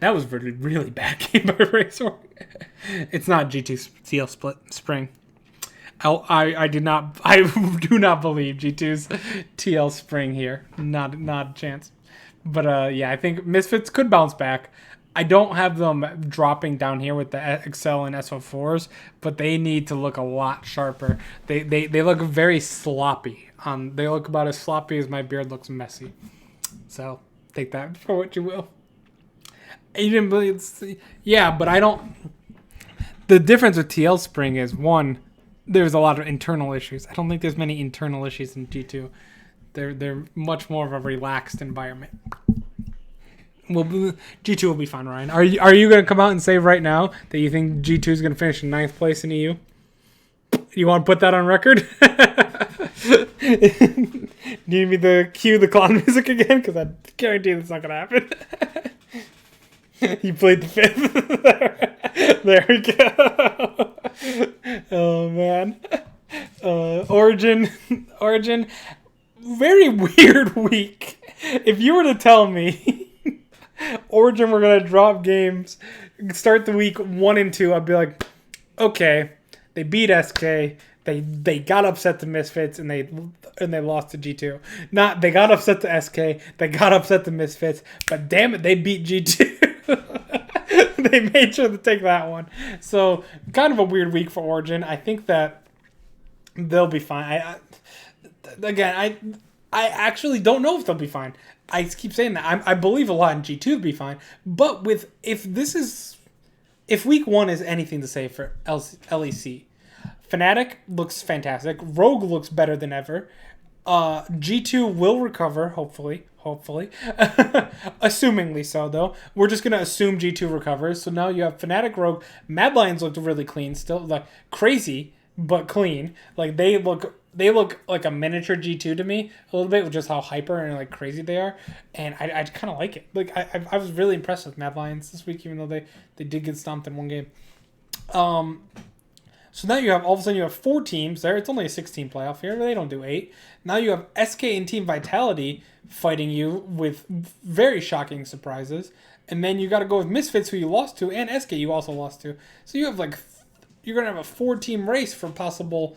That was a really bad game by Razork. It's not G2 TL spring. I do not believe G2's TL spring here. Not a chance. But yeah, I think Misfits could bounce back. I don't have them dropping down here with the Excel and SO4s, but they need to look a lot sharper. They look very sloppy. They look about as sloppy as my beard looks messy. So take that for what you will. You didn't believe, yeah, but I don't. The difference with TL spring is, one, there's a lot of internal issues. I don't think there's many internal issues in G2. They're much more of a relaxed environment. Well, G2 will be fine, Ryan. Are you going to come out and say right now that you think G2 is going to finish in 9th place in EU? You want to put that on record? Need me to cue the clown music again? Because I guarantee that's not going to happen. You played the 5th. There we go. Oh, man. Origin. Very weird week. If you were to tell me Origin were going to drop games, start the week 1 and 2, I'd be like, okay, they beat SK. They got upset to Misfits and they lost to G2. Not they got upset to SK. They got upset to Misfits. But damn it, they beat G2. They made sure to take that one. So kind of a weird week for Origin. I think that they'll be fine. I actually don't know if they'll be fine. I keep saying that. I believe a lot in G2 to be fine. But if week 1 is anything to say for LEC, Fnatic looks fantastic. Rogue looks better than ever. G2 will recover, hopefully. Assumingly so, though. We're just going to assume G2 recovers. So now you have Fnatic, Rogue. Mad Lions looked really clean still. Like, crazy, but clean. Like, they look they look like a miniature G2 to me a little bit with just how hyper and like crazy they are, and I kind of like it. Like I was really impressed with Mad Lions this week, even though they did get stomped in one game. So now you have all of a sudden you have 4 teams there. It's only a 16 playoff here. They don't do 8. Now you have SK and Team Vitality fighting you with very shocking surprises, and then you got to go with Misfits, who you lost to, and SK you also lost to. So you have like you're gonna have a 4-team race for possible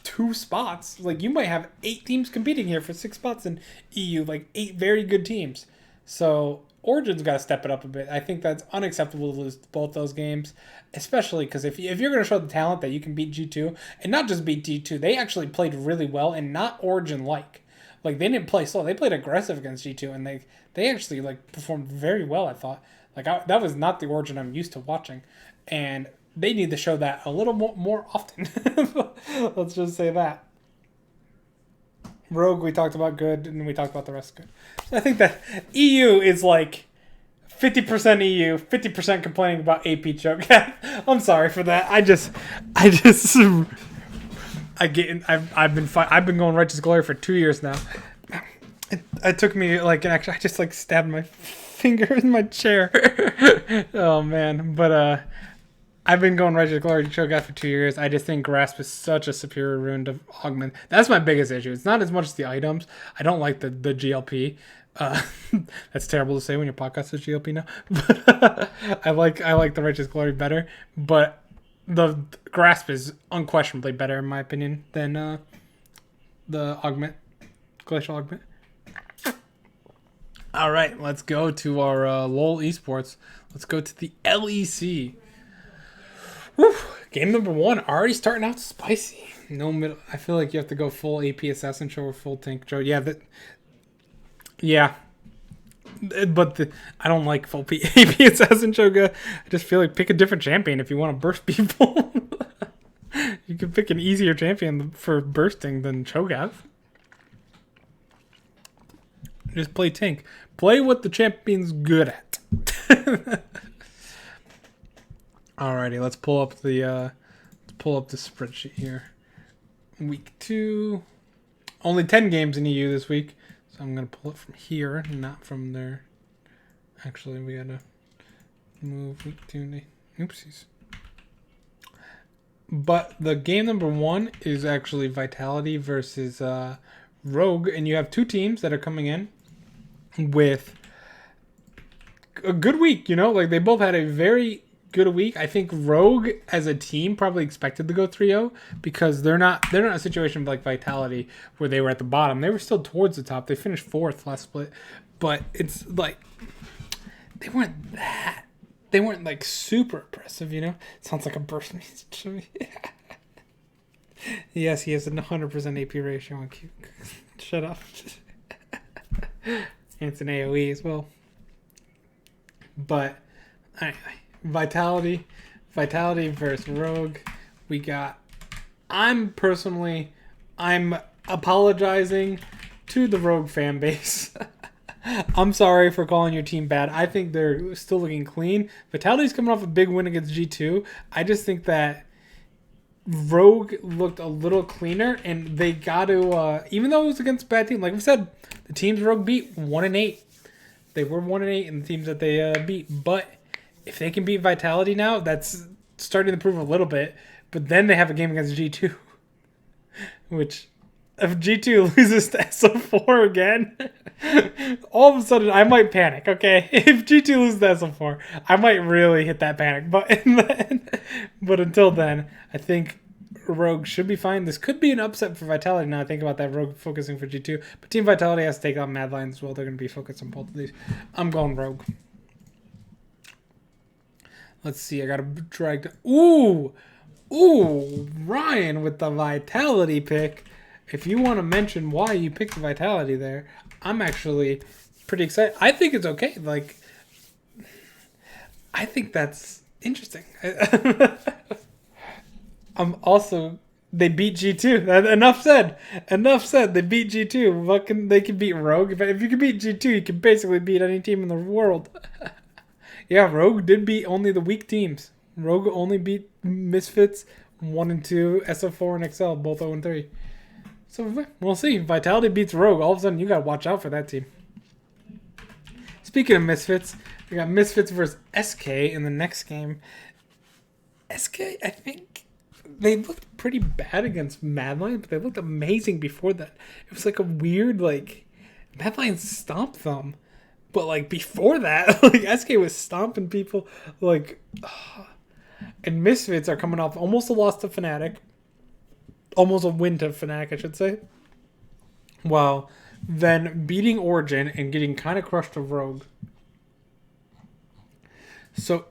2 spots. Like you might have 8 teams competing here for 6 spots in EU, like 8 very good teams. So Origin's got to step it up a bit. I think that's unacceptable to lose both those games, especially because if you're going to show the talent that you can beat G2, and not just beat G2, they actually played really well and not Origin-like. Like, they didn't play slow. They played aggressive against G2, and they actually, like, performed very well, I thought. Like, that was not the Origin I'm used to watching. And they need to show that a little more often. Let's just say that. Rogue, we talked about good, and we talked about the rest good. So I think that EU is like 50% EU, 50% complaining about AP choke. I'm sorry for that. I've been going Righteous Glory for 2 years now. It took me like I just like stabbed my finger in my chair. Oh man, but I've been going Righteous Glory choke out for 2 years. I just think Grasp is such a superior rune to Augment. That's my biggest issue. It's not as much as the items. I don't like the GLP. That's terrible to say when your podcast is GLP now. But I like the Righteous Glory better. But the Grasp is unquestionably better in my opinion than the Augment, Glacial Augment. All right, let's go to our LOL Esports. Let's go to the LEC. Whew. Game number 1 already starting out spicy. No middle. I feel like you have to go full AP Assassin Show or full Tank Show. Yeah. But I don't like full AP Assassin Show. I just feel like pick a different champion if you want to burst people. You can pick an easier champion for bursting than Cho'Gath. Just play Tank. Play what the champion's good at. Alrighty, let's pull up the spreadsheet here. Week 2, only 10 games in EU this week, so I'm gonna pull it from here, not from there. Actually, we gotta move week 2. Oopsies. But the game number 1 is actually Vitality versus Rogue, and you have 2 teams that are coming in with a good week. You know, like they both had a very good week. I think Rogue as a team probably expected to go 3-0 because they're not in a situation like Vitality where they were at the bottom. They were still towards the top. They finished 4th last split, but it's like they weren't like super impressive, you know? Sounds like a burst message. Yes, he has a 100% AP ratio on Q. Shut up. And it's an AoE as well. But anyway, Vitality versus Rogue. We got. I'm apologizing to the Rogue fan base. I'm sorry for calling your team bad. I think they're still looking clean. Vitality's coming off a big win against G2. I just think that Rogue looked a little cleaner, and they got to, even though it was against a bad team, like we said, the teams Rogue beat 1-8. They were 1-8 in the teams that they beat. But if they can beat Vitality now, that's starting to prove a little bit. But then they have a game against G2, which if G2 loses to SO4 again, all of a sudden I might panic, okay? If G2 loses to SO4, I might really hit that panic button. But until then, I think Rogue should be fine. This could be an upset for Vitality now I think about that. Rogue focusing for G2. But Team Vitality has to take out Mad Lions as well. They're going to be focused on both of these. I'm going Rogue. Let's see. I got to drag... Ooh, Ryan with the Vitality pick. If you want to mention why you picked the Vitality there, I'm actually pretty excited. I think it's okay. Like, I think that's interesting. I'm also, they beat G2. Enough said. They beat G2. They can beat Rogue. If you can beat G2, you can basically beat any team in the world. Yeah, Rogue did beat only the weak teams. Rogue only beat Misfits 1 and 2, SO4 and XL, both 0 and 3. So we'll see. Vitality beats Rogue. All of a sudden, you got to watch out for that team. Speaking of Misfits, we got Misfits versus SK in the next game. SK, I think they looked pretty bad against Mad Lions, but they looked amazing before that. It was like a weird, like, Mad Lions stomped them. But, like, before that, like, SK was stomping people, like... And Misfits are coming off almost a loss to Fnatic. Almost a win to Fnatic, I should say. While then beating Origin and getting kind of crushed to Rogue. So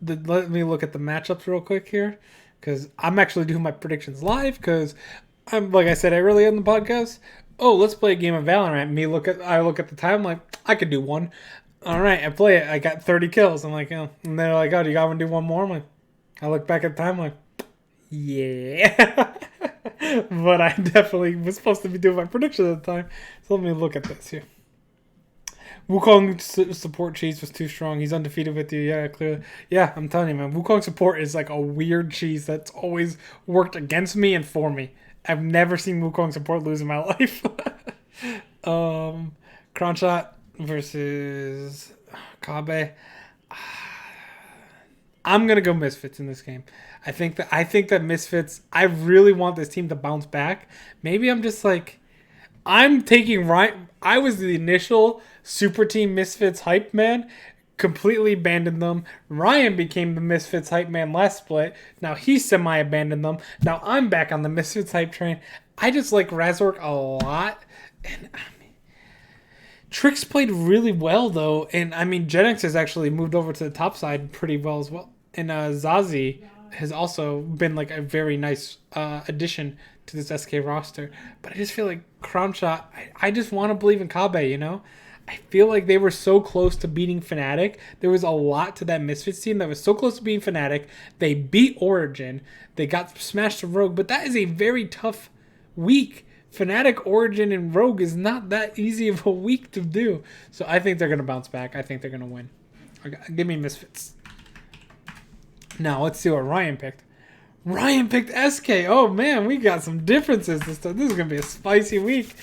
let me look at the matchups real quick here. Because I'm actually doing my predictions live. Because, like I said earlier in the podcast... Oh, let's play a game of Valorant. I look at the time, I'm like, I could do one. All right, I play it. I got 30 kills. I'm like, oh. And they're like, oh, do you got to do one more? I'm like, I look back at the time, I'm like, yeah. But I definitely was supposed to be doing my prediction at the time. So let me look at this here. Wukong support cheese was too strong. He's undefeated with you. Yeah, clearly. Yeah, I'm telling you, man. Wukong support is like a weird cheese that's always worked against me and for me. I've never seen Wukong support lose in my life. Kronshot versus Kabe. I'm gonna go Misfits in this game. I think that Misfits. I really want this team to bounce back. Maybe I'm just like, I'm taking Ryan. I was the initial Super Team Misfits hype man. Completely abandoned them. Ryan became the Misfits hype man last split. Now he semi-abandoned them. Now I'm back on the Misfits hype train. I just like Razork a lot. And I mean, Trix played really well though. And I mean, Genix has actually moved over to the top side pretty well as well. And Zazie has also been like a very nice addition to this SK roster. But I just feel like Crownshot, I just want to believe in Kabe, you know? I feel like they were so close to beating Fnatic. There was a lot to that Misfits team that was so close to beating Fnatic. They beat Origin. They got smashed to Rogue, but that is a very tough week. Fnatic, Origin, and Rogue is not that easy of a week to do. So I think they're going to bounce back. I think they're going to win. Give me Misfits. Now, let's see what Ryan picked. Ryan picked SK. Oh, man, we got some differences this time. This is going to be a spicy week.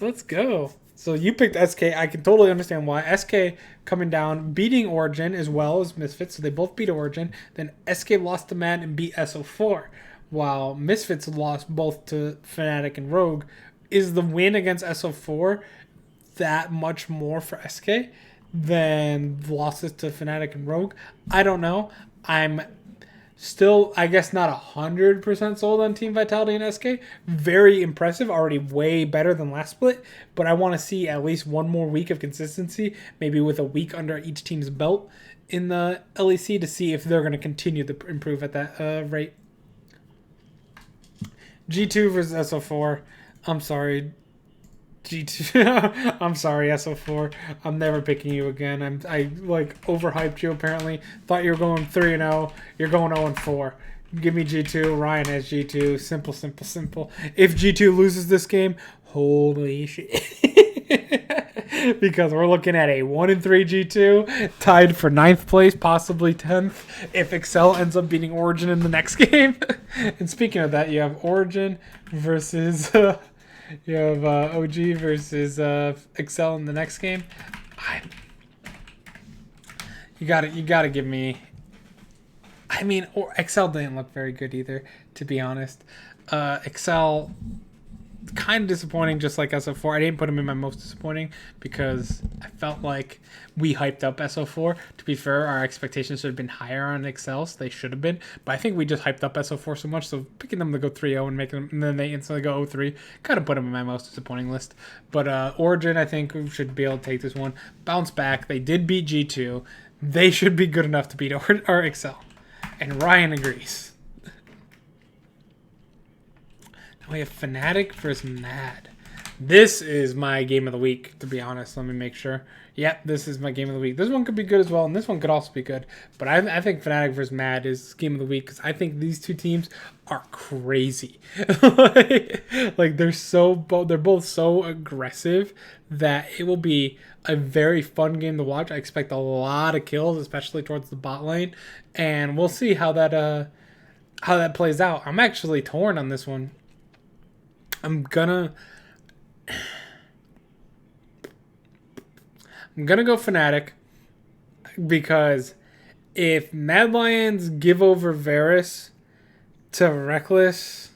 Let's go. So you picked SK. I can totally understand why. SK coming down, beating Origin as well as Misfits. So they both beat Origin. Then SK lost to Mad and beat SO4. While Misfits lost both to Fnatic and Rogue. Is the win against SO4 that much more for SK than losses to Fnatic and Rogue? I don't know. I'm still, I guess, not 100% sold on Team Vitality and SK. Very impressive. Already way better than last split. But I want to see at least one more week of consistency. Maybe with a week under each team's belt in the LEC to see if they're going to continue to improve at that rate. G2 versus SO4. I'm sorry. G2. I'm sorry, SO4. I'm never picking you again. I like overhyped you apparently. Thought you were going 3-0. You're going 0-4. Give me G2. Ryan has G2. Simple, simple, simple. If G2 loses this game, holy shit. Because we're looking at a 1-3 G2 tied for 9th place, possibly 10th, if Excel ends up beating Origin in the next game. And speaking of that, you have Origin versus you have OG versus Excel in the next game. You gotta give me. I mean, Excel didn't look very good either, to be honest. Excel kind of disappointing, just like SO4. I didn't put him in my most disappointing because I felt like we hyped up SO4. To be fair, our expectations should have been higher on Excel, so they should have been. But I think we just hyped up SO4 so much, so picking them to go 3-0 and making them, and then they instantly go 0-3, kind of put them in my most disappointing list. But Origin, I think, should be able to take this one. Bounce back. They did beat G2. They should be good enough to beat or Excel. And Ryan agrees. We have Fnatic versus Mad. This is my game of the week, to be honest. Let me make sure. Yep, this is my game of the week. This one could be good as well, and this one could also be good. But I think Fnatic versus Mad is game of the week because I think these two teams are crazy. Like they're both so aggressive that it will be a very fun game to watch. I expect a lot of kills, especially towards the bot lane, and we'll see how that plays out. I'm actually torn on this one. I'm gonna go Fnatic because if Mad Lions give over Varus to Reckless,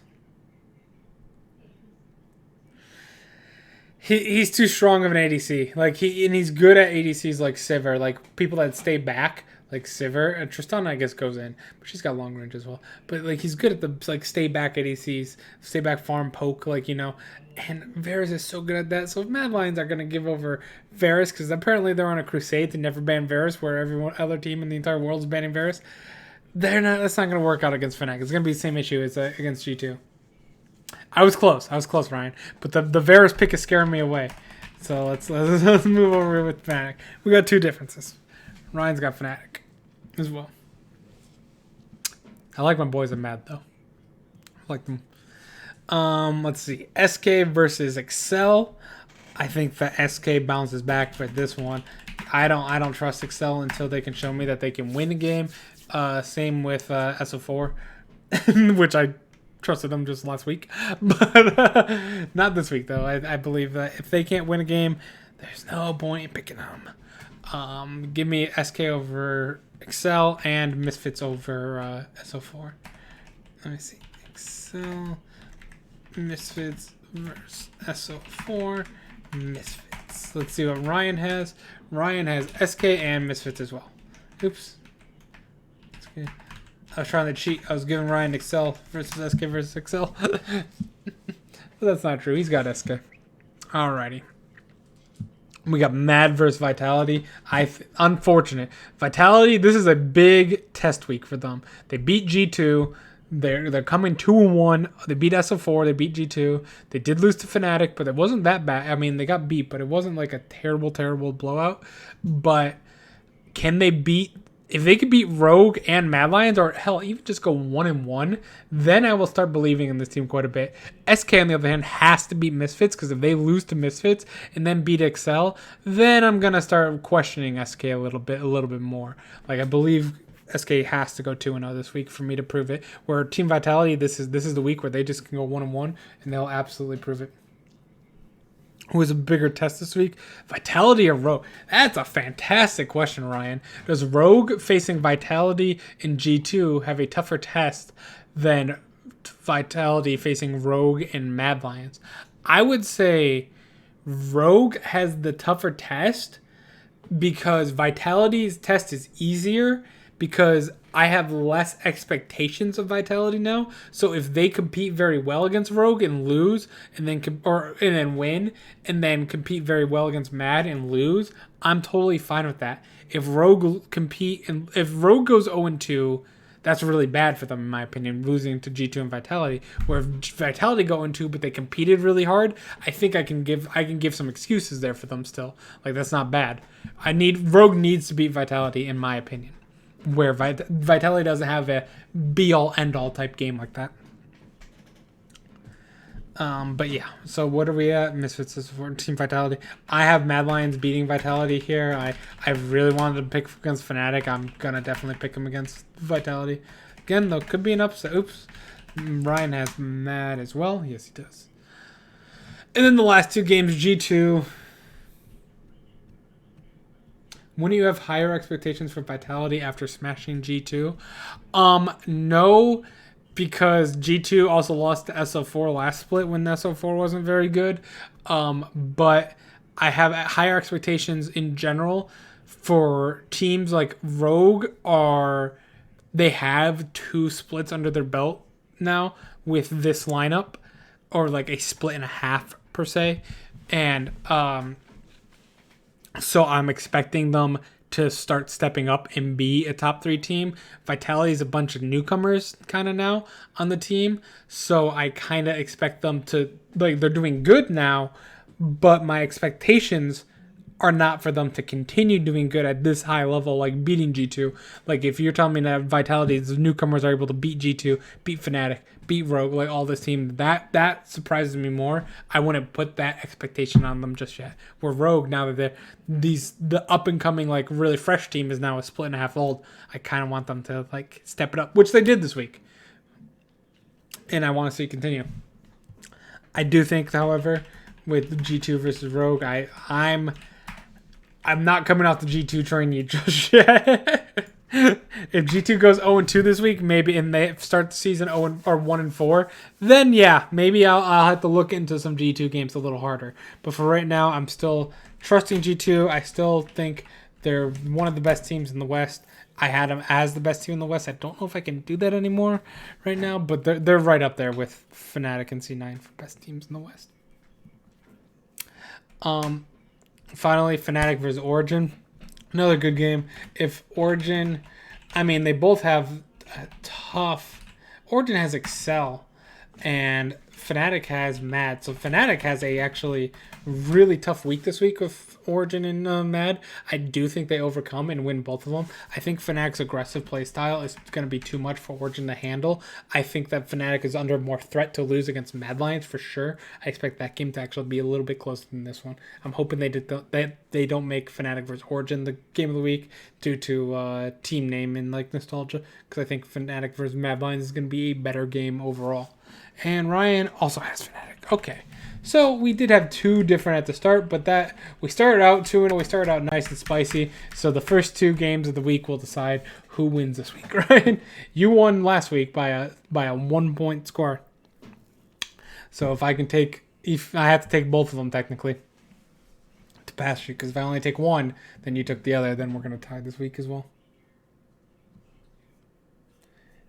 he's too strong of an ADC. Like he's good at ADCs like Sivir, like people that stay back, like Sivir. And Tristana, I guess, goes in, but she's got long range as well. But like he's good at the like stay back ADCs, stay back farm poke, like And Varus is so good at that. So if Mad Lions are gonna give over Varus, because apparently they're on a crusade to never ban Varus, where every other team in the entire world is banning Varus, they're not. That's not gonna work out against Fnatic. It's gonna be the same issue as against G2. I was close, Ryan. But the Varus pick is scaring me away. So let's move over with Fnatic. We got two differences. Ryan's got Fnatic as well. I like my boys in Mad though. I like them. Let's see. SK versus Excel. I think that SK bounces back for this one. I don't trust Excel until they can show me that they can win a game. Same with SO4, which I trusted them just last week, but not this week though. I believe that if they can't win a game, there's no point in picking them. Give me SK over Excel and Misfits over SO4. Let me see. Excel, Misfits versus SO4. Misfits. Let's see what Ryan has. Ryan has SK and Misfits as well. Oops. I was trying to cheat. I was giving Ryan Excel versus SK versus Excel. But that's not true. He's got SK. Alrighty. We got Mad versus Vitality. Unfortunate. Vitality, this is a big test week for them. They beat G2. They're coming 2-1. They beat SO4. They beat G2. They did lose to Fnatic, but it wasn't that bad. I mean, they got beat, but it wasn't like a terrible, terrible blowout. But can they beat... If they could beat Rogue and Mad Lions, or hell, even just go 1-1, then I will start believing in this team quite a bit. SK, on the other hand, has to beat Misfits, because if they lose to Misfits and then beat Excel, then I'm gonna start questioning SK a little bit more. Like I believe SK has to go 2-0 this week for me to prove it. Where Team Vitality, this is the week where they just can go 1-1 and they'll absolutely prove it. Who is a bigger test this week? Vitality or Rogue? That's a fantastic question, Ryan. Does Rogue facing Vitality in G2 have a tougher test than Vitality facing Rogue in Mad Lions? I would say Rogue has the tougher test because Vitality's test is easier because I have less expectations of Vitality now. So if they compete very well against Rogue and lose, and then win, and then compete very well against Mad and lose, I'm totally fine with that. If Rogue if Rogue goes 0-2, that's really bad for them in my opinion, losing to G2 and Vitality. Where if Vitality go 0-2, but they competed really hard, I think I can give some excuses there for them still. Like that's not bad. Rogue needs to beat Vitality in my opinion. Where Vitality doesn't have a be-all, end-all type game like that. But yeah, so what are we at? Misfits is for Team Vitality. I have Mad Lions beating Vitality here. I really wanted to pick against Fnatic. I'm going to definitely pick him against Vitality. Again, though, could be an upset. Oops. Ryan has Mad as well. Yes, he does. And then the last two games, G2... When do you have higher expectations for Vitality after smashing G2? No, because G2 also lost to SO4 last split when SO4 wasn't very good. But I have higher expectations in general for teams like Rogue. They have 2 splits under their belt now with this lineup, or like a split and a half per se. And so I'm expecting them to start stepping up and be a top 3 team. Vitality is a bunch of newcomers kind of now on the team. So I kind of expect them to, like, they're doing good now, but my expectations are not for them to continue doing good at this high level, like beating G2. Like if you're telling me that Vitality's newcomers are able to beat G2, beat Fnatic, beat Rogue, like all this team, that surprises me more. I wouldn't put that expectation on them just yet. Where Rogue, now that the up and coming, like really fresh team is now a split and a half old, I kind of want them to like step it up, which they did this week, and I want to see it continue. I do think, however, with G2 versus Rogue, I'm not coming off the G2 train yet just yet. If G2 goes 0-2 this week, maybe, and they start the season 0 or 1-4, then yeah, maybe I'll have to look into some G2 games a little harder. But for right now, I'm still trusting G2. I still think they're one of the best teams in the West. I had them as the best team in the West. I don't know if I can do that anymore right now, but they're right up there with Fnatic and C9 for best teams in the West. Finally, Fnatic versus Origin. Another good game. If Origin, they both have a tough. Origin has Excel, and Fnatic has Mad. So Fnatic has a actually really tough week this week with Origin and Mad. I do think they overcome and win both of them. I think Fnatic's aggressive play style is going to be too much for Origin to handle. I think that Fnatic is under more threat to lose against Mad Lions for sure. I expect that game to actually be a little bit closer than this one. I'm hoping they don't make Fnatic versus Origin the game of the week due to team name and nostalgia, because I think Fnatic versus Mad Lions is going to be a better game overall. And Ryan also has Fnatic. Okay. So we did have two different at the start, but that we started out 2-0. We started out nice and spicy. So the first two games of the week will decide who wins this week, right? You won last week by a 1 point score. So if I have to take both of them technically to pass you, because if I only take one, then you took the other, then we're going to tie this week as well.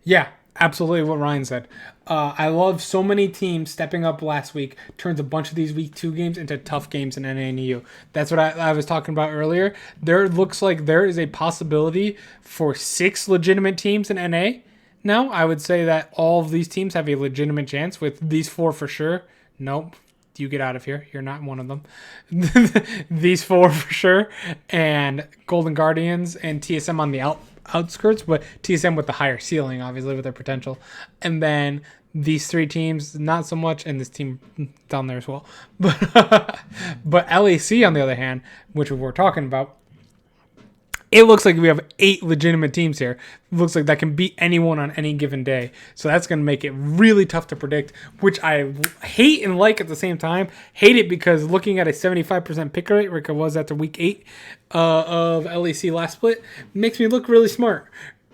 Yeah. Absolutely what Ryan said. I love so many teams stepping up last week, turns a bunch of these week 2 games into tough games in NA and EU. That's what I was talking about earlier. There looks like there is a possibility for 6 legitimate teams in NA. Now, I would say that all of these teams have a legitimate chance, with these 4 for sure. Nope. You get out of here. You're not one of them. These 4 for sure. And Golden Guardians and TSM on the outskirts, but TSM with the higher ceiling, obviously, with their potential. And then these 3 teams, not so much, and this team down there as well. But LEC, on the other hand, which we're talking about, it looks like we have 8 legitimate teams here. It looks like that can beat anyone on any given day. So that's going to make it really tough to predict, which I hate and like at the same time. Hate it because looking at a 75% pick rate, like it was after week 8 of LEC last split, makes me look really smart.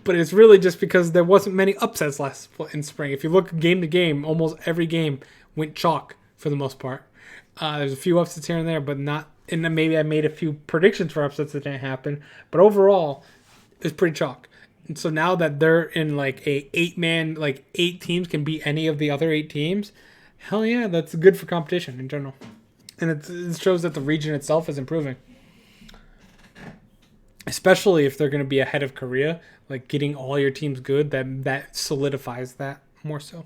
But it's really just because there wasn't many upsets last split in spring. If you look game to game, almost every game went chalk for the most part. There's a few upsets here and there, but not. And then maybe I made a few predictions for upsets that didn't happen. But overall, it's pretty chalk. And so now that they're in a 8-man, 8 teams can beat any of the other 8 teams, hell yeah, that's good for competition in general. And it shows that the region itself is improving. Especially if they're going to be ahead of Korea, getting all your teams good, that solidifies that more so.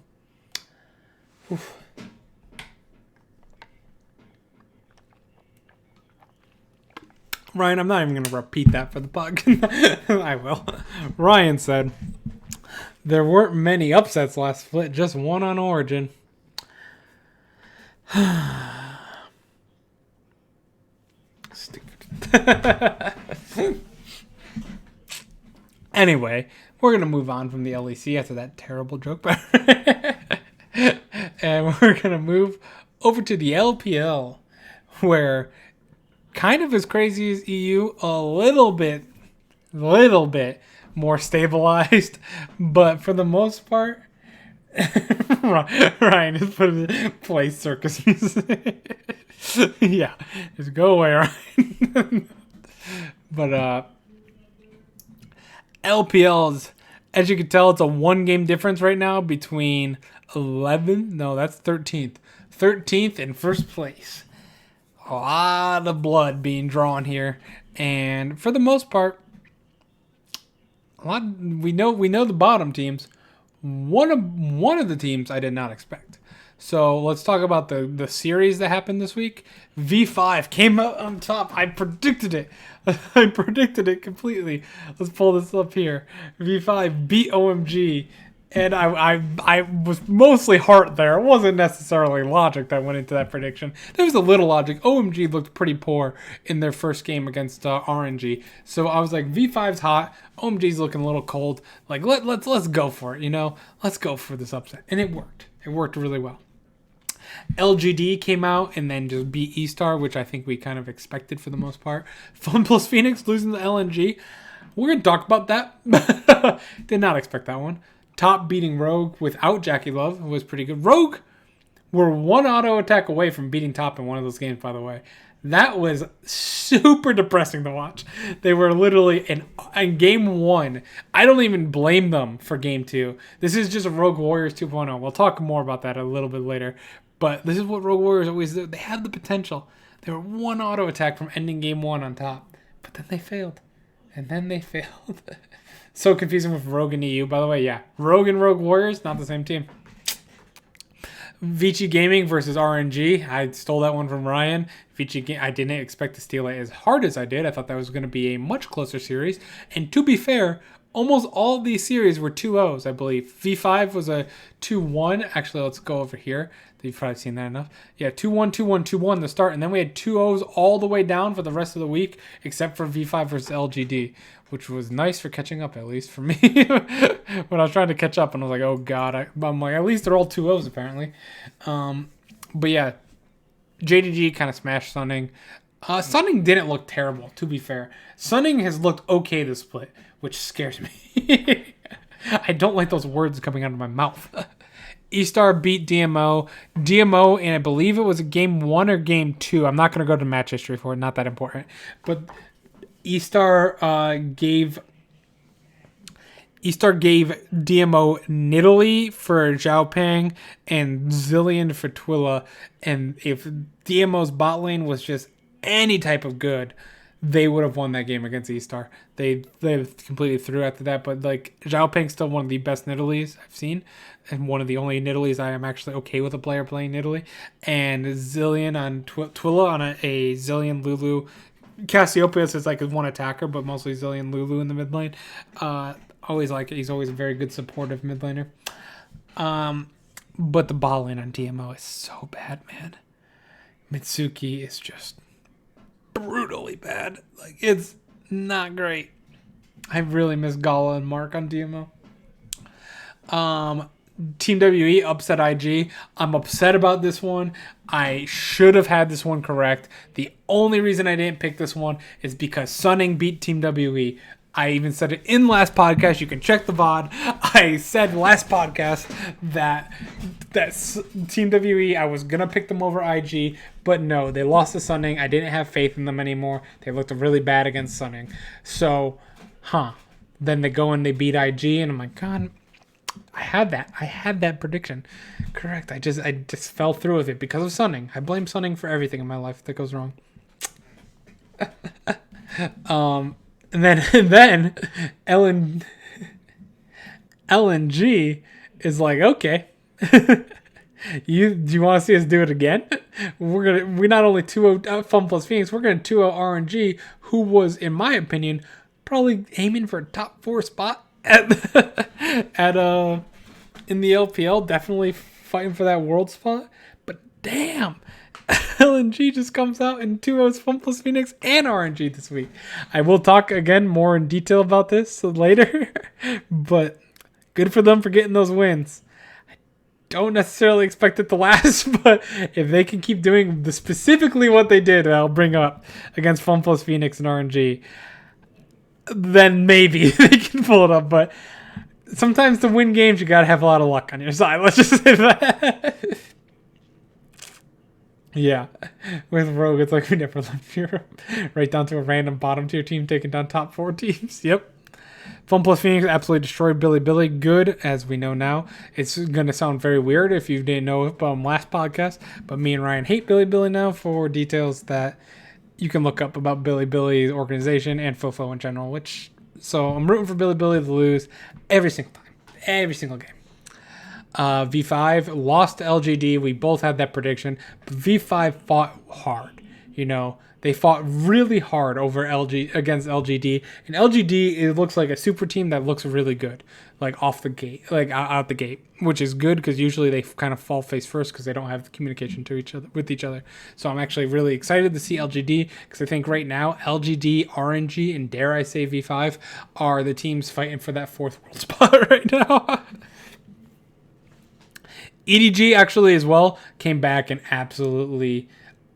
Oof. Ryan, I'm not even going to repeat that for the podcast. I will. Ryan said, there weren't many upsets last split, just one on Origin. Stupid. Anyway, we're going to move on from the LEC after that terrible joke. And we're going to move over to the LPL, where kind of as crazy as EU, a little bit more stabilized, but for the most part, Ryan just put it play circus music. Yeah, just go away, Ryan. But LPLs, as you can tell, it's a 1-game difference right now between 13th in first place. A lot of blood being drawn here, and for the most part, we know the bottom teams. One of the teams I did not expect. So let's talk about the series that happened this week. V5 came out on top. I predicted it. I predicted it completely. Let's pull this up here. V5 beat OMG. And I was mostly heart there. It wasn't necessarily logic that went into that prediction. There was a little logic. OMG looked pretty poor in their first game against RNG. So I was like, V5's hot. OMG's looking a little cold. Let's go for it, Let's go for this upset. And it worked. It worked really well. LGD came out and then just beat E-Star, which I think we kind of expected for the most part. Fun plus Phoenix losing to LNG. We're going to talk about that. Did not expect that one. Top beating Rogue without Jackie Love was pretty good. Rogue were one auto attack away from beating Top in one of those games, by the way. That was super depressing to watch. They were literally in game 1. I don't even blame them for game 2. This is just a Rogue Warriors 2.0. We'll talk more about that a little bit later. But this is what Rogue Warriors always do. They had the potential. They were one auto attack from ending game 1 on top. But then they failed. And then they failed. So confusing with Rogue and EU. By the way, yeah. Rogue and Rogue Warriors, not the same team. Vici Gaming versus RNG. I stole that one from Ryan. I didn't expect to steal it as hard as I did. I thought that was going to be a much closer series. And to be fair, almost all of these series were 2-0s, I believe. V5 was a 2-1. Actually, let's go over here. You've probably seen that enough. Yeah, 2-1, 2-1, 2-1 to start. And then we had 2-0s all the way down for the rest of the week, except for V5 versus LGD, which was nice for catching up, at least for me. When I was trying to catch up, and I was like, oh, God. I'm like, at least they're all 2-0s, apparently. But yeah, JDG kind of smashed Sunning. Sunning didn't look terrible, to be fair. Sunning has looked okay this split, which scares me. I don't like those words coming out of my mouth. E-Star beat DMO. DMO, and I believe it was a game 1 or game 2. I'm not going to go to match history for it. Not that important. But E-Star gave DMO Nidalee for Xiaopeng and Zillion for Twila. And if DMO's bot lane was just any type of good, they would have won that game against E-Star. They completely threw after that. But like Xiaopeng's still one of the best Nidalees I've seen. And one of the only Nidalees I am actually okay with a player playing Nidalee. And Zillion on Twila on a Zillion Lulu. Cassiopeia is like his one attacker, but mostly Zillion Lulu in the mid lane. He's always a very good supportive mid laner. But the bot lane on DMO is so bad, man. Mitsuki is just brutally bad. Like, it's not great. I really miss Gala and Mark on DMO. Team WE upset IG. I'm upset about this one. I should have had this one correct. The only reason I didn't pick this one is because Sunning beat Team WE. I even said it in last podcast. You can check the VOD. I said last podcast that Team WE, I was going to pick them over IG, but no, they lost to Sunning. I didn't have faith in them anymore. They looked really bad against Sunning. So, then they go and they beat IG, and I'm like, God, I had that prediction correct. I just fell through with it because of Sunning. I blame Sunning for everything in my life that goes wrong. And then LNG is like, okay, do you want to see us do it again? We not only 2-0 Fun plus Phoenix, we're gonna 2-0 RNG, who was, in my opinion, probably aiming for a top 4 spot in the LPL, definitely fighting for that world spot. But damn, LNG just comes out and 2-0's Fun plus Phoenix and RNG this week. I will talk again more in detail about this later, but good for them for getting those wins. I don't necessarily expect it to last, but if they can keep doing specifically what they did, I'll bring up against Fun plus Phoenix and RNG, then maybe they can pull it up. But sometimes to win games, you gotta have a lot of luck on your side. Let's just say that. Yeah, with Rogue, it's like we never left Europe. Right down to a random bottom tier team taking down top 4 teams. Yep. Fun plus Phoenix absolutely destroyed Billy Billy. Good, as we know now. It's going to sound very weird if you didn't know from last podcast, but me and Ryan hate Billy Billy now for details that you can look up about Billy Billy's organization and FOFO in general. So I'm rooting for Billy Billy to lose every single time. Every single game. V5 lost to LGD. We both had that prediction. But V5 fought hard. They fought really hard against LGD. And LGD, it looks like a super team that looks really good, like off the gate, like out the gate, which is good because usually they kind of fall face first because they don't have communication with each other. So I'm actually really excited to see LGD because I think right now LGD, RNG, and dare I say V5 are the teams fighting for that 4th world spot right now. EDG actually as well came back and absolutely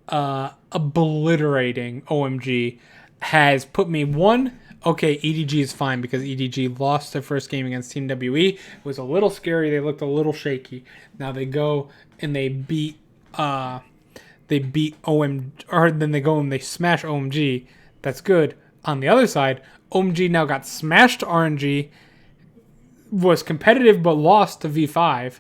obliterating OMG. Has put me one. Okay, EDG is fine because EDG lost their first game against Team WE. It was a little scary. They looked a little shaky. Now they go and they beat OMG, or then they go and they smash OMG. That's good. On the other side, OMG now got smashed to RNG, was competitive but lost to V5,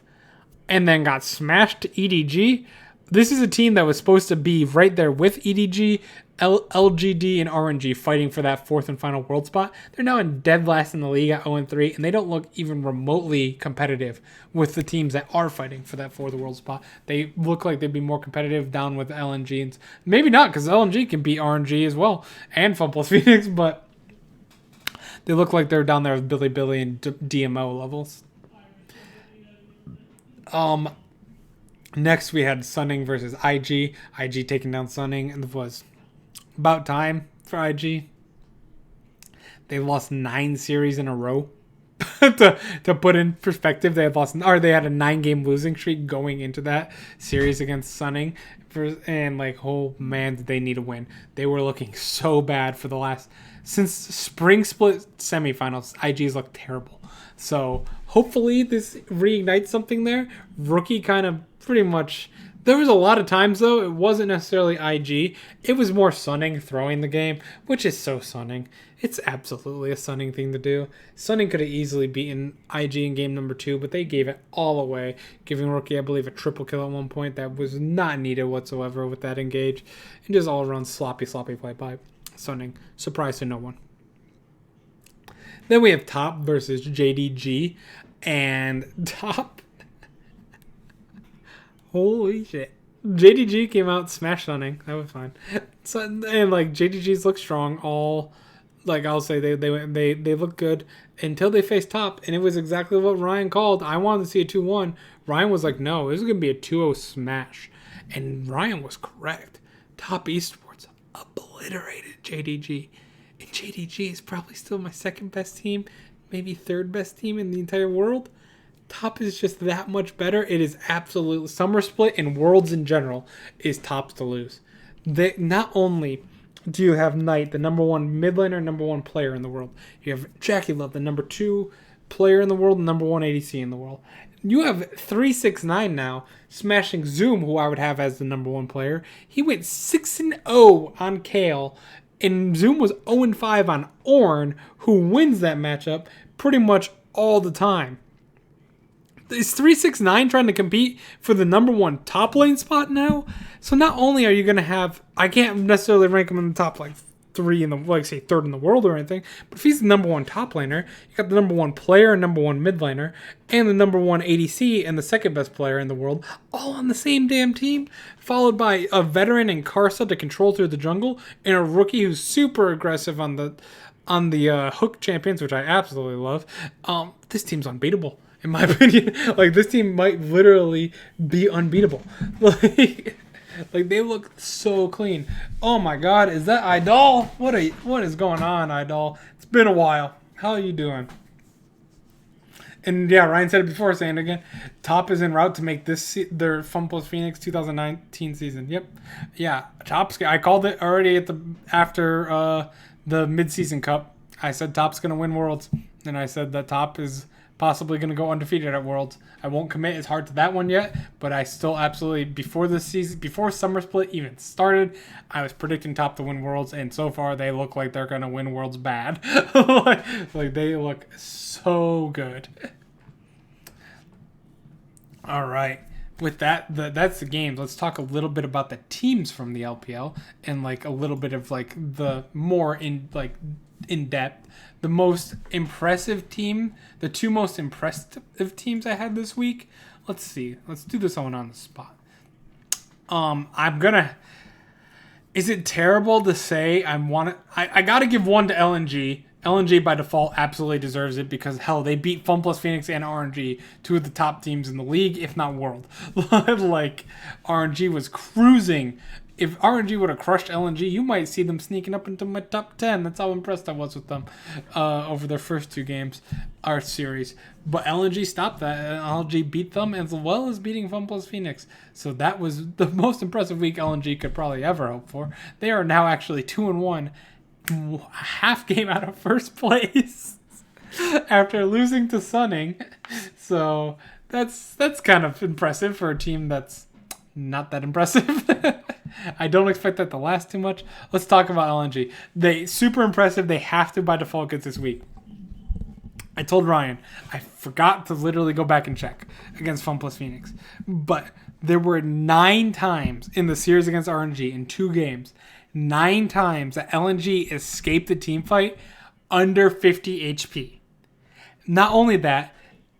and then got smashed to EDG. This is a team that was supposed to be right there with EDG, LGD, and RNG fighting for that fourth and final world spot. They're now in dead last in the league at 0-3, and they don't look even remotely competitive with the teams that are fighting for that fourth world spot. They look like they'd be more competitive down with LNG. And maybe not, because LNG can beat RNG as well, and Fun Plus Phoenix, but they look like they're down there with Billy and DMO levels. Next we had Sunning versus IG. IG taking down Sunning, and it was about time for IG. They lost 9 series in a row. to put in perspective, they had a 9-game losing streak going into that series against Sunning. And oh man, did they need a win. They were looking so bad for the last, since spring split semifinals, IG's looked terrible. So hopefully this reignites something there. Rookie kind of pretty much, there was a lot of times though, it wasn't necessarily IG. It was more Sunning throwing the game, which is so Sunning. It's absolutely a Sunning thing to do. Sunning could have easily beaten IG in game number 2, but they gave it all away, giving Rookie, I believe, a triple kill at one point that was not needed whatsoever with that engage. And just all around sloppy play by Sunning. Surprise to no one. Then we have Top versus JDG, and Top, holy shit. JDG came out, smashed Sunning. That was fine. So, and JDG's look strong. I'll say they look good until they faced Top, and it was exactly what Ryan called. I wanted to see a 2-1. Ryan was like, no, this is going to be a 2-0 smash. And Ryan was correct. Top Esports obliterated JDG. And JDG is probably still my second best team, maybe third best team in the entire world. Top is just that much better. It is absolutely, Summer Split and Worlds in general is Top's to lose. They, not only do you have Knight, the number 1 mid laner, number 1 player in the world. You have Jackie Love, the number 2 player in the world, number 1 ADC in the world. You have 369 now, smashing Zoom, who I would have as the number 1 player. He went 6-0 on Kale, and Zoom was 0-5 on Ornn, who wins that matchup pretty much all the time. Is 369 trying to compete for the number 1 top lane spot now? So not only are you going to have, I can't necessarily rank him in the top 3 in the, say 3rd in the world or anything, but if he's the number 1 top laner, you got the number 1 player, number 1 mid laner, and the number 1 ADC and the second best player in the world, all on the same damn team, followed by a veteran in Karsa to control through the jungle, and a rookie who's super aggressive on the hook champions, which I absolutely love. This team's unbeatable. In my opinion, this team might literally be unbeatable. They look so clean. Oh my God, is that Idol? What is going on, Idol? It's been a while. How are you doing? And yeah, Ryan said it before, saying it again. Top is en route to make this their Fun Plus Phoenix 2019 season. Yep. Yeah, Top's. I called it already after the mid-season cup. I said Top's gonna win Worlds, and I said that Top is possibly going to go undefeated at Worlds. I won't commit as hard to that one yet, but I still absolutely, before this season, before Summer Split even started, I was predicting Top to win Worlds, and so far they look like they're going to win Worlds bad. They look so good. All right. With that's the games. Let's talk a little bit about the teams from the LPL and a little bit of the more in depth. The most impressive team, the 2 most impressive teams I had this week. Let's see. Let's do this one on the spot. Is it terrible to say I got to give one to LNG. LNG by default absolutely deserves it because hell, they beat Fun Plus Phoenix and RNG, 2 of the top teams in the league, if not world. RNG was cruising if RNG would have crushed LNG, you might see them sneaking up into my top 10. That's how impressed I was with them over their first 2 games, our series. But LNG stopped that, and LNG beat them as well as beating Fun Plus Phoenix. So that was the most impressive week LNG could probably ever hope for. They are now actually 2-1, half game out of first place after losing to Sunning. So that's kind of impressive for a team that's not that impressive. I don't expect that to last too much. Let's talk about LNG. They super impressive. They have to by default get this week. I told Ryan, I forgot to literally go back and check against Fun Plus Phoenix. But there were 9 times in the series against RNG in 2 games, 9 times that LNG escaped the team fight under 50 HP. Not only that,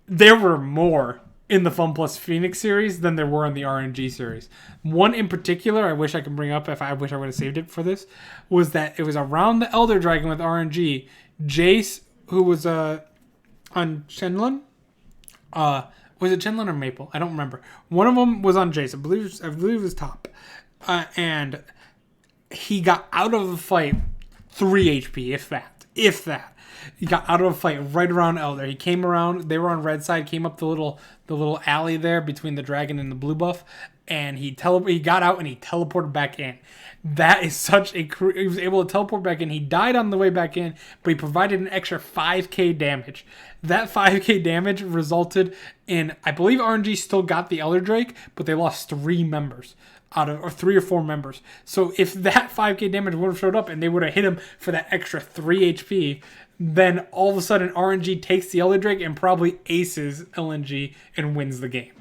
there were more in the Fun Plus Phoenix series than there were in the RNG series. One in particular, I wish I could bring up, if I wish I would have saved it for this, was that it was around the Elder Dragon with RNG. Jace, who was on Chenlun, was it Chenlun or Maple? I don't remember. One of them was on Jace. I believe it was top. And he got out of the fight 3 HP, if that. He got out of a fight right around Elder. He came around. They were on red side. Came up the little alley there between the dragon and the blue buff, and he got out and he teleported back in. That is such a. He was able to teleport back in. He died on the way back in, but he provided an extra 5k damage. That 5k damage resulted in, I believe RNG still got the Elder Drake, but they lost 3 members. Or 3 or 4 members. So if that 5k damage would have showed up and they would have hit him for that extra 3 HP, then all of a sudden RNG takes the Elder Drake and probably aces LNG and wins the game.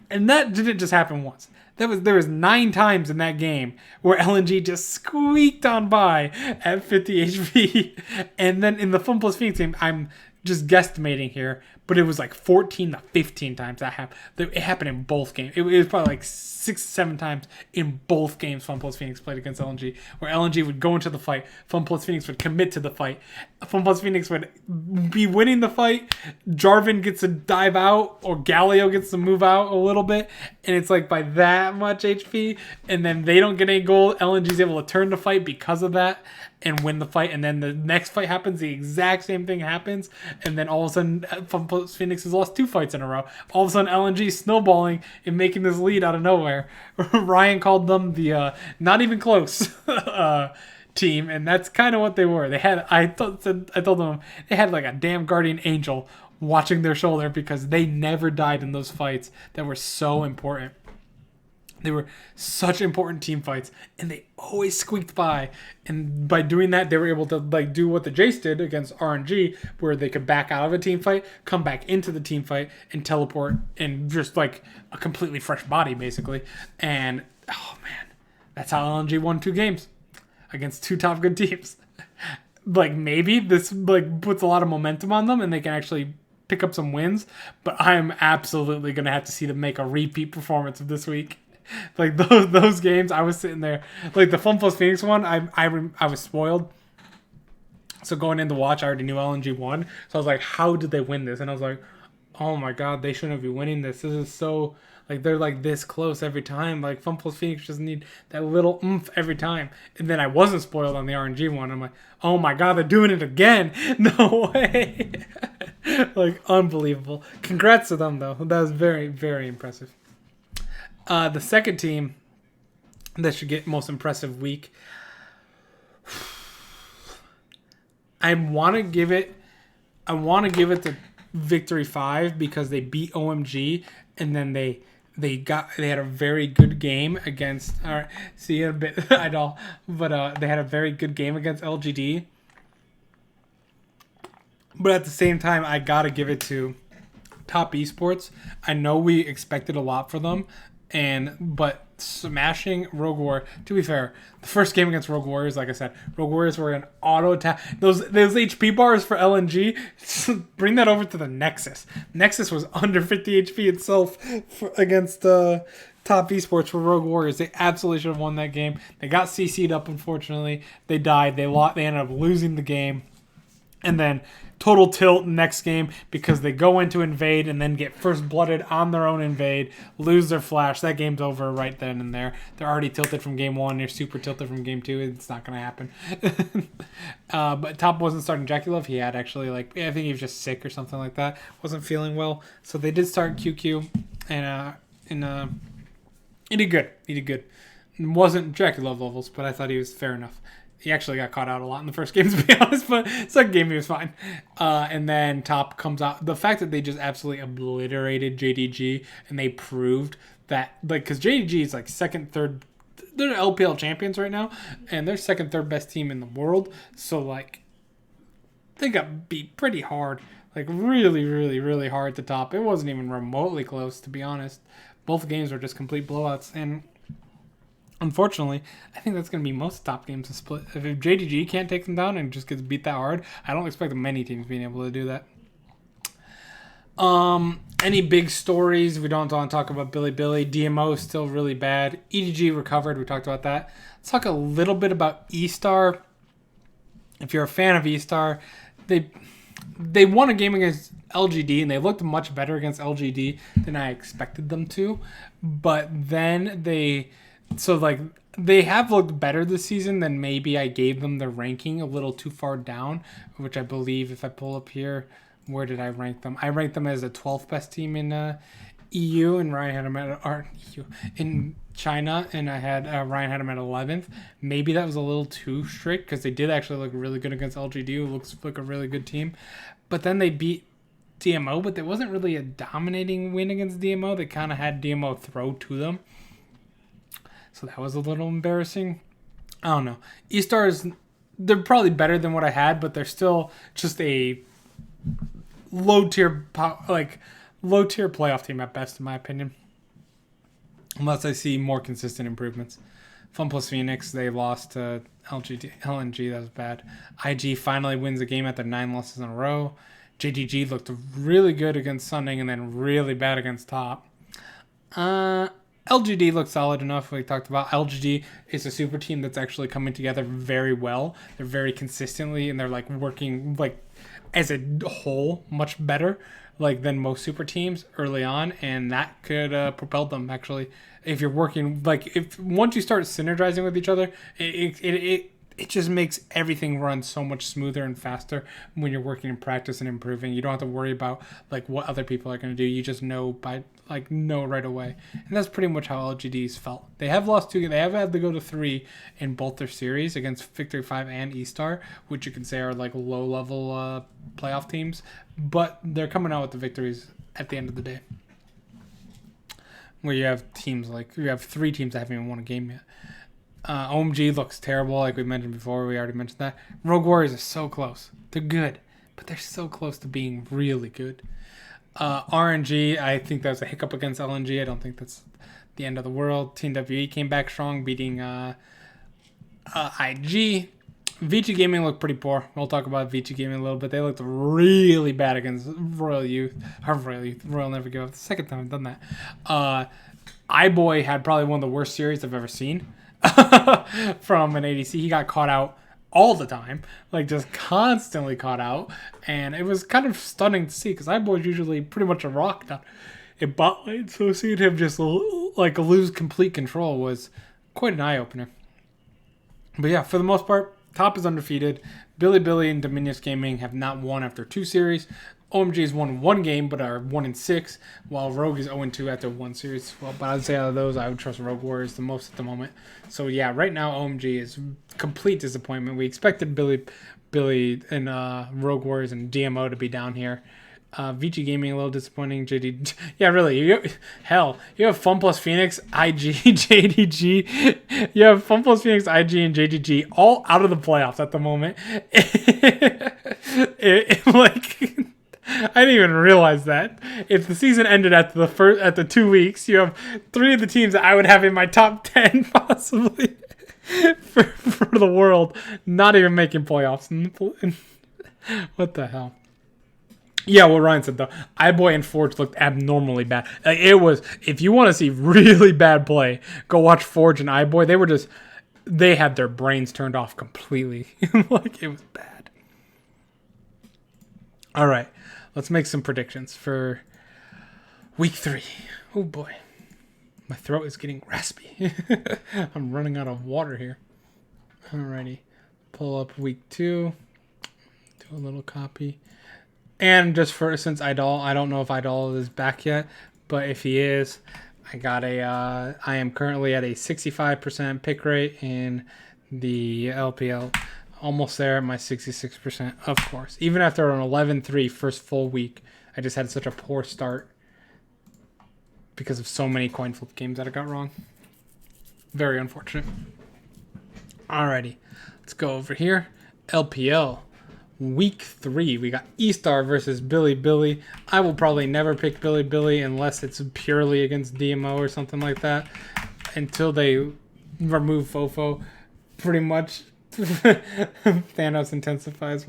And that didn't just happen once. There was 9 times in that game where LNG just squeaked on by at 50 HP. And then in the Fun Plus Phoenix game, I'm just guesstimating here, but it was like 14 to 15 times that happened. It happened in both games. It was probably like 6 to 7 times in both games Fun Plus Phoenix played against LNG, where LNG would go into the fight, Fun Plus Phoenix would commit to the fight, Fun Plus Phoenix would be winning the fight, Jarvan gets to dive out, or Galio gets to move out a little bit, and it's like by that much HP, and then they don't get any gold. LNG's able to turn the fight because of that and win the fight, and then the next fight happens, the exact same thing happens, and then all of a sudden Fun Plus Phoenix has lost 2 fights in a row. All of a sudden LNG snowballing and making this lead out of nowhere. Ryan called them the not even close team, and that's kind of what they were. They had I told them they had like a damn guardian angel watching their shoulder because they never died in those fights that were so important. They were such important team fights, and they always squeaked by. And by doing that, they were able to like do what the Jace did against RNG, where they could back out of a team fight, come back into the team fight, and teleport, and just like a completely fresh body, basically. And oh man, that's how LNG won 2 games against 2 top good teams. Like maybe this like puts a lot of momentum on them, and they can actually pick up some wins. But I'm absolutely gonna have to see them make a repeat performance of this week. Like those games, I was sitting there. Like the Fun Plus Phoenix one, I was spoiled. So going in to watch, I already knew LNG won. So I was like, how did they win this? And I was like, oh my god, they shouldn't be winning this. This is so like they're like this close every time. Like Fun Plus Phoenix just need that little oomph every time. And then I wasn't spoiled on the RNG one. I'm like, oh my god, they're doing it again. No way. Like unbelievable. Congrats to them though. That was very, very impressive. The second team that should get most impressive week, I want to give it to Victory 5 because they beat OMG and then they had a very good game against. All right, see a bit idol, but they had a very good game against LGD. But at the same time, I gotta give it to Top Esports. I know we expected a lot for them. But smashing Rogue Warrior, to be fair, the first game against Rogue Warriors, like I said, Rogue Warriors were an auto attack. Those HP bars for LNG, bring that over to the Nexus. Nexus was under 50 HP itself against Top Esports for Rogue Warriors. They absolutely should have won that game. They got CC'd up, unfortunately. They died. They ended up losing the game. And then total tilt next game because they go into invade and then get first blooded on their own invade, lose their flash. That game's over right then and there. They're already tilted from game 1. They're super tilted from game 2. It's not going to happen. But Top wasn't starting Jackie He had actually, I think he was just sick or something like that. Wasn't feeling well. So they did start QQ, and he did good. It wasn't Jackie levels, but I thought he was fair enough. He actually got caught out a lot in the first game, to be honest, but second game he was fine. And then Top comes out. The fact that they just absolutely obliterated JDG and they proved that, because JDG is second, third, they're LPL champions right now, and they're second, third best team in the world. So, they got beat pretty hard. Really, really, really hard at the top. It wasn't even remotely close, to be honest. Both games were just complete blowouts, and unfortunately, I think that's going to be most top games to split. If JDG can't take them down and just gets beat that hard, I don't expect many teams being able to do that. Any big stories? We don't want to talk about Billy. DMO is still really bad. EDG recovered. We talked about that. Let's talk a little bit about E-Star. If you're a fan of E-Star, they won a game against LGD, and they looked much better against LGD than I expected them to. But then they have looked better this season than maybe I gave them their ranking a little too far down, which I believe if I pull up here, where did I rank them? I ranked them as the 12th best team in EU, and Ryan had them at in China, and I had Ryan had them at 11th. Maybe that was a little too strict because they did actually look really good against LGD, who looks like a really good team. But then they beat DMO, but there wasn't really a dominating win against DMO. They kind of had DMO throw to them. So that was a little embarrassing. I don't know. E-Stars, they're probably better than what I had, but they're still just a low tier playoff team at best, in my opinion. Unless I see more consistent improvements. Fun plus Phoenix, they lost to LNG. That was bad. IG finally wins a game after 9 losses in a row. JDG looked really good against Sunning and then really bad against Top. LGD looked solid enough. We talked about LGD is a super team that's actually coming together very well. They're very consistently, and they're working as a whole much better than most super teams early on, and that could propel them actually. If you're working if once you start synergizing with each other, it just makes everything run so much smoother and faster when you're working in practice and improving. You don't have to worry about what other people are going to do. You just know know right away. And that's pretty much how LGD's felt. They have lost 2. They have had to go to 3 in both their series against Victory 5 and E-Star, which you can say are low level playoff teams, but they're coming out with the victories at the end of the day. Where you have teams you have 3 teams that haven't even won a game yet. OMG looks terrible, like we mentioned before. We already mentioned that. Rogue Warriors are so close. They're good, but they're so close to being really good. RNG, I think that was a hiccup against LNG. I don't think that's the end of the world. Team WE came back strong, beating IG. VG Gaming looked pretty poor. We'll talk about VG Gaming a little bit. They looked really bad against Royal Youth. Royal Never Give Up. The second time I've done that. iBoy had probably one of the worst series I've ever seen from an ADC. He got caught out all the time, just constantly caught out, and it was kind of stunning to see because iBoy's usually pretty much a rock down in bot lane, so seeing him just lose complete control was quite an eye-opener. But yeah, for the most part, Top is undefeated. Billy and Dominius Gaming have not won after 2 series. OMG has won 1 game, but are 1-6, while Rogue is 0-2 after 1 series. Well, but I'd say out of those, I would trust Rogue Warriors the most at the moment. So yeah, right now OMG is complete disappointment. We expected Billy and Rogue Warriors and DMO to be down here. VG Gaming a little disappointing. JD, yeah, really. You have Fun Plus Phoenix, IG, JDG. You have Fun Plus Phoenix, IG, and JDG all out of the playoffs at the moment. I didn't even realize that. If the season ended at the 2 weeks, you have 3 of the teams that I would have in my top 10 possibly for the world not even making playoffs. What the hell? Yeah, what Ryan said though, iBoy and Forge looked abnormally bad. It was, if you want to see really bad play, go watch Forge and iBoy. They had their brains turned off completely. It was bad. All right, let's make some predictions for week 3. Oh boy, my throat is getting raspy. I'm running out of water here. Alrighty, pull up week 2. Do a little copy. And just for since Idol, I don't know if Idol is back yet, but if he is, I am currently at a 65% pick rate in the LPL. Almost there at my 66%, of course. Even after an 11-3 first full week, I just had such a poor start because of so many coin flip games that I got wrong. Very unfortunate. Alrighty, let's go over here. LPL. Week 3, we got E-Star versus Billy Billy. I will probably never pick Billy Billy unless it's purely against DMO or something like that. Until they remove Fofo, pretty much. Thanos intensifies.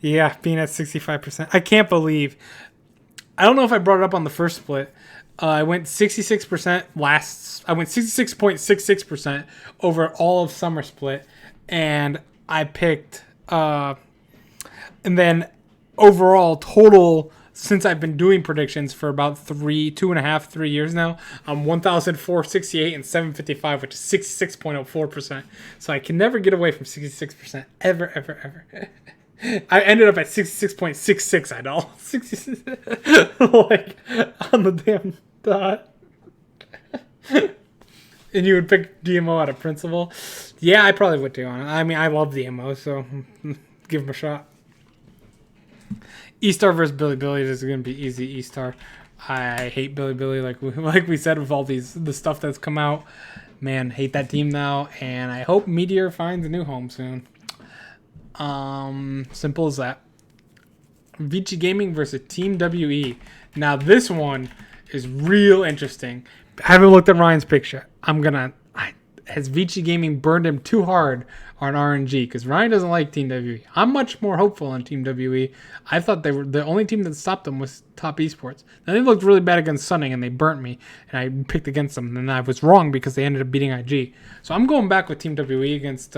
Yeah, being at 65%. I can't believe. I don't know if I brought it up on the first split. I went 66% I went 66.66% over all of summer split, and I picked. And then overall total, since I've been doing predictions for about 3 years now, I'm 1,468 and 755, which is 66.04%. So I can never get away from 66%. Ever. I ended up at 66.66, I know. 66, like, on the damn dot. And you would pick DMO out of principle? Yeah, I probably would too. I mean, I love DMO, so give him a shot. E-Star versus Billy Billy is going to be easy. E-Star. I hate Billy Billy, like we said, with all the stuff that's come out. Man, hate that team now, and I hope Meteor finds a new home soon. Simple as that. Vici Gaming versus Team WE. Now this one is real interesting. I haven't looked at Ryan's picture. Has Vici Gaming burned him too hard on RNG? Because Ryan doesn't like Team WE. I'm much more hopeful on Team WE. I thought they were the only team that stopped them was Top Esports. Now they looked really bad against Sunning and they burnt me, and I picked against them, and I was wrong because they ended up beating IG. So I'm going back with Team WE against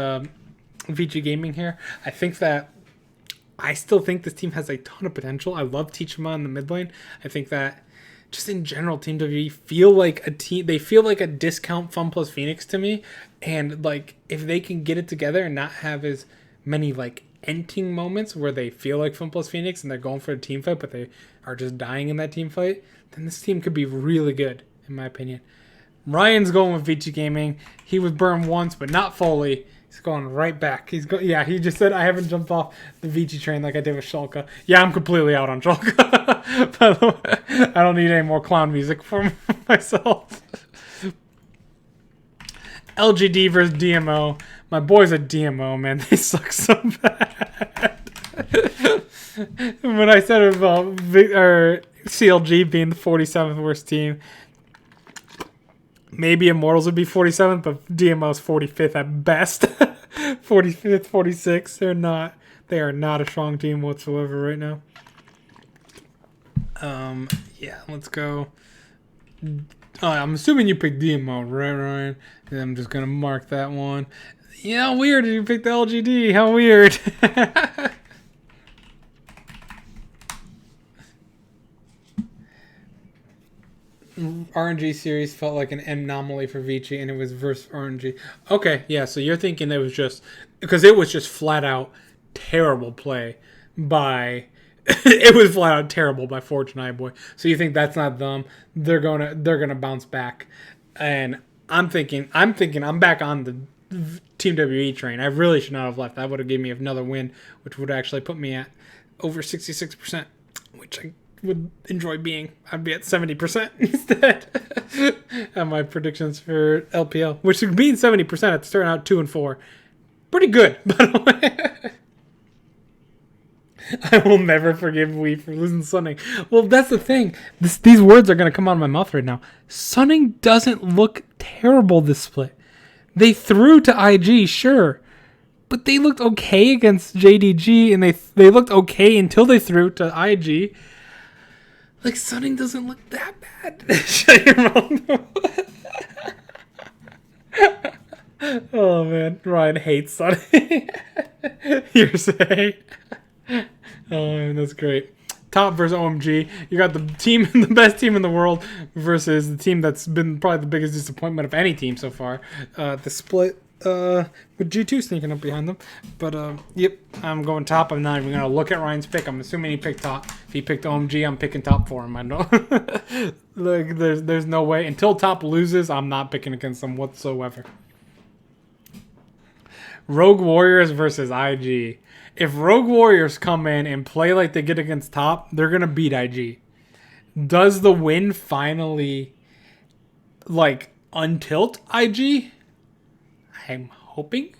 Vici Gaming here. I still think this team has a ton of potential. I love Teachima in the mid lane. I think that just in general, Team WE feel like a team. They feel like a discount Fun Plus Phoenix to me. And like, if they can get it together and not have as many like ending moments where they feel like Fun Plus Phoenix and they're going for a team fight, but they are just dying in that team fight, then this team could be really good, in my opinion. Ryan's going with Vici Gaming. He was burned once, but not fully. He's going right back. He just said, I haven't jumped off the Vici train like I did with Shulka. Yeah, I'm completely out on Shulka. By the way, I don't need any more clown music for myself. LGD versus DMO. My boys are DMO, man. They suck so bad. When I said about CLG being the 47th worst team, maybe Immortals would be 47th, but DMO's 45th at best. 45th, 46th. They are not a strong team whatsoever right now. Yeah, let's go. I'm assuming you picked DMO, right, Ryan? And I'm just gonna mark that one. Yeah, weird. You picked the LGD. How weird. RNG series felt like an anomaly for Vici, and it was versus RNG. Okay, yeah, so you're thinking it was just because it was just flat out terrible play by it was flat out terrible by Fortune Boy. So you think that's not them? They're gonna bounce back, and I'm thinking I'm back on the Team WE train. I really should not have left. That would have given me another win, which would actually put me at over 66%, which I would enjoy being. I'd be at 70% instead. And my predictions for LPL, which would mean 70% at starting out 2-4. Pretty good, by the way. I will never forgive Wii for losing Sunning. Well, that's the thing. These words are going to come out of my mouth right now. Sunning doesn't look terrible this split. They threw to IG, sure. But they looked okay against JDG, and they looked okay until they threw to IG. Like, Sunning doesn't look that bad. Shut your mouth. Oh, man. Ryan hates Sunning. You're saying. Oh, that's great. Top versus OMG. You got the team, the best team in the world, versus the team that's been probably the biggest disappointment of any team so far. The split with G2 sneaking up behind them. But yep, I'm going top. I'm not even gonna look at Ryan's pick. I'm assuming he picked top. If he picked OMG, I'm picking top for him. I know. Like there's no way until top loses. I'm not picking against them whatsoever. Rogue Warriors versus IG. If Rogue Warriors come in and play like they get against top, they're going to beat IG. Does the win finally, like, untilt IG? I'm hoping.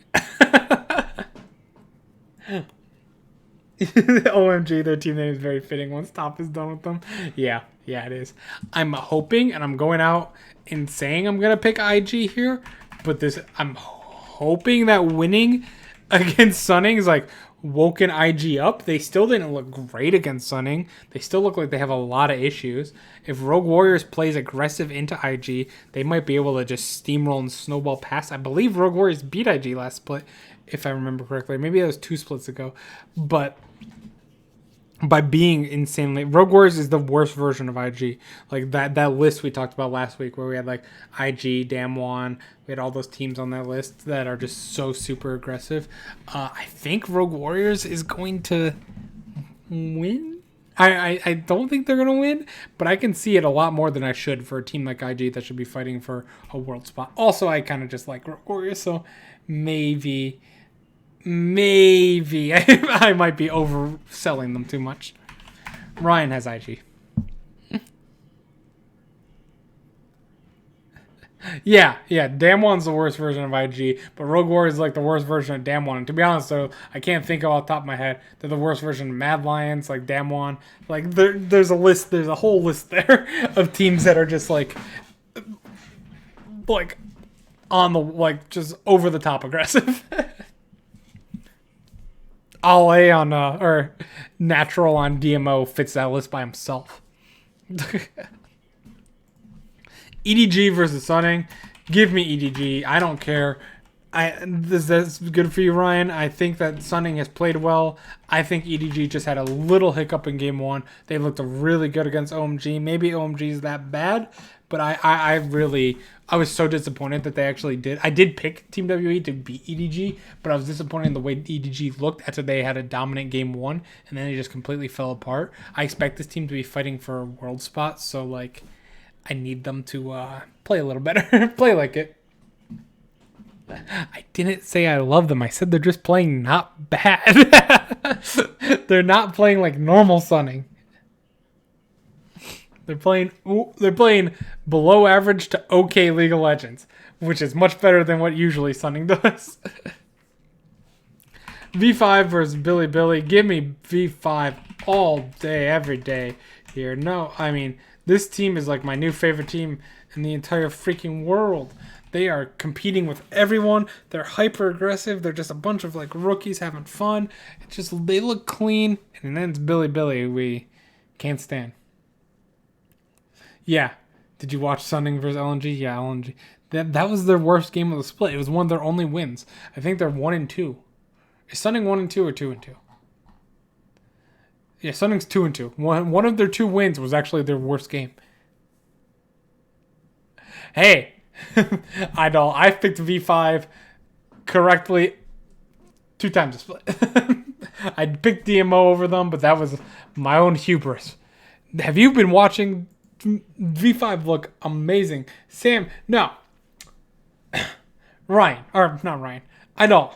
OMG, their team name is very fitting once top is done with them. Yeah, it is. I'm hoping, and I'm going out and saying I'm going to pick IG here, but I'm hoping that winning against Sunning is like woken IG up. They still didn't look great against Sunning. They still look like they have a lot of issues. If Rogue Warriors plays aggressive into IG, they might be able to just steamroll and snowball past. I believe Rogue Warriors beat IG last split, if I remember correctly. Maybe that was 2 splits ago. But by being insanely, Rogue Warriors is the worst version of IG. Like that list we talked about last week, where we had like IG, Damwon, we had all those teams on that list that are just so super aggressive. I think Rogue Warriors is going to win. I don't think they're going to win, but I can see it a lot more than I should for a team like IG that should be fighting for a world spot. Also, I kind of just like Rogue Warriors, so maybe I might be overselling them too much. Ryan has IG. Yeah. Damwon's the worst version of IG, but Rogue Warriors is like the worst version of Damwon. And to be honest, though, I can't think of off the top of my head. They're the worst version of Mad Lions, like Damwon. Like there's a whole list there of teams that are just like on the just over the top aggressive. Ale on or Natural on DMO fits that list by himself. EDG versus Sunning. Give me EDG. I don't care. That's good for you, Ryan. I think that Sunning has played well. I think EDG just had a little hiccup in game 1. They looked really good against OMG. Maybe OMG is that bad, but I was so disappointed that they actually did. I did pick Team WE to beat EDG, but I was disappointed in the way EDG looked after they had a dominant game 1, and then they just completely fell apart. I expect this team to be fighting for a world spot, so like I need them to play a little better. Play like it. I didn't say I love them. I said they're just playing not bad. They're not playing like normal Sunning. They're playing below average to okay League of Legends, which is much better than what usually Sunning does. V5 versus Billy. Give me V5 all day, every day here. No, I mean, this team is like my new favorite team in the entire freaking world. They are competing with everyone. They're hyper aggressive. They're just a bunch of like rookies having fun. They look clean. And then it's Billy we can't stand. Yeah. Did you watch Sunning versus LNG? Yeah, LNG. That was their worst game of the split. It was one of their only wins. I think they're 1-2. Is Sunning 1-2 or 2-2? Yeah, Sunning's 2-2. One of their 2 wins was actually their worst game. Hey, I picked V5 correctly 2 times a split. I picked DMO over them, but that was my own hubris. Have you been watching V5 look amazing? Sam, no. Ryan, or not Ryan. I know.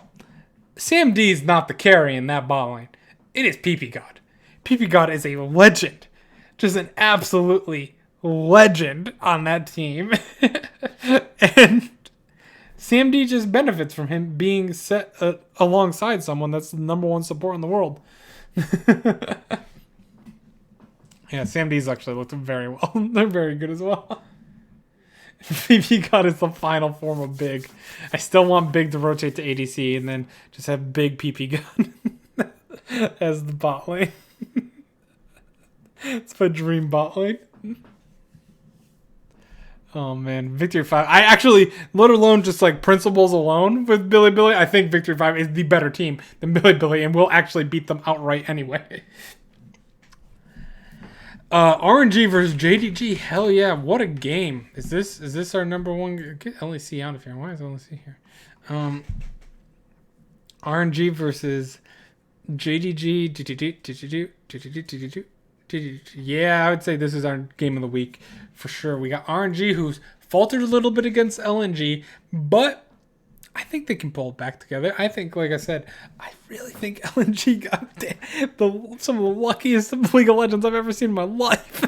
Sam D is not the carry in that bot lane. It is PP God. PP God is a legend. Just an absolutely legend on that team. And Sam D just benefits from him being set alongside someone that's the number 1 support in the world. Yeah, Sam D's actually looked very well. They're very good as well. PP God is the final form of Big. I still want Big to rotate to ADC and then just have Big PP God as the bot lane. It's my dream bot lane. Oh man, Victory 5. I actually, let alone just like principles alone with Billy, I think Victory 5 is the better team than Billy, and we'll actually beat them outright anyway. RNG versus JDG. Hell yeah, what a game. Is this our number one? Get LEC out of here. Why is LEC here? RNG versus JDG. Yeah, I would say this is our game of the week for sure. We got RNG, who's faltered a little bit against LNG, but I think they can pull it back together. I think, like I said, I really think LNG got some of the luckiest League of Legends I've ever seen in my life.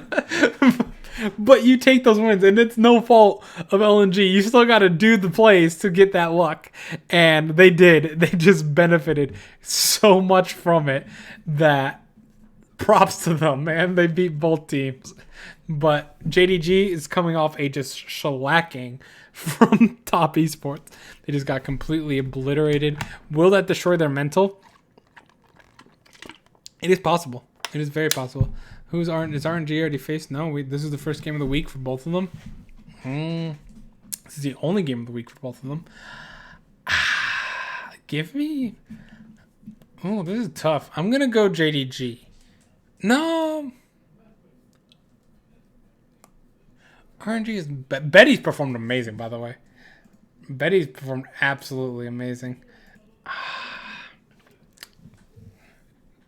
But you take those wins, and it's no fault of LNG. You still got to do the plays to get that luck. And they did. They just benefited so much from it that props to them, man. They beat both teams. But JDG is coming off a just shellacking from Top Esports. They just got completely obliterated. Will that destroy their mental? It is possible. It is very possible. Is RNG already faced? No, this is the first game of the week for both of them. This is the only game of the week for both of them. Give me... Oh, this is tough. I'm going to go JDG. No. RNG is... Betty's performed amazing, by the way. Betty's performed absolutely amazing.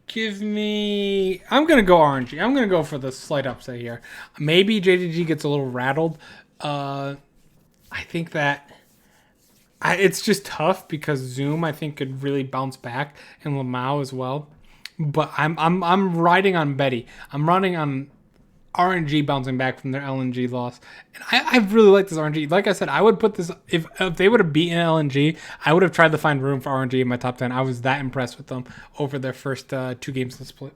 Give me... I'm going to go RNG. I'm going to go for the slight upset here. Maybe JDG gets a little rattled. I think that... it's just tough because Zoom, I think, could really bounce back. And Lamau as well. But I'm riding on Betty. I'm running on RNG bouncing back from their LNG loss. And I really like this RNG. Like I said, I would put this... If they would have beaten LNG, I would have tried to find room for RNG in my top 10. I was that impressed with them over their first 2 games to split.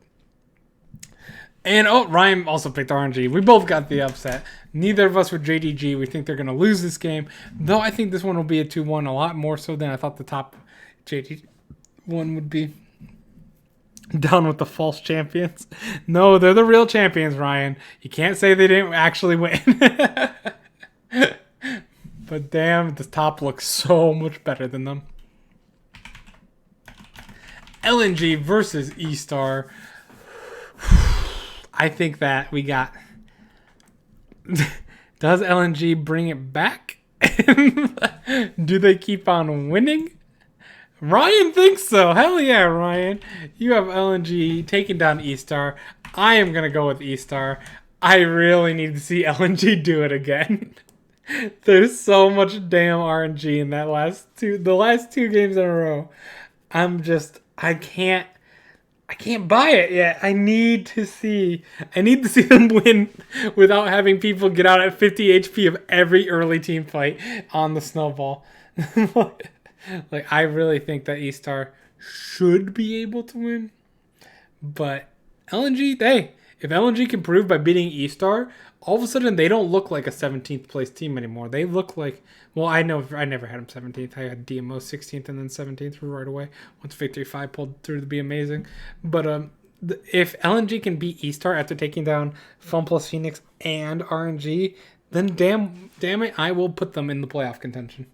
And, Ryan also picked RNG. We both got the upset. Neither of us were JDG. We think they're going to lose this game. Though I think this one will be a 2-1 a lot more so than I thought the top JDG one would be. Down with the false champions. No, they're the real champions, Ryan. You can't say they didn't actually win. But damn, the top looks so much better than them. LNG versus E-Star. I think that we got... Does LNG bring it back? Do they keep on winning? Ryan thinks so. Hell yeah, Ryan. You have LNG taking down E-Star. I am going to go with E-Star. I really need to see LNG do it again. There's so much damn RNG in the last 2 games in a row. I can't buy it yet. I need to see them win without having people get out at 50 HP of every early team fight on the snowball. Like, I really think that E-Star should be able to win. But LNG, if LNG can prove by beating E-Star, all of a sudden they don't look like a 17th place team anymore. They look like, well, I never had them 17th. I had DMO 16th and then 17th right away. Once Victory 5 pulled through to be amazing. But if LNG can beat E-Star after taking down Fun Plus Phoenix and RNG, then damn it, I will put them in the playoff contention.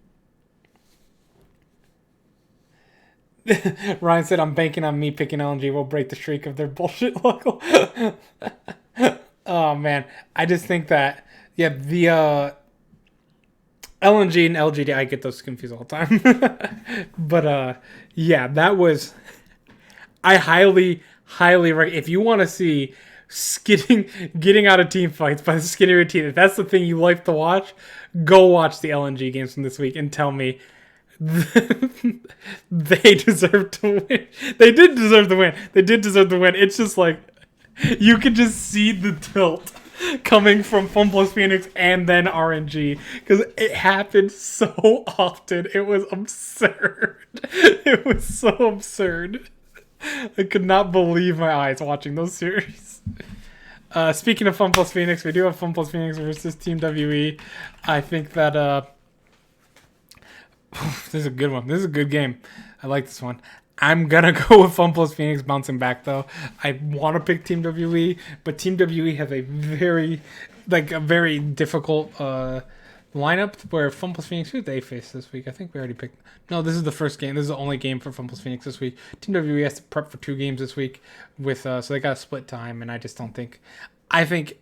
Ryan said, I'm banking on me picking LNG will break the streak of their bullshit local. Oh, man. I just think that, the LNG and LGD, I get those confused all the time. But, that was... I highly recommend... If you want to see getting out of team fights by the skinnier team, if that's the thing you like to watch, go watch the LNG games from this week and tell me they deserve to win. They did deserve to win. It's just like you could just see the tilt coming from Fun Plus Phoenix and then RNG because it happened so often. It was absurd. It was so absurd. I could not believe my eyes watching those series. Speaking of Fun Plus Phoenix, we do have Fun Plus Phoenix versus Team WE. I think that this is a good one. This is a good game. I like this one. I'm going to go with Fun Plus Phoenix bouncing back, though. I want to pick Team WE, but Team WE has a very difficult lineup where Fun Plus Phoenix, who they face this week? I think we already picked. No, this is the first game. This is the only game for Fun Plus Phoenix this week. Team WWE has to prep for 2 games this week with so they got to split time, and I just don't think. I think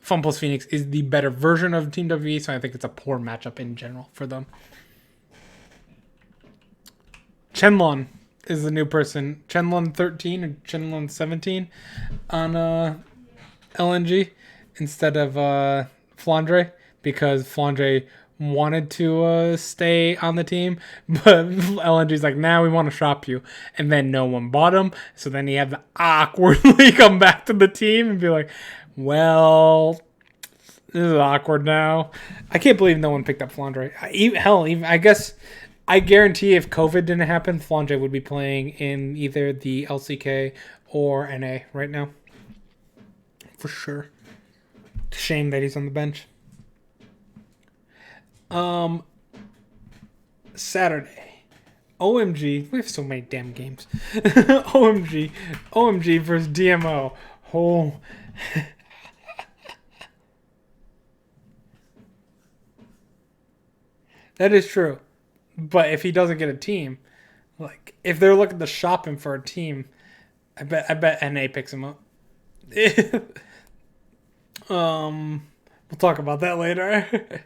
Fun Plus Phoenix is the better version of Team WWE, so I think it's a poor matchup in general for them. Chenlon is the new person. Chenlon 13 or Chenlon 17 on LNG instead of Flandre, because Flandre wanted to stay on the team, but LNG's like, now we want to shop you. And then no one bought him, so then he had to awkwardly come back to the team and be like, well, this is awkward now. I can't believe no one picked up Flandre. Even I guess, I guarantee if COVID didn't happen, Flandre would be playing in either the LCK or NA right now. For sure. Shame that he's on the bench. Saturday. OMG. We have so many damn games. OMG versus DMO. Oh. That is true. But if he doesn't get a team, like if they're looking to shop him for a team, I bet NA picks him up. We'll talk about that later.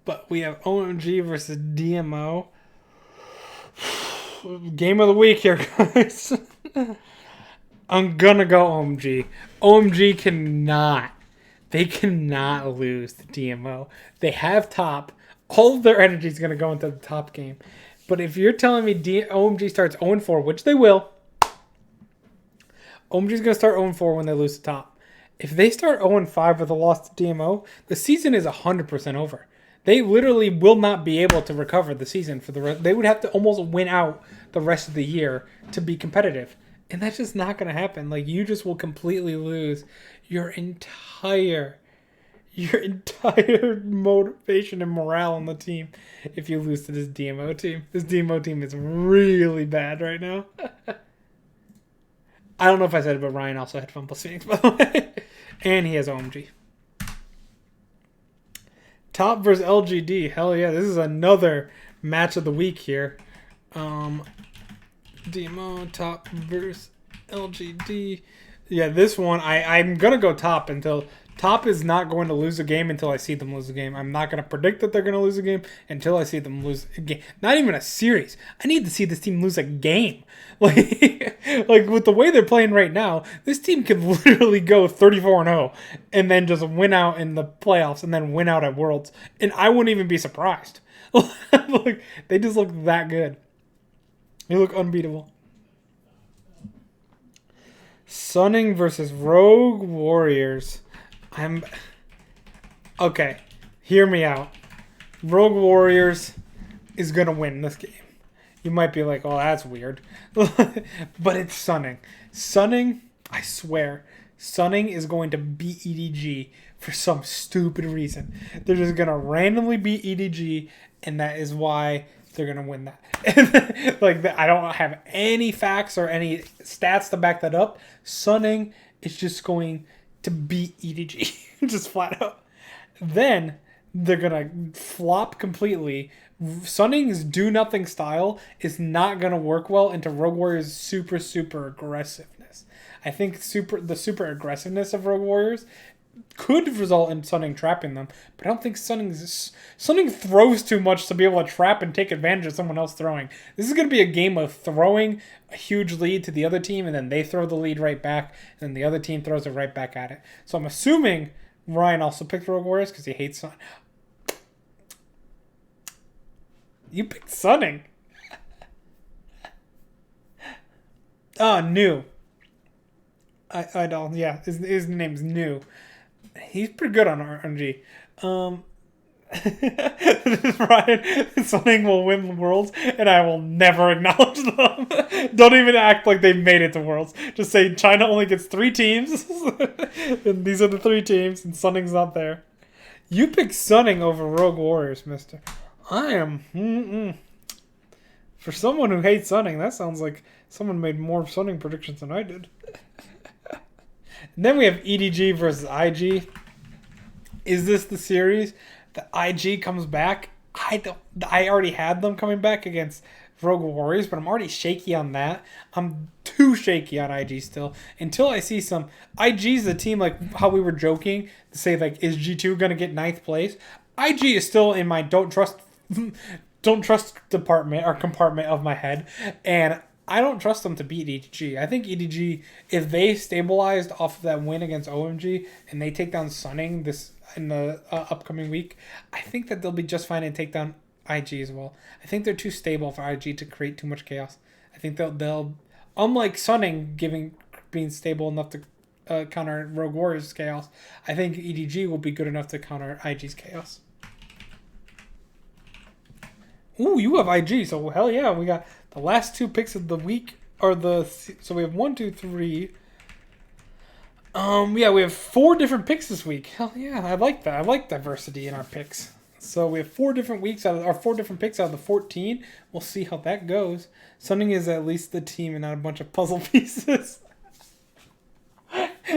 But we have OMG versus DMO. Game of the week here, guys. I'm gonna go OMG. OMG cannot. They cannot lose to DMO. They have top. All of their energy is going to go into the top game. But if you're telling me OMG starts 0-4, which they will, OMG is going to start 0-4 when they lose the top. If they start 0-5 with a loss to DMO, the season is 100% over. They literally will not be able to recover the season for the rest. They would have to almost win out the rest of the year to be competitive. And that's just not going to happen. Like, you just will completely lose your entire motivation and morale on the team if you lose to this DMO team. This DMO team is really bad right now. I don't know if I said it, but Ryan also had Fun Plus Phoenix, by the way. And he has OMG. Top versus LGD. Hell yeah, this is another match of the week here. DMO, top versus LGD. Yeah, this one, I'm going to go top until... Top is not going to lose a game until I see them lose a game. I'm not going to predict that they're going to lose a game until I see them lose a game. Not even a series. I need to see this team lose a game. Like with the way they're playing right now, this team could literally go 34-0 and then just win out in the playoffs and then win out at Worlds. And I wouldn't even be surprised. Like, they just look that good. They look unbeatable. Sunning versus Rogue Warriors. Okay, hear me out. Rogue Warriors is going to win this game. You might be like, oh, that's weird. But it's Sunning. Sunning, I swear, Sunning is going to beat EDG for some stupid reason. They're just going to randomly beat EDG, and that is why they're going to win that. Like, I don't have any facts or any stats to back that up. Sunning is just going to beat EDG, just flat out. Then they're gonna flop completely. Sunning's do nothing style is not gonna work well into Rogue Warriors' super aggressiveness. I think the super aggressiveness of Rogue Warriors could result in Sunning trapping them, but I don't think Sunning throws too much to be able to trap and take advantage of someone else throwing. This is going to be a game of throwing a huge lead to the other team, and then they throw the lead right back, and then the other team throws it right back at it. So I'm assuming Ryan also picked Rogue Warriors because he hates Sun. You picked Sunning. New. I don't. Yeah, his name's New. He's pretty good on RNG. Ryan, Sunning will win Worlds, and I will never acknowledge them. Don't even act like they made it to Worlds. Just say China only gets 3 teams, and these are the 3 teams, and Sunning's not there. You picked Sunning over Rogue Warriors, mister. I am... For someone who hates Sunning, that sounds like someone made more Sunning predictions than I did. And then we have EDG versus IG. Is this the series? the IG comes back. I already had them coming back against Rogue Warriors, but I'm already shaky on that. I'm too shaky on IG still until I see some. IG's the team, like how we were joking to say, like, is G2 gonna get ninth place? IG is still in my don't trust department or compartment of my head, and I don't trust them to beat EDG. I think EDG, if they stabilized off of that win against OMG and they take down Sunning this in the upcoming week, I think that they'll be just fine and take down IG as well. I think they're too stable for IG to create too much chaos. I think they'll unlike Sunning being stable enough to counter Rogue Warriors' chaos, I think EDG will be good enough to counter IG's chaos. Ooh, you have IG, so hell yeah, we got the last 2 picks of the week so we have 1, 2, 3. Yeah, we have 4 different picks this week. Hell yeah, I like that. I like diversity in our picks. So we have 4 different picks out of the 14. We'll see how that goes. Sunning is at least the team and not a bunch of puzzle pieces.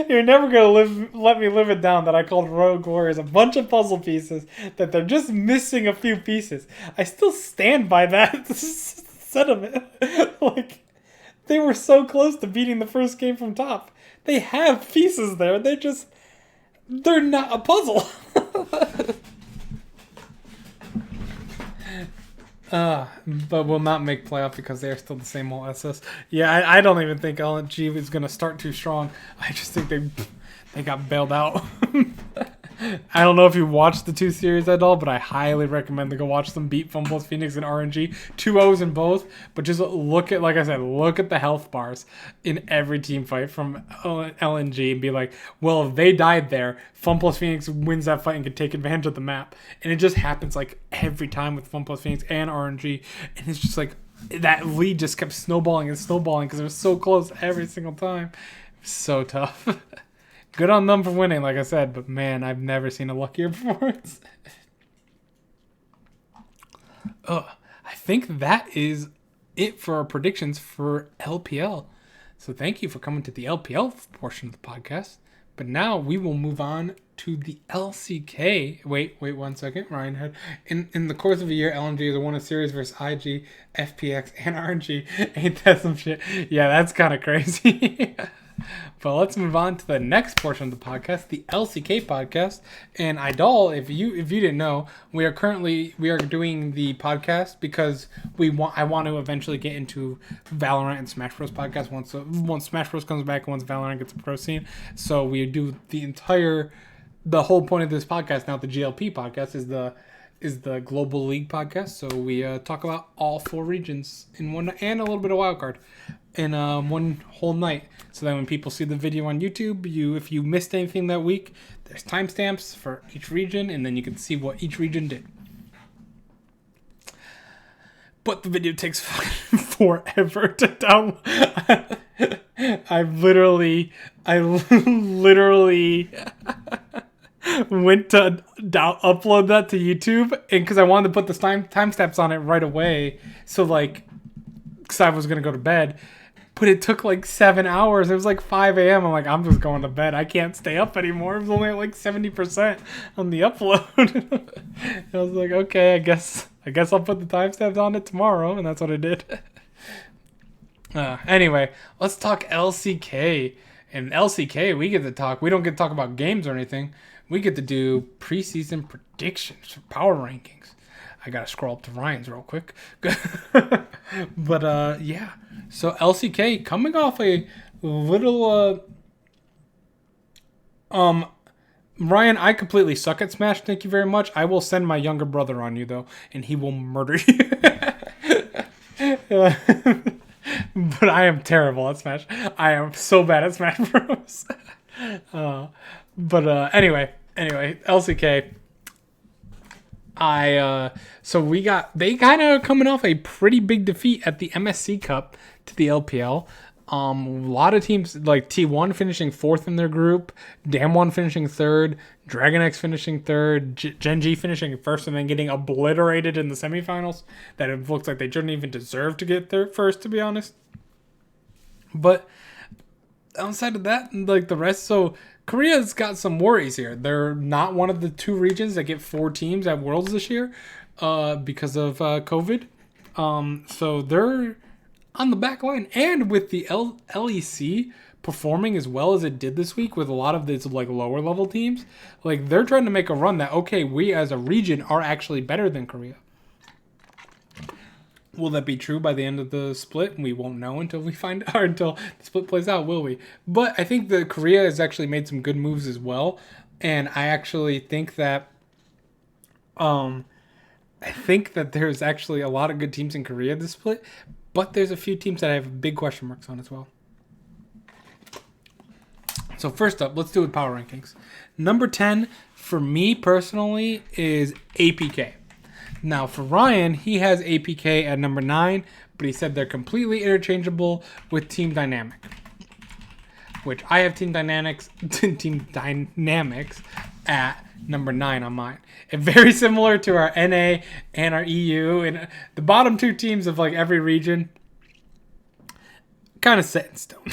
You're never gonna let me live it down that I called Rogue Warriors a bunch of puzzle pieces, that they're just missing a few pieces. I still stand by that sentiment. Like, they were so close to beating the first game from top. They have pieces there. They're not a puzzle. But will not make playoff because they are still the same old SS. Yeah, I don't even think LNG is going to start too strong. I just think they got bailed out. I don't know if you watched the 2 series at all, but I highly recommend to go watch them beat FunPlus Phoenix and RNG. 2-0s in both, but just look at, like I said, look at the health bars in every team fight from LNG and be like, well, if they died there, FunPlus Phoenix wins that fight and can take advantage of the map. And it just happens like every time with FunPlus Phoenix and RNG. And it's just like that lead just kept snowballing and snowballing because it was so close every single time. So tough. Good on them for winning, like I said, but man, I've never seen a luckier performance. I think that is it for our predictions for LPL. So thank you for coming to the LPL portion of the podcast. But now we will move on to the LCK. Wait 1 second. Ryan had in the course of a year, LNG has won a series versus IG, FPX, and RNG. Ain't that some shit? Yeah, that's kind of crazy. But let's move on to the next portion of the podcast, the LCK podcast. And Idol, if you didn't know, we are doing the podcast because I want to eventually get into Valorant and Smash Bros podcast once Smash Bros comes back and once Valorant gets a pro scene. So we do the whole point of this podcast now, the GLP podcast, is the Global League podcast. So we talk about all 4 regions in one, and a little bit of Wildcard in one whole night. So that when people see the video on YouTube, if you missed anything that week, there's timestamps for each region, and then you can see what each region did. But the video takes forever to download. I literally went to upload that to YouTube, and because I wanted to put the timestamps on it right away, so because I was gonna go to bed, but it took 7 hours. It was 5 a.m. I'm like, I'm just going to bed. I can't stay up anymore. It was only at 70% on the upload. I was like, okay, I guess I'll put the timestamps on it tomorrow, and that's what I did. Anyway, let's talk LCK. In LCK, we don't get to talk about games or anything. We get to do preseason predictions for power rankings. I gotta scroll up to Ryan's real quick. But yeah. So LCK coming off a little Ryan, I completely suck at Smash, thank you very much. I will send my younger brother on you though, and he will murder you. But I am terrible at Smash. I am so bad at Smash Bros. Anyway, LCK. They kind of coming off a pretty big defeat at the MSC Cup to the LPL. A lot of teams like T1 finishing 4th in their group, Damwon finishing 3rd, DragonX finishing 3rd, Gen G finishing 1st, and then getting obliterated in the semifinals. That it looks like they didn't even deserve to get first, to be honest. But outside of that, like the rest, so Korea's got some worries here. They're not one of the two regions that get 4 teams at Worlds this year, because of COVID. So they're on the back line, and with the LEC performing as well as it did this week with a lot of these like lower level teams, like they're trying to make a run that okay, we as a region are actually better than Korea. Will that be true by the end of the split? We won't know until we find out, until the split plays out, will we? But I think that Korea has actually made some good moves as well, and I actually think that there's actually a lot of good teams in Korea this split, but there's a few teams that I have big question marks on as well. So first up, let's do with power rankings. Number 10 for me personally is APK. Now, for Ryan, he has APK at number 9, but he said they're completely interchangeable with Team Dynamic, which I have Team Dynamics at number 9 on mine. And very similar to our NA and our EU, and the bottom 2 teams of like every region, kind of set in stone.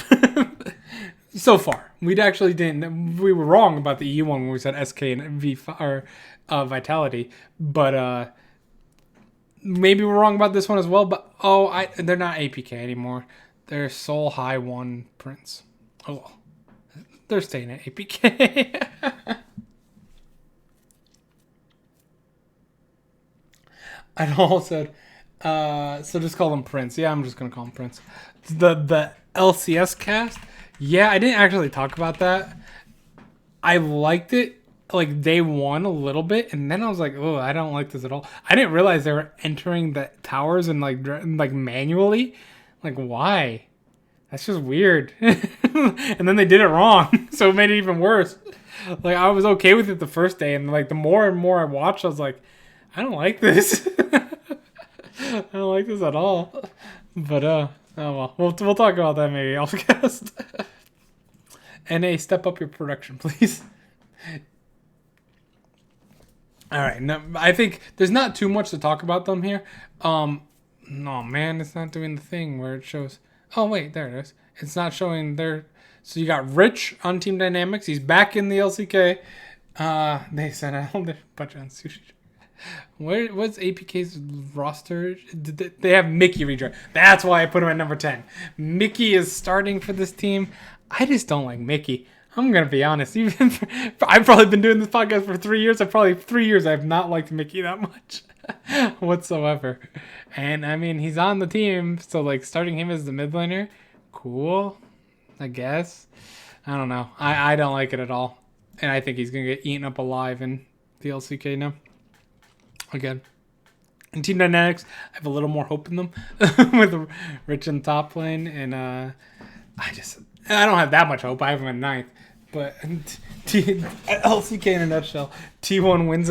So far, we were wrong about the EU one when we said SK and Vitality, but maybe we're wrong about this one as well. But they're not APK anymore. They're Seoul High 1 Prince. Oh, they're staying at APK. I all said, so just call them Prince. Yeah, I'm just gonna call him Prince. The LCS cast. Yeah, I didn't actually talk about that. I liked it like day one a little bit, and then I was like, oh, I don't like this at all. I didn't realize they were entering the towers and like manually. Like, why? That's just weird. And then they did it wrong, so it made it even worse. Like, I was okay with it the first day, and like the more and more I watched, I was like, I don't like this. I don't like this at all. But oh well, we'll talk about that maybe off cast. NA, step up your production, please. All right, no, I think there's not too much to talk about them here. No, man, it's not doing the thing where it shows. Oh wait, there it is. It's not showing there. So you got Rich on Team Dynamics. He's back in the LCK. They sent out a bunch on sushi. What's APK's roster? They have Mickey redraft. That's why I put him at number 10. Mickey is starting for this team. I just don't like Mickey. I'm going to be honest. I've probably been doing this podcast for 3 years. I have not liked Mickey that much whatsoever. And I mean, he's on the team. So like starting him as the mid laner, cool, I guess. I don't know. I don't like it at all. And I think he's going to get eaten up alive in the LCK now. Again, in Team Dynamics, I have a little more hope in them with Rich in top lane, and I don't have that much hope. I have him at 9th, but LCK in a nutshell, T1 wins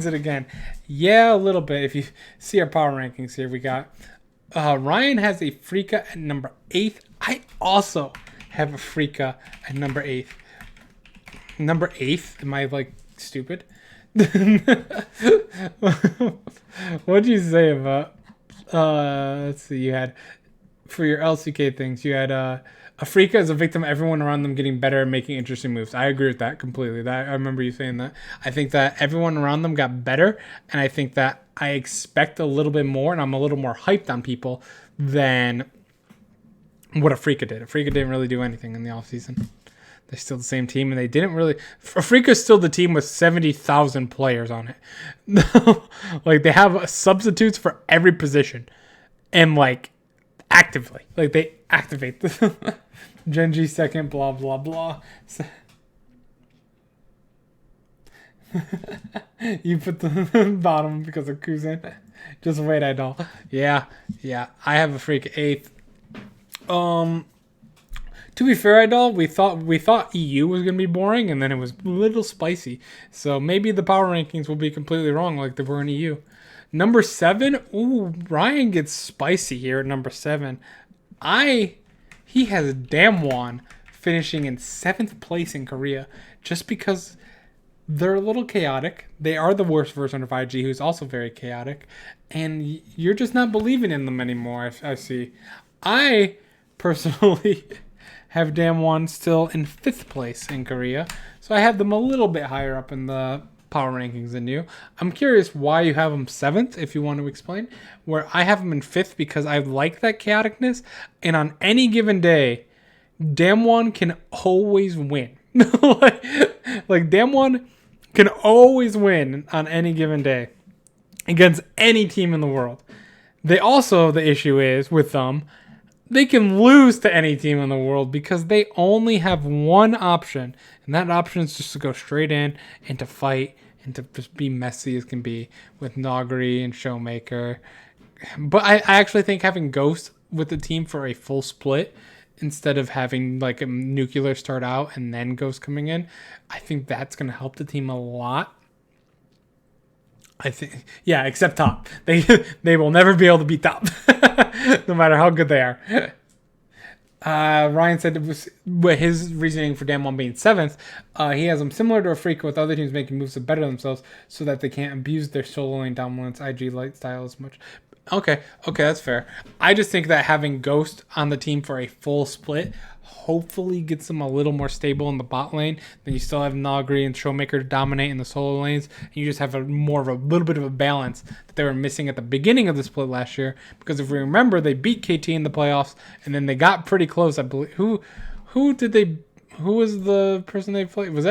it again. Yeah, a little bit. If you see our power rankings here, we got Ryan has a Freaka at number 8th. I also have a Freaka at number 8th. Number 8th? Am I like stupid? What'd you say about let's see, you had for your LCK things, you had Afrika is a victim of everyone around them getting better and making interesting moves. I agree with that completely. That I remember you saying that. I think that everyone around them got better, and I think that I expect a little bit more, and I'm a little more hyped on people than what Afrika did. Afrika didn't really do anything in the offseason. They're still the same team, and they didn't really... Afrika's still the team with 70,000 players on it. Like, they have substitutes for every position. And, like, actively. Like, they activate the... Genji second, blah, blah, blah. So... You put the bottom because of Kuzan. Just wait, Idol. Yeah. I have Afrika 8th. To be fair, Idol, we thought EU was going to be boring, and then it was a little spicy. So maybe the power rankings will be completely wrong like they were in EU. Number 7, ooh, Ryan gets spicy here at number 7. He has Damwon finishing in 7th place in Korea just because they're a little chaotic. They are the worst version of IG, who's also very chaotic. And you're just not believing in them anymore, I see. I personally... have Damwon still in 5th place in Korea. So I have them a little bit higher up in the power rankings than you. I'm curious why you have them 7th, if you want to explain. Where I have them in 5th because I like that chaoticness. And on any given day, Damwon can always win. like Damwon can always win on any given day against any team in the world. They also, the issue is with them, they can lose to any team in the world because they only have one option. And that option is just to go straight in and to fight and to just be messy as can be with Nogri and Showmaker. But I actually think having Ghost with the team for a full split instead of having like a Nuclear start out and then Ghost coming in, I think that's going to help the team a lot. I think, yeah, except top. They will never be able to beat top, no matter how good they are. Ryan said it was his reasoning for Damwon being 7th. He has them similar to a Freak with other teams making moves to better themselves so that they can't abuse their solo lane dominance IG light style as much. Okay, that's fair. I just think that having Ghost on the team for a full split hopefully gets them a little more stable in the bot lane. Then you still have Nogri and Showmaker to dominate in the solo lanes, and you just have a little bit of a balance that they were missing at the beginning of the split last year. Because if we remember, they beat KT in the playoffs, and then they got pretty close. I believe who was the person they played? It was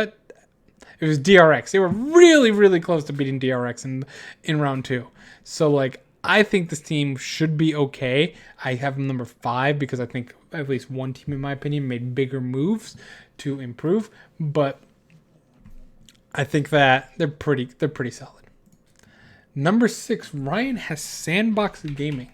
DRX. They were really, really close to beating DRX in round 2. So like, I think this team should be okay. I have them number 5 because I think at least one team, in my opinion, made bigger moves to improve. But I think that they're pretty solid. Number 6, Ryan has Sandbox Gaming.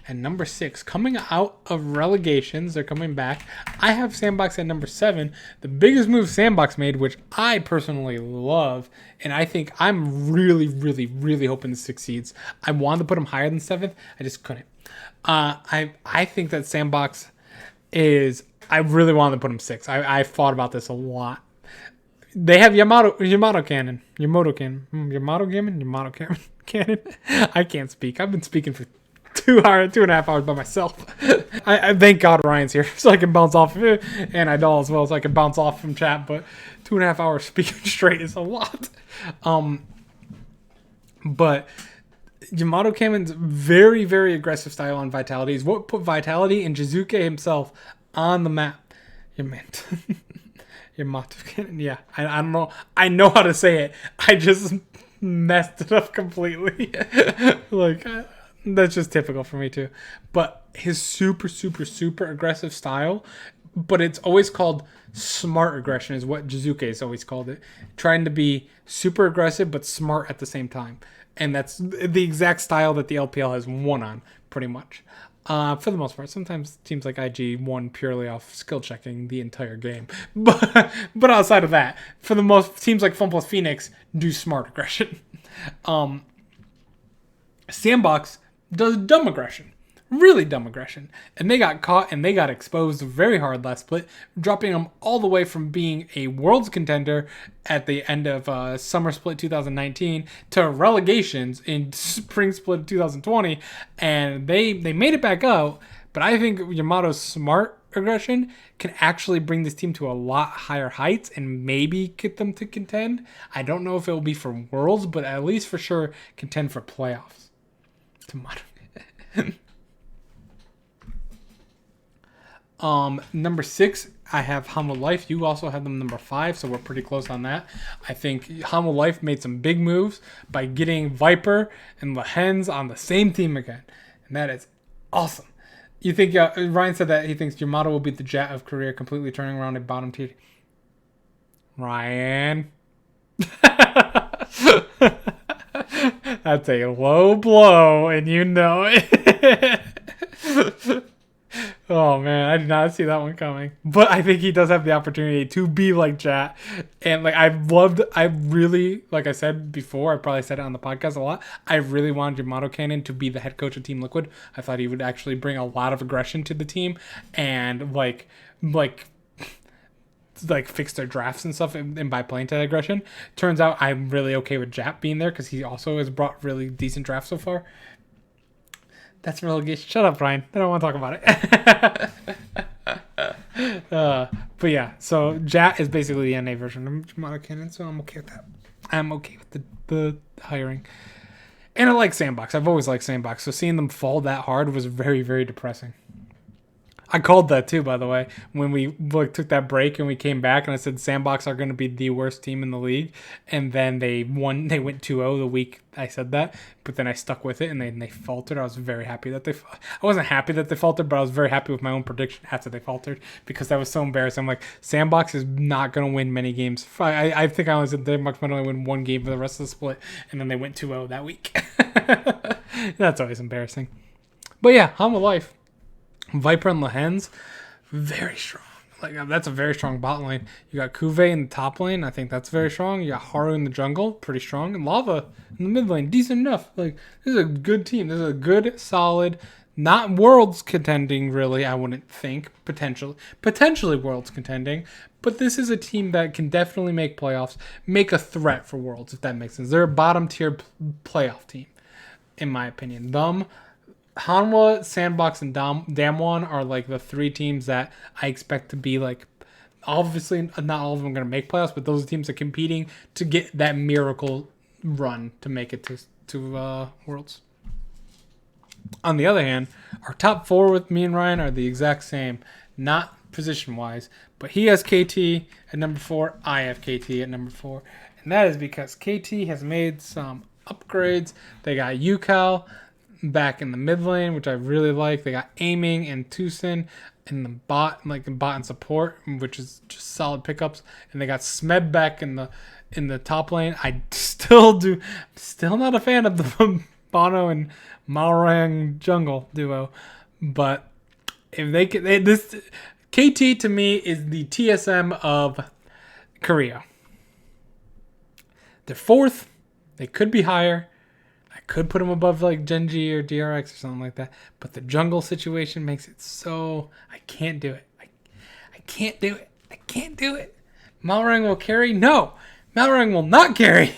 And number 6, coming out of relegations, they're coming back. I have Sandbox at number 7. The biggest move Sandbox made, which I personally love, and I think I'm really, really, really hoping this succeeds. I wanted to put them higher than 7th. I just couldn't. I think that Sandbox is... I really wanted to put them 6th. I thought about this a lot. They have Yamato cannon. I can't speak. I've been speaking for 2.5 hours by myself. I thank God Ryan's here so I can bounce off and I know as well, so I can bounce off from chat, but 2.5 hours speaking straight is a lot. But Yamato Cannon's very, very aggressive style on Vitality is what put Vitality and Jizuke himself on the map. Yamato Cannon, yeah. I don't know. I know how to say it. I just messed it up completely. That's just typical for me too. But his super, super, super aggressive style, but it's always called smart aggression is what Jizuke has always called it. Trying to be super aggressive but smart at the same time. And that's the exact style that the LPL has won on, pretty much. For the most part. Sometimes teams like IG won purely off skill checking the entire game. But outside of that, for the most, teams like FunPlus Phoenix do smart aggression. Sandbox does dumb aggression. Really dumb aggression. And they got caught and they got exposed very hard last split, dropping them all the way from being a Worlds contender at the end of Summer Split 2019 to relegations in Spring Split 2020. And they made it back out, but I think Yamato's smart aggression can actually bring this team to a lot higher heights and maybe get them to contend. I don't know if it will be for Worlds, but at least for sure contend for playoffs. Number 6, I have Humble Life. You also have them number 5, so we're pretty close on that. I think Humble Life made some big moves by getting Viper and Lehens on the same team again, and that is awesome. You think Ryan said that he thinks Yamato will beat the Jet of Korea, completely turning around a bottom tier. Ryan. That's a low blow, and you know it. Oh, man, I did not see that one coming. But I think he does have the opportunity to be like Jet. And, like, I really, like I said before, I probably said it on the podcast a lot, I really wanted Yamato Cannon to be the head coach of Team Liquid. I thought he would actually bring a lot of aggression to the team and, like fix their drafts and stuff, and by playing to that aggression. Turns out I'm really okay with Jap being there because he also has brought really decent drafts so far. That's relegation. Shut up, Brian. I don't want to talk about it. But yeah, so Jat is basically the NA version of Jamada Cannon, so I'm okay with that. I'm okay with the hiring. And I like Sandbox. I've always liked Sandbox, so seeing them fall that hard was very, very depressing. I called that too, by the way, when we took that break and we came back, and I said Sandbox are going to be the worst team in the league, and then they won. They went 2-0 the week I said that, but then I stuck with it, and they faltered. I was very happy that I wasn't happy that they faltered, but I was very happy with my own prediction after they faltered because that was so embarrassing. I'm like, Sandbox is not going to win many games. I think I only said Sandbox might only win one game for the rest of the split, and then they went 2-0 that week. That's always embarrassing. But yeah, Hama Life. Viper and Lahens, very strong. Like that's a very strong bot lane. You got Kuve in the top lane. I think that's very strong. You got Haru in the jungle, pretty strong. And Lava in the mid lane, decent enough. Like this is a good team. This is a good, solid, not worlds contending really. I wouldn't think potentially worlds contending. But this is a team that can definitely make playoffs, make a threat for worlds if that makes sense. They're a bottom tier playoff team, in my opinion. Hanwha, Sandbox, and Damwon are like the three teams that I expect to be like, obviously not all of them are going to make playoffs, but those are teams that are competing to get that miracle run to make it to Worlds. On the other hand, our top four with me and Ryan are the exact same, not position-wise, but he has KT at number 4, I have KT at number 4, and that is because KT has made some upgrades. They got UCal back in the mid lane, which I really like. They got aiming and Tucson in the bot and support, which is just solid pickups. And they got Smed back in the top lane. I still not a fan of the Bono and Malrang jungle duo, but if this KT to me is the TSM of Korea. They're 4th. They could be higher. Could put them above like Genji or DRX or something like that. But the jungle situation makes it so I can't do it. I can't do it. I can't do it. Malrang will carry? No. Malrang will not carry.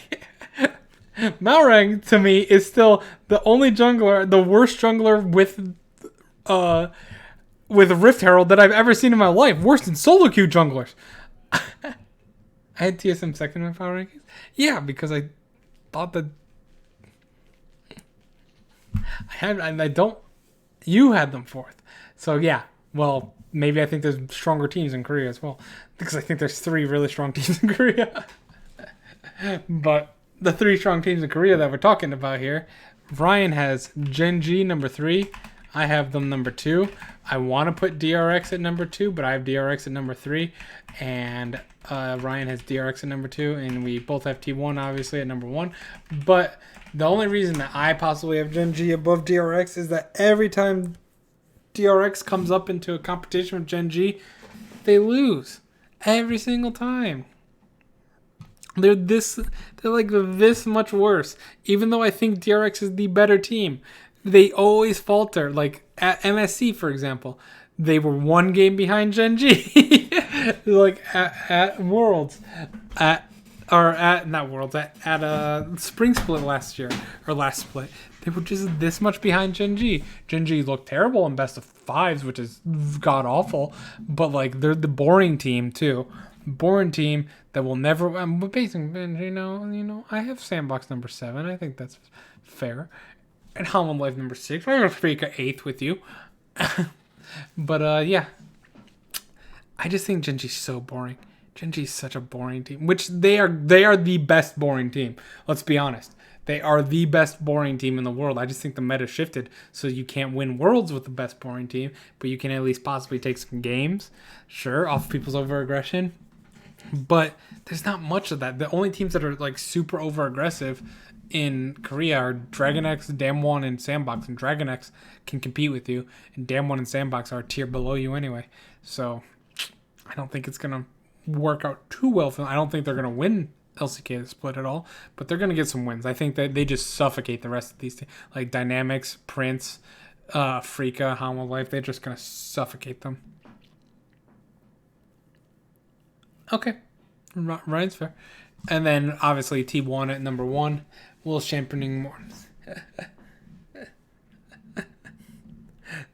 Malrang to me is still the only jungler, the worst jungler with Rift Herald that I've ever seen in my life. Worse than solo queue junglers. I had TSM second in power rankings. Yeah, because I thought that you had them 4th. So yeah, well, maybe I think there's stronger teams in Korea as well. Because I think there's 3 really strong teams in Korea. But the 3 strong teams in Korea that we're talking about here, Ryan has Genji number 3. I have them number 2. I want to put DRX at number 2, but I have DRX at number 3. And Ryan has DRX at number 2. And we both have T1, obviously, at number 1. But the only reason that I possibly have Genji above DRX is that every time DRX comes up into a competition with Genji, they lose. Every single time. They're like this much worse. Even though I think DRX is the better team, they always falter. Like at MSC, for example, they were 1 game behind Genji. Like at Worlds, at Spring Split last year or last split, they were just this much behind Genji. Genji looked terrible in best of 5s, which is god awful. But like they're the boring team too. Boring team that will never. But basically, you know, I have Sandbox number 7. I think that's fair. And Holland Life number 6. I'm gonna freak at 8th with you. But yeah, I just think Genji's so boring. Genji's such a boring team, which they are the best boring team. Let's be honest. They are the best boring team in the world. I just think the meta shifted, so you can't win worlds with the best boring team, but you can at least possibly take some games, sure, off people's over-aggression. But there's not much of that. The only teams that are like super over-aggressive in Korea are Dragon X, Damwon, and Sandbox. And Dragon X can compete with you, and Damwon and Sandbox are a tier below you anyway. So I don't think it's going to work out too well for them. I don't think they're going to win LCK the split at all, but they're going to get some wins. I think that they just suffocate the rest of these teams. Like Dynamics, Prince, Freaka, Hanwha Life, they're just going to suffocate them. Okay. Ryan's fair. And then obviously T1 at number 1. Will championing more.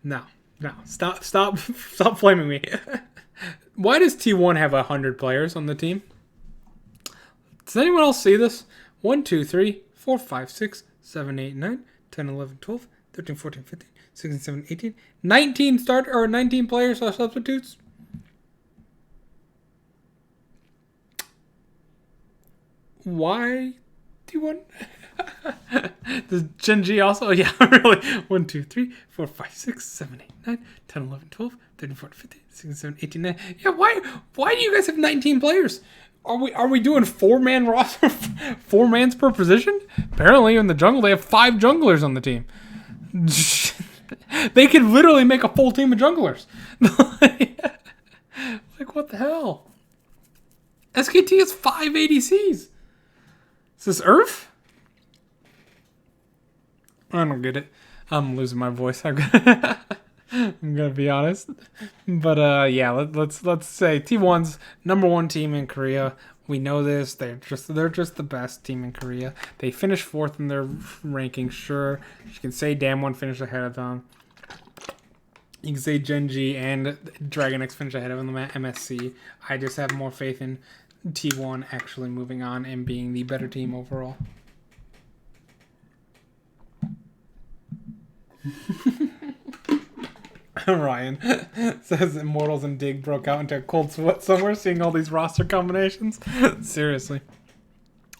No. Stop flaming me. Why does T1 have 100 players on the team? Does anyone else see this? 1, 2, 3, 4, 5, 6, 7, 8, 9, 10, 11, 12, 13, 14, 15, 16, 17, 18, 19 or 19 players or substitutes? Why T1? Does Genji also? Yeah, really. 1, 2, 3, 4, 5, 6, 7, 8, 9, 10, 11, 12, 13, 14, 15, 16, 17, 18, 19. Yeah, why do you guys have 19 players? Are we doing 4-man roster? 4 mans per position? Apparently in the jungle they have 5 junglers on the team. They could literally make a full team of junglers. Like what the hell? SKT has 5 ADCs. Is this Earth? I don't get it. I'm losing my voice. I'm gonna be honest. But yeah, let's say T1's number 1 team in Korea. We know this. They're just the best team in Korea. They finished 4th in their ranking. Sure, you can say Damwon finished ahead of them. You can say Genji and Dragon X finished ahead of them at MSC. I just have more faith in T1 actually moving on and being the better team overall. Ryan says Immortals and Dig broke out into a cold sweat somewhere seeing all these roster combinations. Seriously.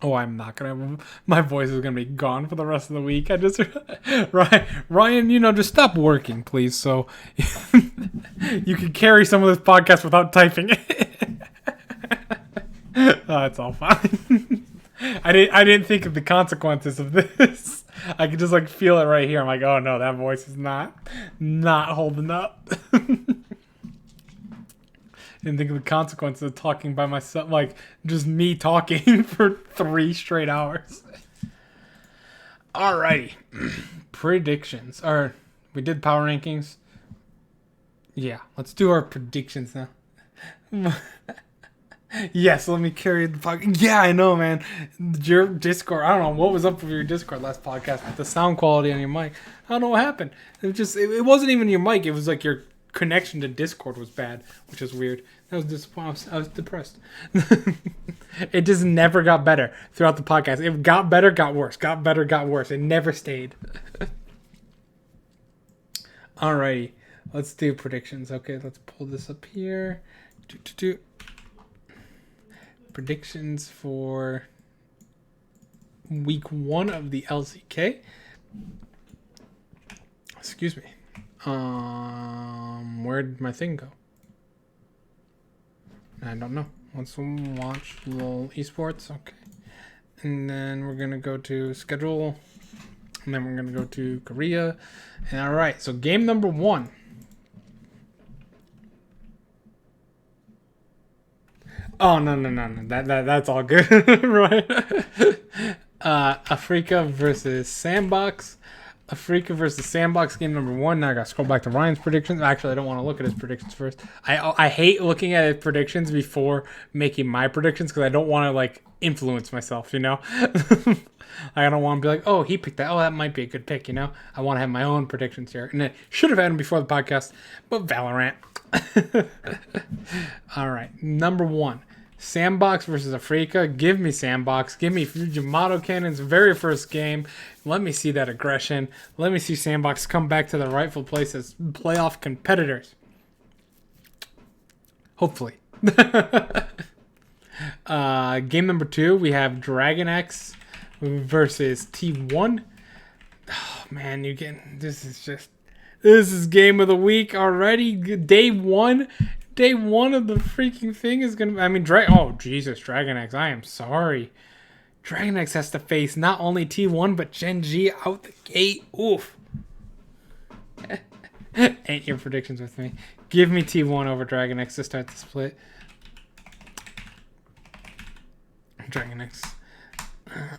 Oh, I'm not gonna. My voice is gonna be gone for the rest of the week. I just, Ryan, just stop working, please, so you can carry some of this podcast without typing it. It's all fine. I didn't think of the consequences of this. I could just feel it right here. I'm like, oh no, that voice is not holding up. Didn't think of the consequences of talking by myself, just me talking for 3 straight hours. Alrighty. Predictions. We did power rankings. Yeah, let's do our predictions now. Yes, let me carry the podcast. Yeah, I know, man. Your Discord, I don't know what was up with your Discord last podcast, but the sound quality on your mic, I don't know what happened. It wasn't even your mic. It was your connection to Discord was bad, which is weird. I was disappointed. I was depressed. It just never got better throughout the podcast. It got better, got worse. Got better, got worse. It never stayed. Alrighty, let's do predictions. Okay, let's pull this up here. Predictions for week 1 of the LCK. Excuse me. Where did my thing go? I don't know. Let's watch little esports. Okay. And then we're gonna go to schedule. And then we're gonna go to Korea. And alright, so game number 1. Oh no. That's all good. Right. Africa versus Sandbox. Africa versus Sandbox game number 1. Now I gotta scroll back to Ryan's predictions. Actually, I don't want to look at his predictions first. I hate looking at his predictions before making my predictions because I don't want to influence myself, I don't want to be like, oh, he picked that. Oh, that might be a good pick, I want to have my own predictions here. And I should have had them before the podcast, but Valorant. All right, number 1. Sandbox versus Africa. Give me Sandbox. Give me Yamato Cannon's very first game. Let me see that aggression. Let me see Sandbox come back to the rightful place as playoff competitors. Hopefully. Game number 2, we have Dragon X versus T1. Oh, man, this is game of the week already. Day 1 of the freaking thing is gonna. Oh Jesus, Dragon X. I am sorry. Dragon X has to face not only T1 but Genji out the gate. Oof. Ain't your predictions with me? Give me T1 over Dragon X to start the split. Dragon X.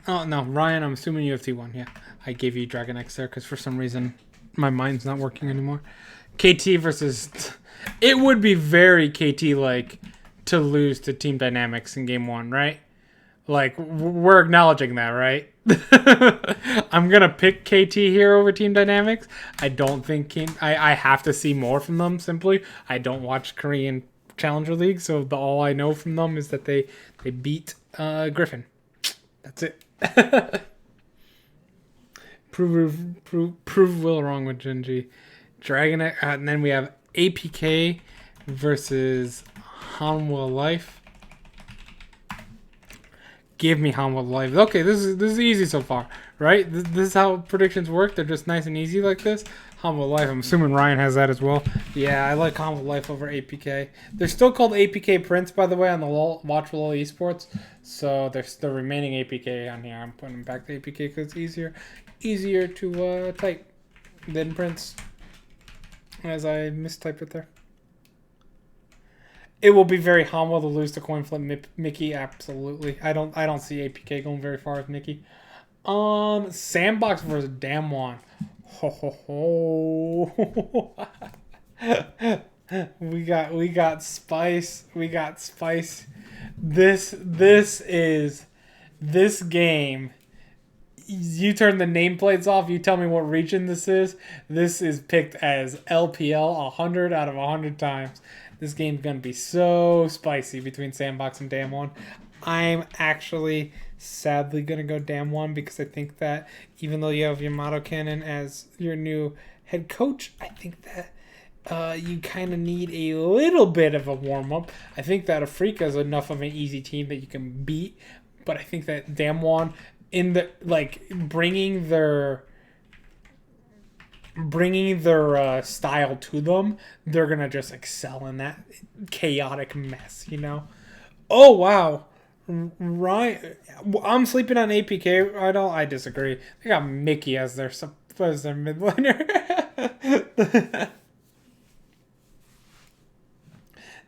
Oh no, Ryan. I'm assuming you have T1. Yeah, I gave you Dragon X there because for some reason my mind's not working anymore. KT versus. It would be very KT-like to lose to Team Dynamics in game 1, right? We're acknowledging that, right? I'm going to pick KT here over Team Dynamics. I don't think... I have to see more from them, simply. I don't watch Korean Challenger League, so all I know from them is that they beat Griffin. That's it. prove Will wrong with Genji. Dragon, and then we have APK versus Hanwha Life. Give me Hanwha Life. Okay, this is easy so far, right? This is how predictions work. They're just nice and easy like this. Hanwha Life. I'm assuming Ryan has that as well. Yeah, I like Hanwha Life over APK. They're still called APK Prince, by the way, on the Watch LOL Esports. So there's the remaining APK on here. I'm putting them back to APK because it's easier to type than Prince. As I mistyped it there. It will be very Hanwha to lose to coin flip Mickey. Absolutely. I don't see APK going very far with Mickey. Sandbox versus Damwon. Ho ho ho. we got spice. We got spice. This game. You turn the nameplates off. You tell me what region this is. This is picked as LPL 100 out of 100 times. This game's going to be so spicy between Sandbox and Damwon. I'm actually sadly going to go Damwon because I think that even though you have Yamato Cannon as your new head coach, I think that you kind of need a little bit of a warm-up. I think that Afrika is enough of an easy team that you can beat, but I think that Damwon, in the bringing their style to them, they're gonna just excel in that chaotic mess, you know. Oh wow, right. I'm sleeping on APK. I disagree. They got Mickey as their mid laner.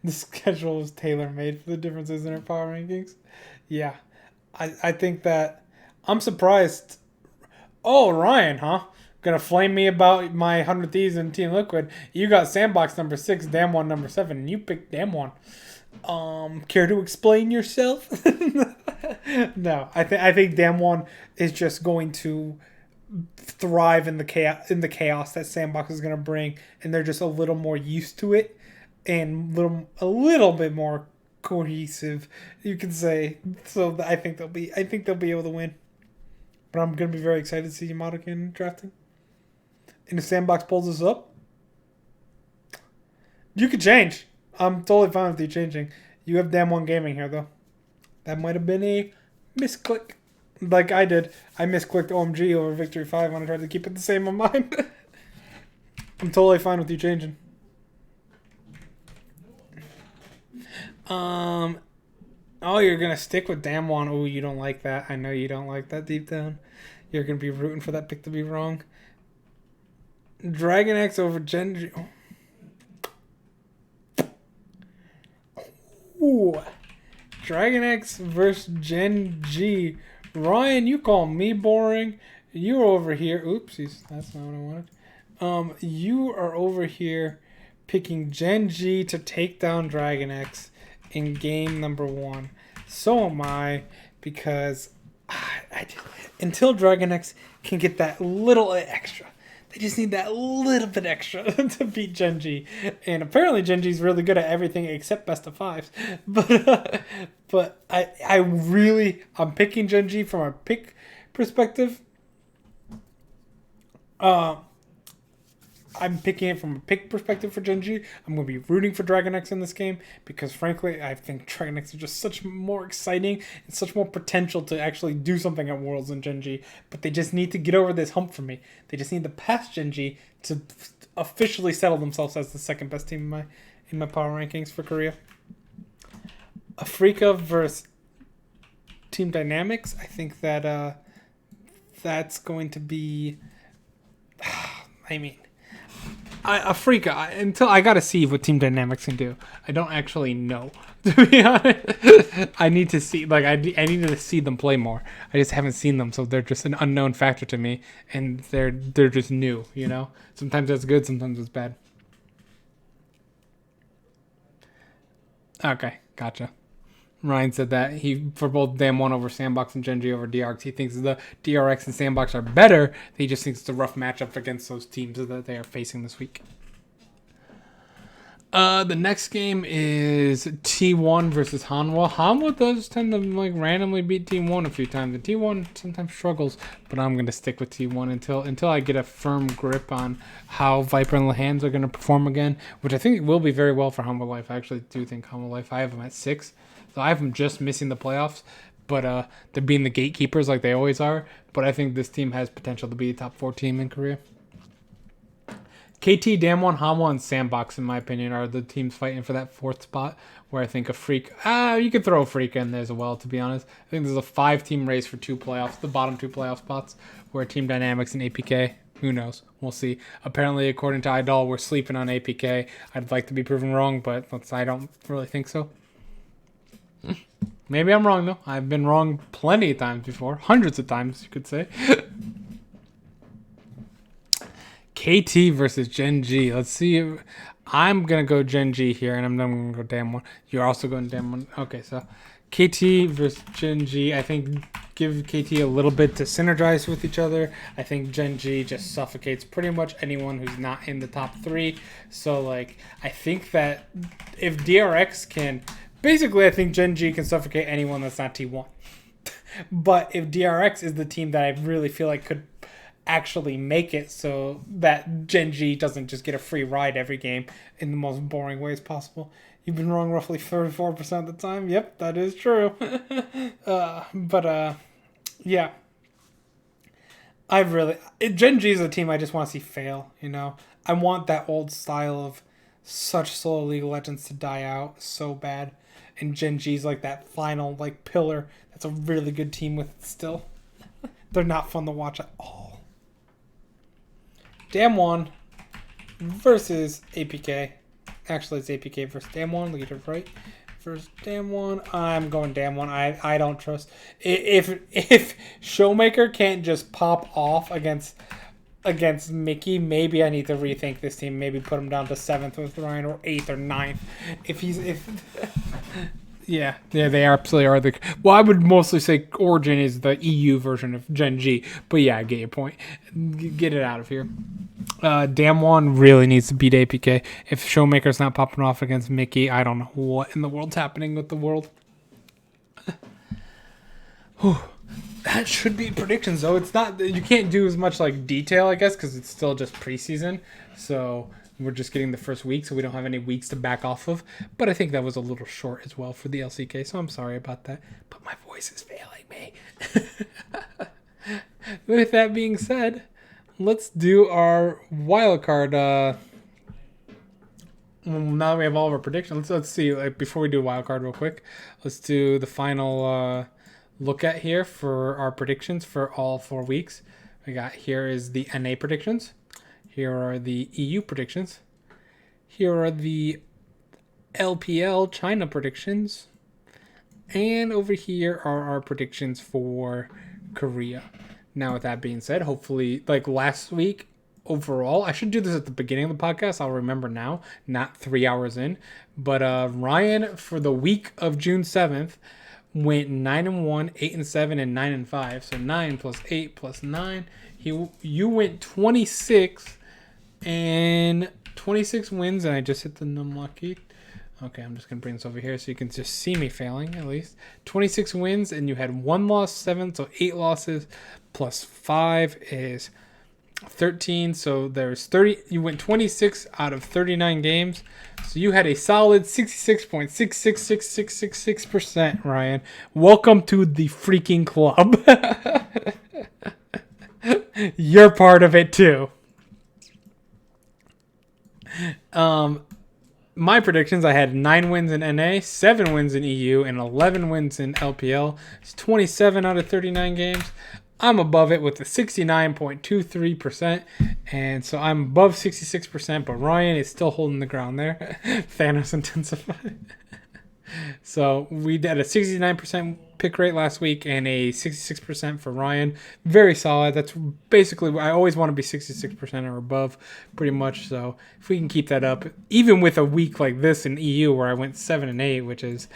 The schedule is tailor made for the differences in our power rankings. Yeah, I think that. I'm surprised. Oh, Ryan, huh? Gonna flame me about my 100 Thieves and Team Liquid. You got Sandbox number 6, Damwon number 7, and you picked Damwon. Care to explain yourself? No, I think Damwon is just going to thrive in the chaos that Sandbox is gonna bring, and they're just a little more used to it, and a little bit more cohesive, you can say. So I think they'll be able to win. But I'm going to be very excited to see Yamato Cannon drafting. And if Sandbox pulls this up, you could change. I'm totally fine with you changing. You have Damwon Gaming here, though. That might have been a misclick. Like I did. I misclicked OMG over Victory 5 when I tried to keep it the same on mine. I'm totally fine with you changing. Oh, you're going to stick with Damwon. Oh, you don't like that. I know you don't like that deep down. You're going to be rooting for that pick to be wrong. Dragon X over Genji. Ooh. Dragon X versus Genji. Ryan, you call me boring. You're over here. Oopsies. That's not what I wanted. You are over here picking Genji to take down Dragon X in game number 1. So am I, because until Dragon X can get that little extra, they just need that little bit extra to beat Genji. And apparently Genji's really good at everything except best of 5s. But I'm picking Genji from a pick perspective. I'm picking it from a pick perspective for Genji. I'm going to be rooting for Dragon X in this game because, frankly, I think Dragon X is just such more exciting and such more potential to actually do something at Worlds than Genji. But they just need to get over this hump for me. They just need to pass Genji to officially settle themselves as the second best team in my power rankings for Korea. Afrika versus Team Dynamics. I think that that's going to be. I mean. Afrika, until I gotta see what Team Dynamics can do. I don't actually know, to be honest. I need to see, I need to see them play more. I just haven't seen them, so they're just an unknown factor to me, and they're just new, you know? Sometimes that's good, sometimes it's bad. Okay, gotcha. Ryan said that he, for both Damwon over Sandbox and Genji over DRX, he thinks the DRX and Sandbox are better. He just thinks it's a rough matchup against those teams that they are facing this week. The next game is T1 versus Hanwha. Hanwha does tend to like randomly beat T1 a few times, and T1 sometimes struggles. But I'm gonna stick with T1 until I get a firm grip on how Viper and Lahans are gonna perform again, which I think will be very well for Hanwha Life. I actually do think Hanwha Life. I have them at 6, so I have them just missing the playoffs. But they're being the gatekeepers like they always are. But I think this team has potential to be a top 4 team in Korea. KT, Damwon, Hanwha, and Sandbox, in my opinion, are the teams fighting for that 4th spot. Where I think a Freak, you could throw a Freak in there as well. To be honest, I think there's a 5-team race for 2 playoffs, the bottom 2 playoff spots, where Team Dynamics and APK. Who knows? We'll see. Apparently, according to Idol, we're sleeping on APK. I'd like to be proven wrong, but I don't really think so. Maybe I'm wrong though. I've been wrong plenty of times before, hundreds of times, you could say. KT versus Gen G. Let's see. I'm going to go Gen G here, and I'm going to go Damwon. You're also going Damwon. Okay, so KT versus Gen G. I think give KT a little bit to synergize with each other. I think Gen G just suffocates pretty much anyone who's not in the top 3. So, like, I think that if DRX can... Basically, I think Gen G can suffocate anyone that's not T1. But if DRX is the team that I really feel like could actually make it so that Gen G doesn't just get a free ride every game in the most boring ways possible. You've been wrong roughly 34% of the time. Yep, that is true. Yeah. Gen G is a team I just want to see fail, you know. I want that old style of such slow League of Legends to die out so bad. And Gen G's like that final like pillar that's a really good team with it still. They're not fun to watch at all. Damwon versus APK. Actually, it's APK versus Damwon. Look at it right. Versus Damwon. I'm going Damwon. I don't trust. If Showmaker can't just pop off against Mickey, maybe I need to rethink this team. Maybe put him down to 7th with Ryan or 8th or 9th. Yeah, they absolutely are. I would mostly say Origin is the EU version of Gen G. But yeah, I get your point. Get it out of here. Damwon really needs to beat APK. If Showmaker's not popping off against Mickey, I don't know what in the world's happening with the world. That should be predictions, though. It's not. You can't do as much like detail, I guess, because it's still just preseason. So we're just getting the first week, so we don't have any weeks to back off of. But I think that was a little short as well for the LCK, so I'm sorry about that. But my voice is failing me. With that being said, let's do our wildcard. Now that we have all of our predictions, let's see. Like, before we do wildcard real quick, let's do the final look at here for our predictions for all 4 weeks. We got here is the NA predictions. Here are the EU predictions. Here are the LPL China predictions. And over here are our predictions for Korea. Now, with that being said, hopefully, like last week, overall, I should do this at the beginning of the podcast. I'll remember now, not 3 hours in. But Ryan, for the week of June 7th, went 9-1, 8-7, and 9-5. So 9 plus 8 plus 9. You went 26 and 26 wins, and I just hit the unlucky. Okay, I'm just gonna bring this over here so you can just see me failing at least. 26 wins, and you had 1 loss, 7, so 8 losses plus 5 is 13. So there's 30. You went 26 out of 39 games. So you had a solid 66.666666%, Ryan. Welcome to the freaking club. You're part of it too. My predictions, I had 9 wins in NA, 7 wins in EU, and 11 wins in LPL. It's 27 out of 39 games. I'm above it with a 69.23%, and so I'm above 66%, but Ryan is still holding the ground there. Thanos intensified. So we did a 69% pick rate last week and a 66% for Ryan. Very solid. That's basically, I always want to be 66% or above pretty much. So if we can keep that up, even with a week like this in EU where I went 7-8, which is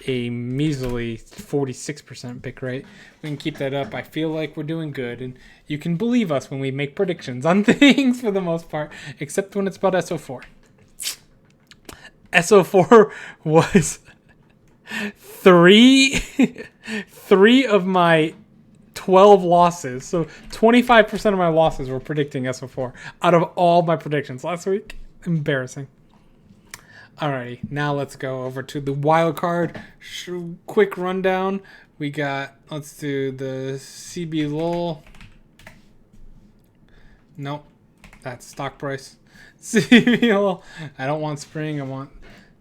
a measly 46% pick rate, we can keep that up. I feel like we're doing good, and you can believe us when we make predictions on things for the most part, except when it's about SO4. SO4 was three of my 12 losses. So 25% of my losses were predicting SO4 out of all my predictions last week. Embarrassing. Alrighty, now let's go over to the wild card. Quick rundown. We got, let's do the CB LOL. Nope, that's stock price. CB LOL. I don't want spring, I want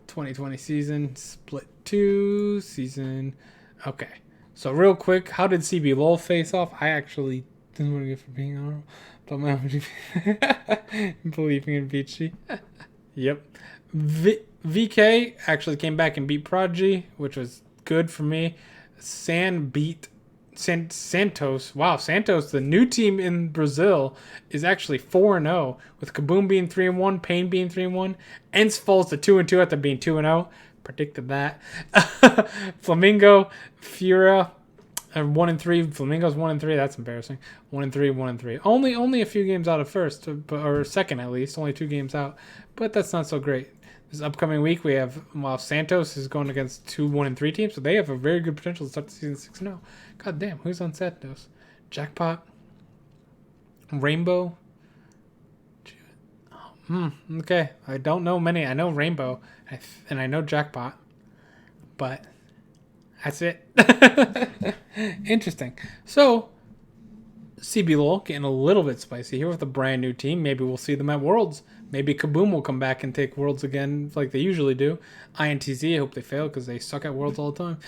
2020 season. Split 2 season. Okay, so real quick, how did CB LOL face off? I actually didn't want to get for being honorable, but my believing in Beachy. Yep. VK actually came back and beat Prodigy, which was good for me. Beat Santos. Wow, Santos, the new team in Brazil, is actually 4-0 with Kaboom being 3-1, Pain being 3-1. Ents falls to 2-2 after being 2-0. Predicted that. Flamingo, Fura, 1-3. Flamingo's 1-3. That's embarrassing. 1-3, 1-3. Only a few games out of first or second at least. Only 2 games out, but that's not so great. This upcoming week we have Santos is going against 2 1-3 teams, so they have a very good potential to start the season 6-0. God damn, who's on Santos? Jackpot, Rainbow. Okay, I don't know many. I know Rainbow, and I know Jackpot, but that's it. Interesting. So, CB LOL getting a little bit spicy here with a brand new team. Maybe we'll see them at Worlds. Maybe Kaboom will come back and take Worlds again like they usually do. INTZ, I hope they fail because they suck at Worlds all the time.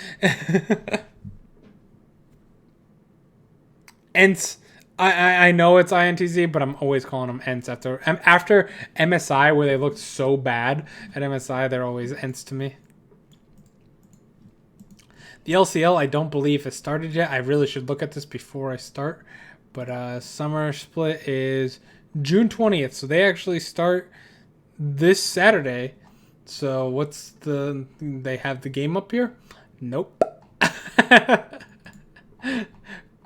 Ents, I know it's INTZ, but I'm always calling them Ents after MSI, where they looked so bad at MSI. They're always Ents to me. The LCL, I don't believe has started yet. I really should look at this before I start. But summer split is June 20th. So they actually start this Saturday. So they have the game up here? Nope.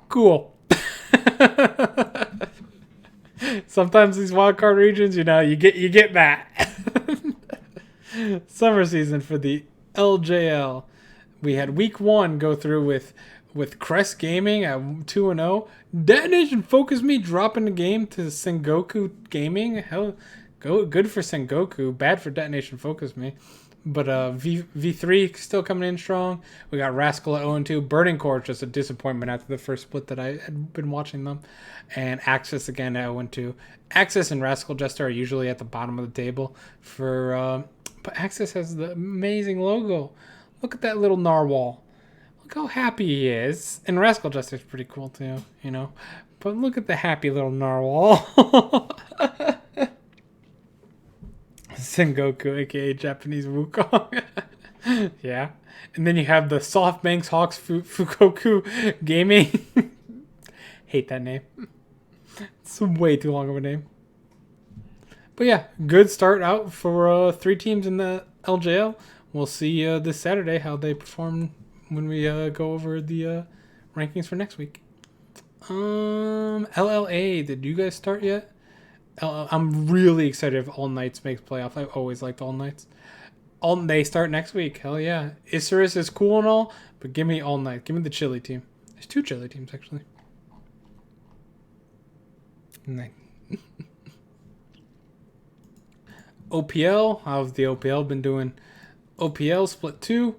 Cool. Sometimes these wildcard regions, you get that. Summer season for the LJL. We had week 1 go through with Crest Gaming at 2-0. Detonation Focus Me dropping the game to Sengoku Gaming. Hell, good for Sengoku. Bad for Detonation Focus Me. But V3 still coming in strong. We got Rascal at 0-2. Burning Core just a disappointment after the first split that I had been watching them. And Axis again at 0-2. Axis and Rascal Jester are usually at the bottom of the table. But Axis has the amazing logo. Look at that little narwhal. Look how happy he is. And Rascal Jester's pretty cool too, But look at the happy little narwhal. Sengoku, aka Japanese Wukong. Yeah. And then you have the SoftBanks Hawks Fukoku Gaming. Hate that name. It's way too long of a name. But yeah, good start out for 3 teams in the LJL. We'll see this Saturday how they perform when we go over the rankings for next week. LLA, did you guys start yet? I'm really excited if All Knights makes playoff. I've always liked All Knights. They start next week. Hell yeah. Isurus is cool and all, but give me All Knight. Give me the Chile team. There's 2 Chile teams, actually. OPL. How's the OPL been doing? OPL split 2.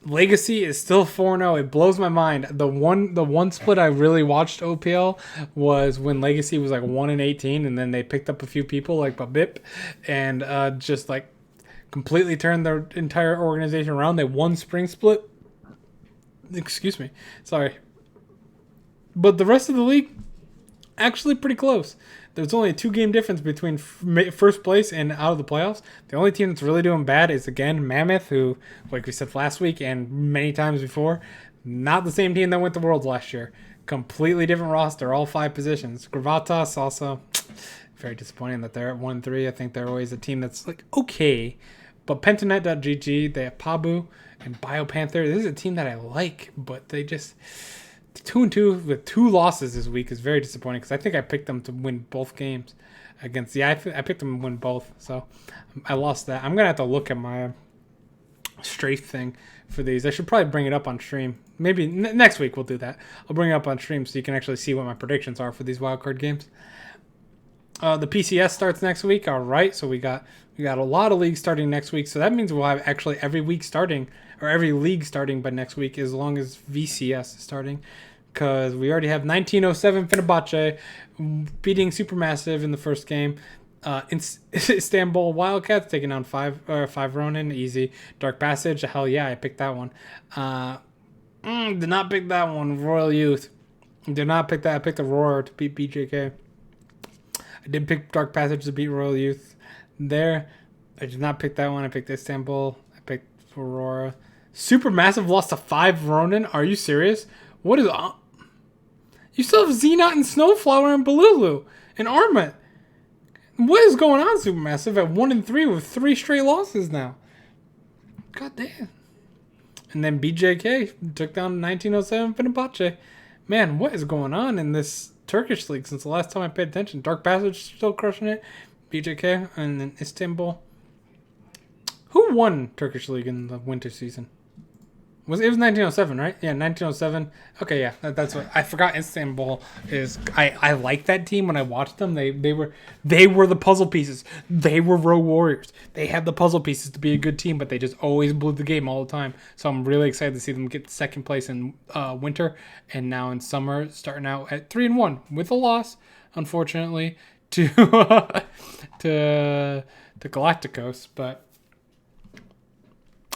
Legacy is still 4-0. It blows my mind. The one split I really watched OPL was when Legacy was like 1-18, and then they picked up a few people like Babip and just like completely turned their entire organization around. They won spring split. Excuse me. Sorry. But the rest of the league, actually pretty close. There's only a 2-game difference between first place and out of the playoffs. The only team that's really doing bad is, again, Mammoth, who, like we said last week and many times before, not the same team that went to Worlds last year. Completely different roster, all 5 positions. Gravatas also, very disappointing that they're at 1-3. I think they're always a team that's, like, okay. But Pentanet.gg, they have Pabu and BioPanther. This is a team that I like, but they just... 2-2 with 2 losses this week is very disappointing because I think I picked them to win both games against. Yeah, I picked them to win both, so I lost that. I'm gonna have to look at my strafe thing for these. I should probably bring it up on stream. Maybe next week we'll do that. I'll bring it up on stream so you can actually see what my predictions are for these wildcard games. The PCS starts next week. All right, so we got a lot of leagues starting next week. So that means we'll have actually every week starting, or every league starting by next week, as long as VCS is starting. Because we already have 1907 Fenerbahce beating Supermassive in the first game. Istanbul Wildcats taking on 5 Ronin, easy. Dark Passage, hell yeah, I picked that one. Did not pick that one. Royal Youth, did not pick that. I picked Aurora to beat BJK. I did pick Dark Passage to beat Royal Youth there. I did not pick that one. I picked Istanbul. I picked Aurora. Supermassive lost to 5 Ronin. Are you serious? What is you still have Xenot and Snowflower and Balulu and Armut. What is going on, Supermassive, at 1-3 with 3 straight losses now? God damn. And then BJK took down 1907 Fenerbahce. Man, what is going on in this Turkish league since the last time I paid attention? Dark Passage still crushing it. BJK and then Istanbul. Who won Turkish league in the winter season? It was 1907, right? Yeah, 1907. Okay, yeah, that's what I forgot. Istanbul is. I like that team when I watched them. They were the puzzle pieces. They were Rogue Warriors. They had the puzzle pieces to be a good team, but they just always blew the game all the time. So I'm really excited to see them get second place in winter and now in summer, starting out at 3-1 with a loss, unfortunately, to Galacticos, but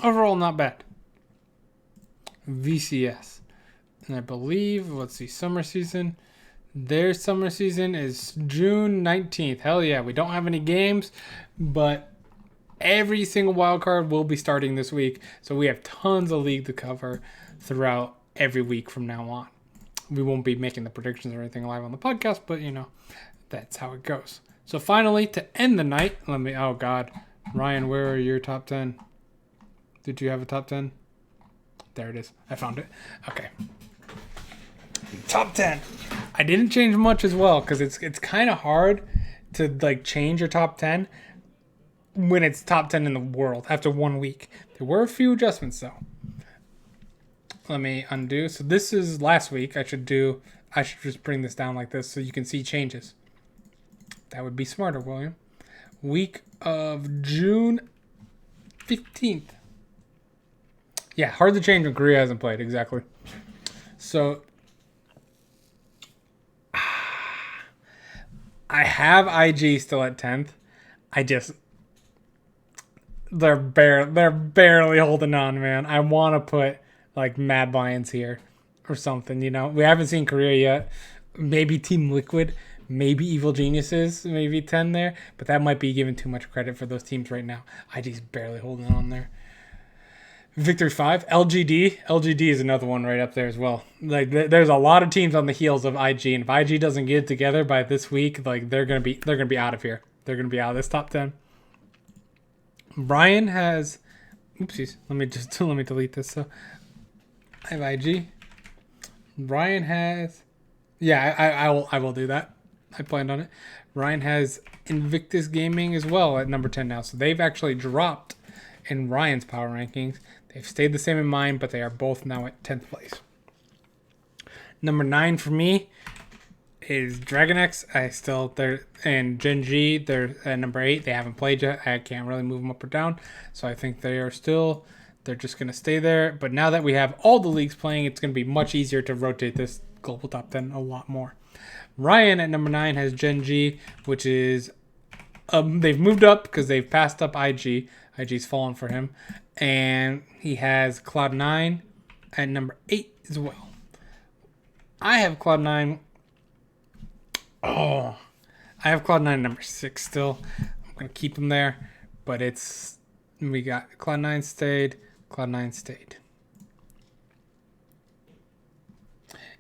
overall not bad. VCS. And I believe, let's see, summer season. Their summer season is June 19th. Hell yeah, we don't have any games, but every single wild card will be starting this week. So we have tons of league to cover throughout every week from now on. We won't be making the predictions or anything live on the podcast, but that's how it goes. So finally, to end the night, oh God, Ryan, where are your top 10? Did you have a top 10? There it is. I found it. Okay. Top 10. I didn't change much as well because it's kind of hard to change your top 10 when it's top 10 in the world after 1 week. There were a few adjustments though. Let me undo. So this is last week. I should just bring this down like this so you can see changes. That would be smarter, William. Week of June 15th. Yeah, hard to change when Korea hasn't played, exactly. So, I have IG still at 10th. They're barely holding on, man. I want to put, Mad Lions here or something, We haven't seen Korea yet. Maybe Team Liquid, maybe Evil Geniuses, maybe 10 there. But that might be giving too much credit for those teams right now. IG's barely holding on there. Victory 5, LGD. LGD is another one right up there as well. There's a lot of teams on the heels of IG, and if IG doesn't get it together by this week, they're gonna be out of here. They're gonna be out of this top 10. Brian has, oopsies. Let me delete this. So I have IG. Brian has, yeah, I will do that. I planned on it. Ryan has Invictus Gaming as well at number 10 now, so they've actually dropped in Ryan's power rankings. They've stayed the same in mine, but they are both now at 10th place. Number 9 for me is Dragon X. And Gen G, they're at number 8. They haven't played yet. I can't really move them up or down. So I think they're just going to stay there. But now that we have all the leagues playing, it's going to be much easier to rotate this global top 10 a lot more. Ryan at number 9 has Gen G, which is, they've moved up because they've passed up IG. IG's fallen for him. And he has Cloud9 at number 8 as well. I have Cloud9. I have Cloud9 at number 6 still. I'm going to keep him there. But we got Cloud9 stayed. Cloud9 stayed.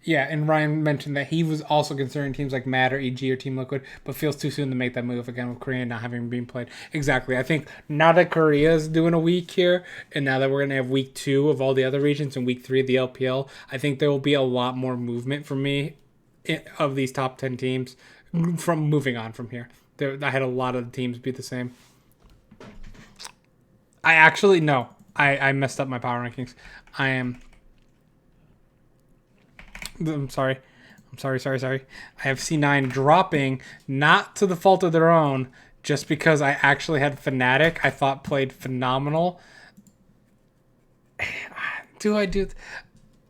Yeah, and Ryan mentioned that he was also considering teams like Mad or EG or Team Liquid, but feels too soon to make that move again with Korea not having been played. Exactly. I think now that Korea is doing a week here, and now that we're going to have week 2 of all the other regions and week 3 of the LPL, I think there will be a lot more movement for me of these top 10 teams from moving on from here. I had a lot of the teams be the same. I actually, no. I messed up my power rankings. I'm sorry. Sorry. I have C9 dropping, not to the fault of their own, just because I actually had Fnatic I thought played phenomenal. I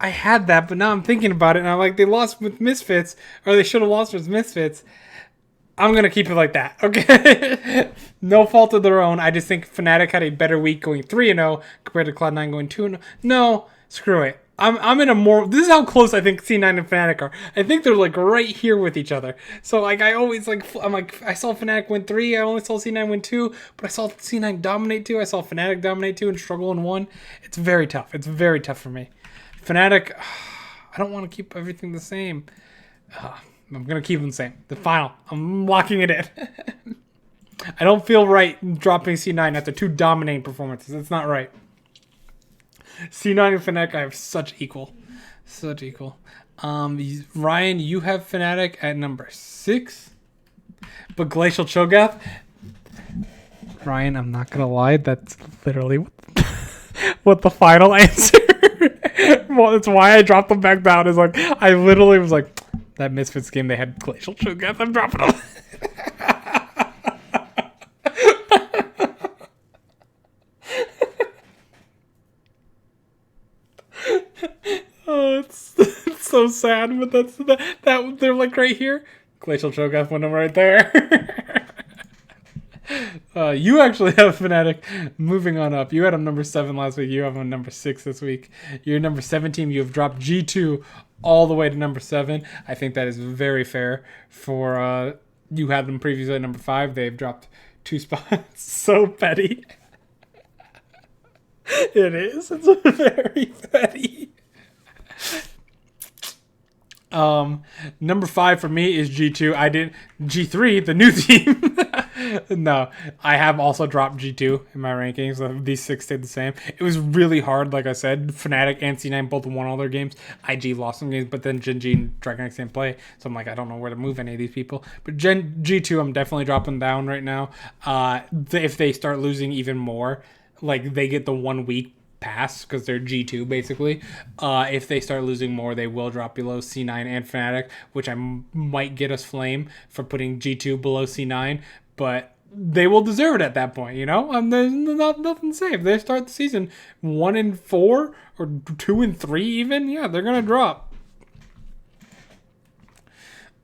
had that, but now I'm thinking about it, and I'm like, they lost with Misfits, or they should have lost with Misfits. I'm going to keep it like that, okay? No fault of their own. I just think Fnatic had a better week going 3-0 compared to Cloud9 going 2-0. No, screw it. I'm in a more... This is how close I think C9 and Fnatic are. I think they're, like, right here with each other. So, like, I always, like... I'm like, I saw Fnatic win 3. I only saw C9 win 2. But I saw C9 dominate 2. I saw Fnatic dominate 2 and struggle in 1. It's very tough. It's very tough for me. Fnatic... I don't want to keep everything the same. I'm going to keep them the same. The final. I'm locking it in. I don't feel right dropping C9 after 2 dominating performances. It's not right. C9 and Fnatic, I have such equal. Ryan, you have Fnatic at number 6. But Glacial Cho'Gath... Ryan, I'm not going to lie. That's literally what the final answer... Well, that's why I dropped them back down. Is like, I literally was like... That Misfits game, they had Glacial Cho'Gath. I'm dropping them. Oh, it's so sad, but that's that they're like right here. Glacial Cho'Gath went right there. You actually have Fnatic moving on up. You had them number 7 last week. You have them number 6 this week. Your number 7 team, you have dropped G2 all the way to number 7. I think that is very fair for you had them previously at number 5. They've dropped 2 spots. So petty. It is. It's very petty. Number 5 for me is G2. I did G3, the new team. No, I have also dropped G2 in my rankings. These 6 stayed the same. It was really hard, like I said. Fnatic and C9 both won all their games. IG lost some games, but then Gen G and Dragon X didn't play. So I'm like, I don't know where to move any of these people. But G2, I'm definitely dropping down right now. If they start losing even more, like they get the 1 week pass because they're G2 basically. If they start losing more, they will drop below C9 and Fnatic, which I might get us flame for putting G2 below C9, but they will deserve it at that point, you know? There's nothing to say. If they start the season 1-4 or 2-3 even, yeah, they're gonna drop.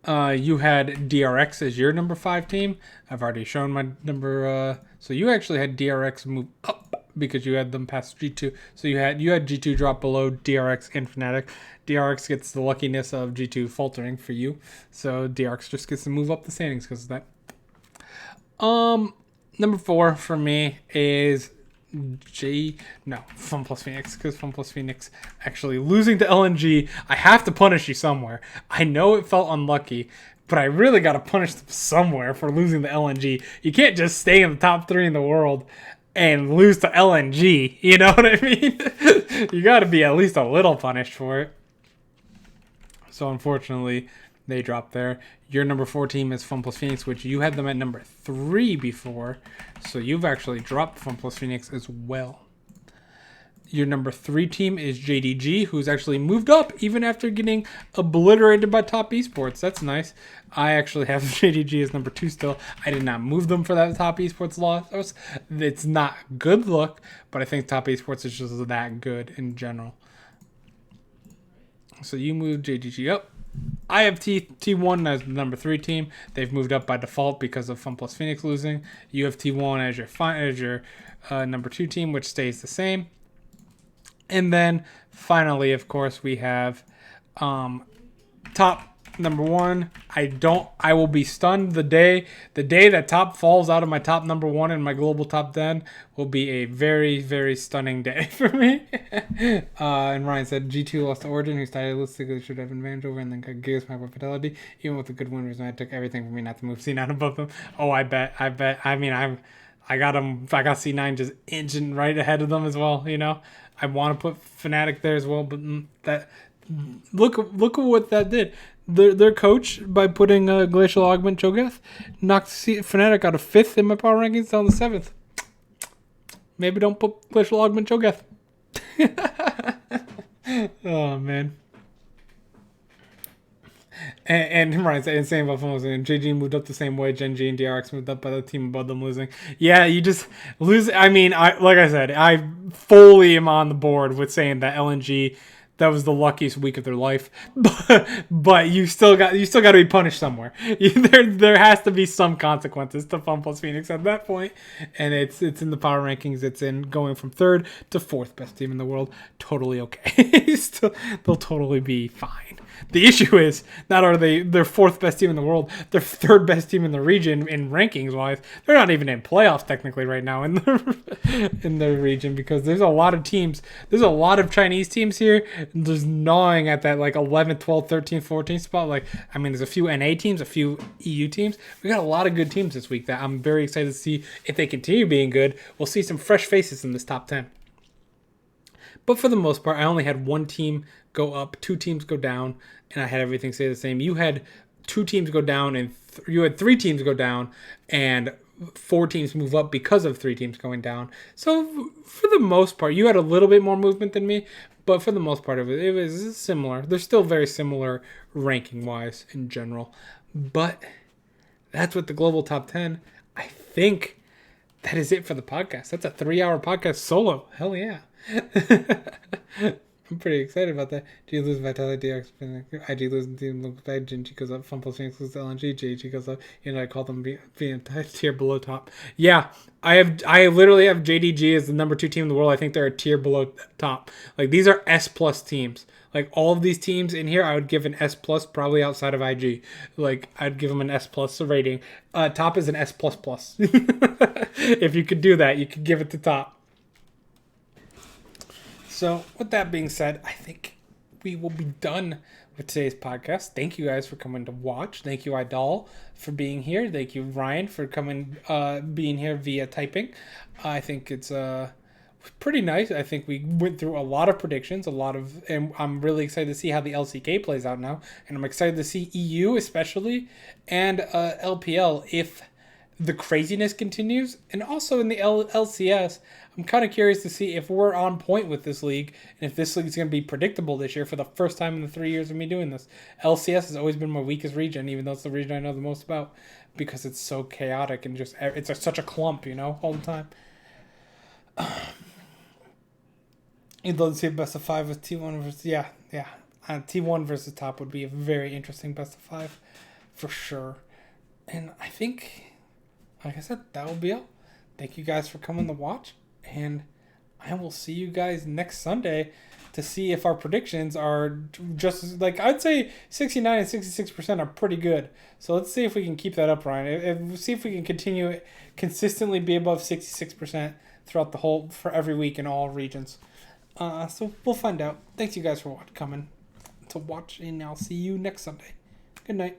You had DRX as your number 5 team. I've already shown my number. So you actually had DRX move up because you had them past G2. So you had G2 drop below DRX and Fnatic. DRX gets the luckiness of G2 faltering for you. So DRX just gets to move up the standings because of that. Number 4 for me is Fun Plus Phoenix, because Fun Plus Phoenix actually losing to LNG. I have to punish you somewhere. I know it felt unlucky, but I really got to punish them somewhere for losing to LNG. You can't just stay in the top 3 in the world and lose to LNG. You know what I mean? You got to be at least a little punished for it. So unfortunately, they dropped there. Your number 4 team is Fun Plus Phoenix, which you had them at number 3 before. So you've actually dropped Fun Plus Phoenix as well. Your number 3 team is JDG, who's actually moved up even after getting obliterated by Top Esports. That's nice. I actually have JDG as number 2 still. I did not move them for that Top Esports loss. It's not good look, but I think Top Esports is just that good in general. So you moved JDG up. I have T1 as the number 3 team. They've moved up by default because of Fun Plus Phoenix losing. You have T1 as your number 2 team, which stays the same. And then finally, of course, we have top Number one, I will be stunned the day that top falls out of my top number one and my global top 10 will be a very, very stunning day for me. And Ryan said, G2 lost to Origin, who stylistically should have advantage over, and then got gives my fidelity. Even with the good winners, I took everything for me not to move C9 above them. Oh, I bet. I mean, I got them. I got C9 just inching right ahead of them as well. I want to put Fnatic there as well, but that look at what that did. Their coach, by putting Glacial Augment Cho'Gath, knocked Fnatic out of 5th in my power rankings down to 7th. Maybe don't put Glacial Augment Cho'Gath. Oh, man. And right, insane about fun losing. JG moved up the same way. Gen G and DRX moved up by the team above them losing. Yeah, you just lose. I mean, like I said, I fully am on the board with saying that LNG, that was the luckiest week of their life. But you still got to be punished somewhere. There has to be some consequences to Fun Plus Phoenix at that point, and it's in the power rankings. It's in going from 3rd to 4th best team in the world. Totally okay. They'll totally be fine. The issue is, not are they their 4th best team in the world, they're 3rd best team in the region in rankings wise. They're not even in playoffs technically right now in the region, because there's a lot of teams. There's a lot of Chinese teams here just gnawing at that like 11, 12, 13, 14 spot. Like, I mean, there's a few NA teams, a few EU teams. We got a lot of good teams this week that I'm very excited to see if they continue being good. We'll see some fresh faces in this top 10. But for the most part, I only had one team go up, 2 teams go down, and I had everything stay the same. You had 2 teams go down, and you had 3 teams go down, and 4 teams move up because of 3 teams going down. So for the most part, you had a little bit more movement than me, but for the most part, it was similar. They're still very similar ranking-wise in general. But that's what the global top 10, I think that is it for the podcast. That's a 3-hour podcast solo. Hell yeah. I'm pretty excited about that. G lose Vitality, DX, IG lose and team looks bad. G goes up, Fun Plus Phoenix loses LNG, G goes up. I call them being a tier below top. Yeah, I literally have JDG as the number 2 team in the world. I think they're a tier below top. Like, these are S plus teams. Like, all of these teams in here, I would give an S plus, probably outside of IG. Like, I'd give them an S plus rating. Top is an S plus plus. If you could do that, you could give it to top. So, with that being said, I think we will be done with today's podcast. Thank you guys for coming to watch. Thank you, Idol, for being here. Thank you, Ryan, for being here via typing. I think it's pretty nice. I think we went through a lot of predictions, and I'm really excited to see how the LCK plays out now. And I'm excited to see EU especially, and LPL if the craziness continues. And also in the LCS, I'm kind of curious to see if we're on point with this league, and if this league is going to be predictable this year for the first time in the 3 years of me doing this. LCS has always been my weakest region, even though it's the region I know the most about, because it's so chaotic and just it's such a clump, all the time. You'd love to see a best of 5 with T1 versus T1 versus top would be a very interesting best of 5 for sure. And I think, like I said, that will be all. Thank you guys for coming to watch, and I will see you guys next Sunday to see if our predictions are just like, I'd say 69 and 66% are pretty good. So let's see if we can keep that up, Ryan. See if we can continue consistently be above 66% throughout the whole, for every week in all regions. So we'll find out. Thanks you guys for coming to watch, and I'll see you next Sunday. Good night.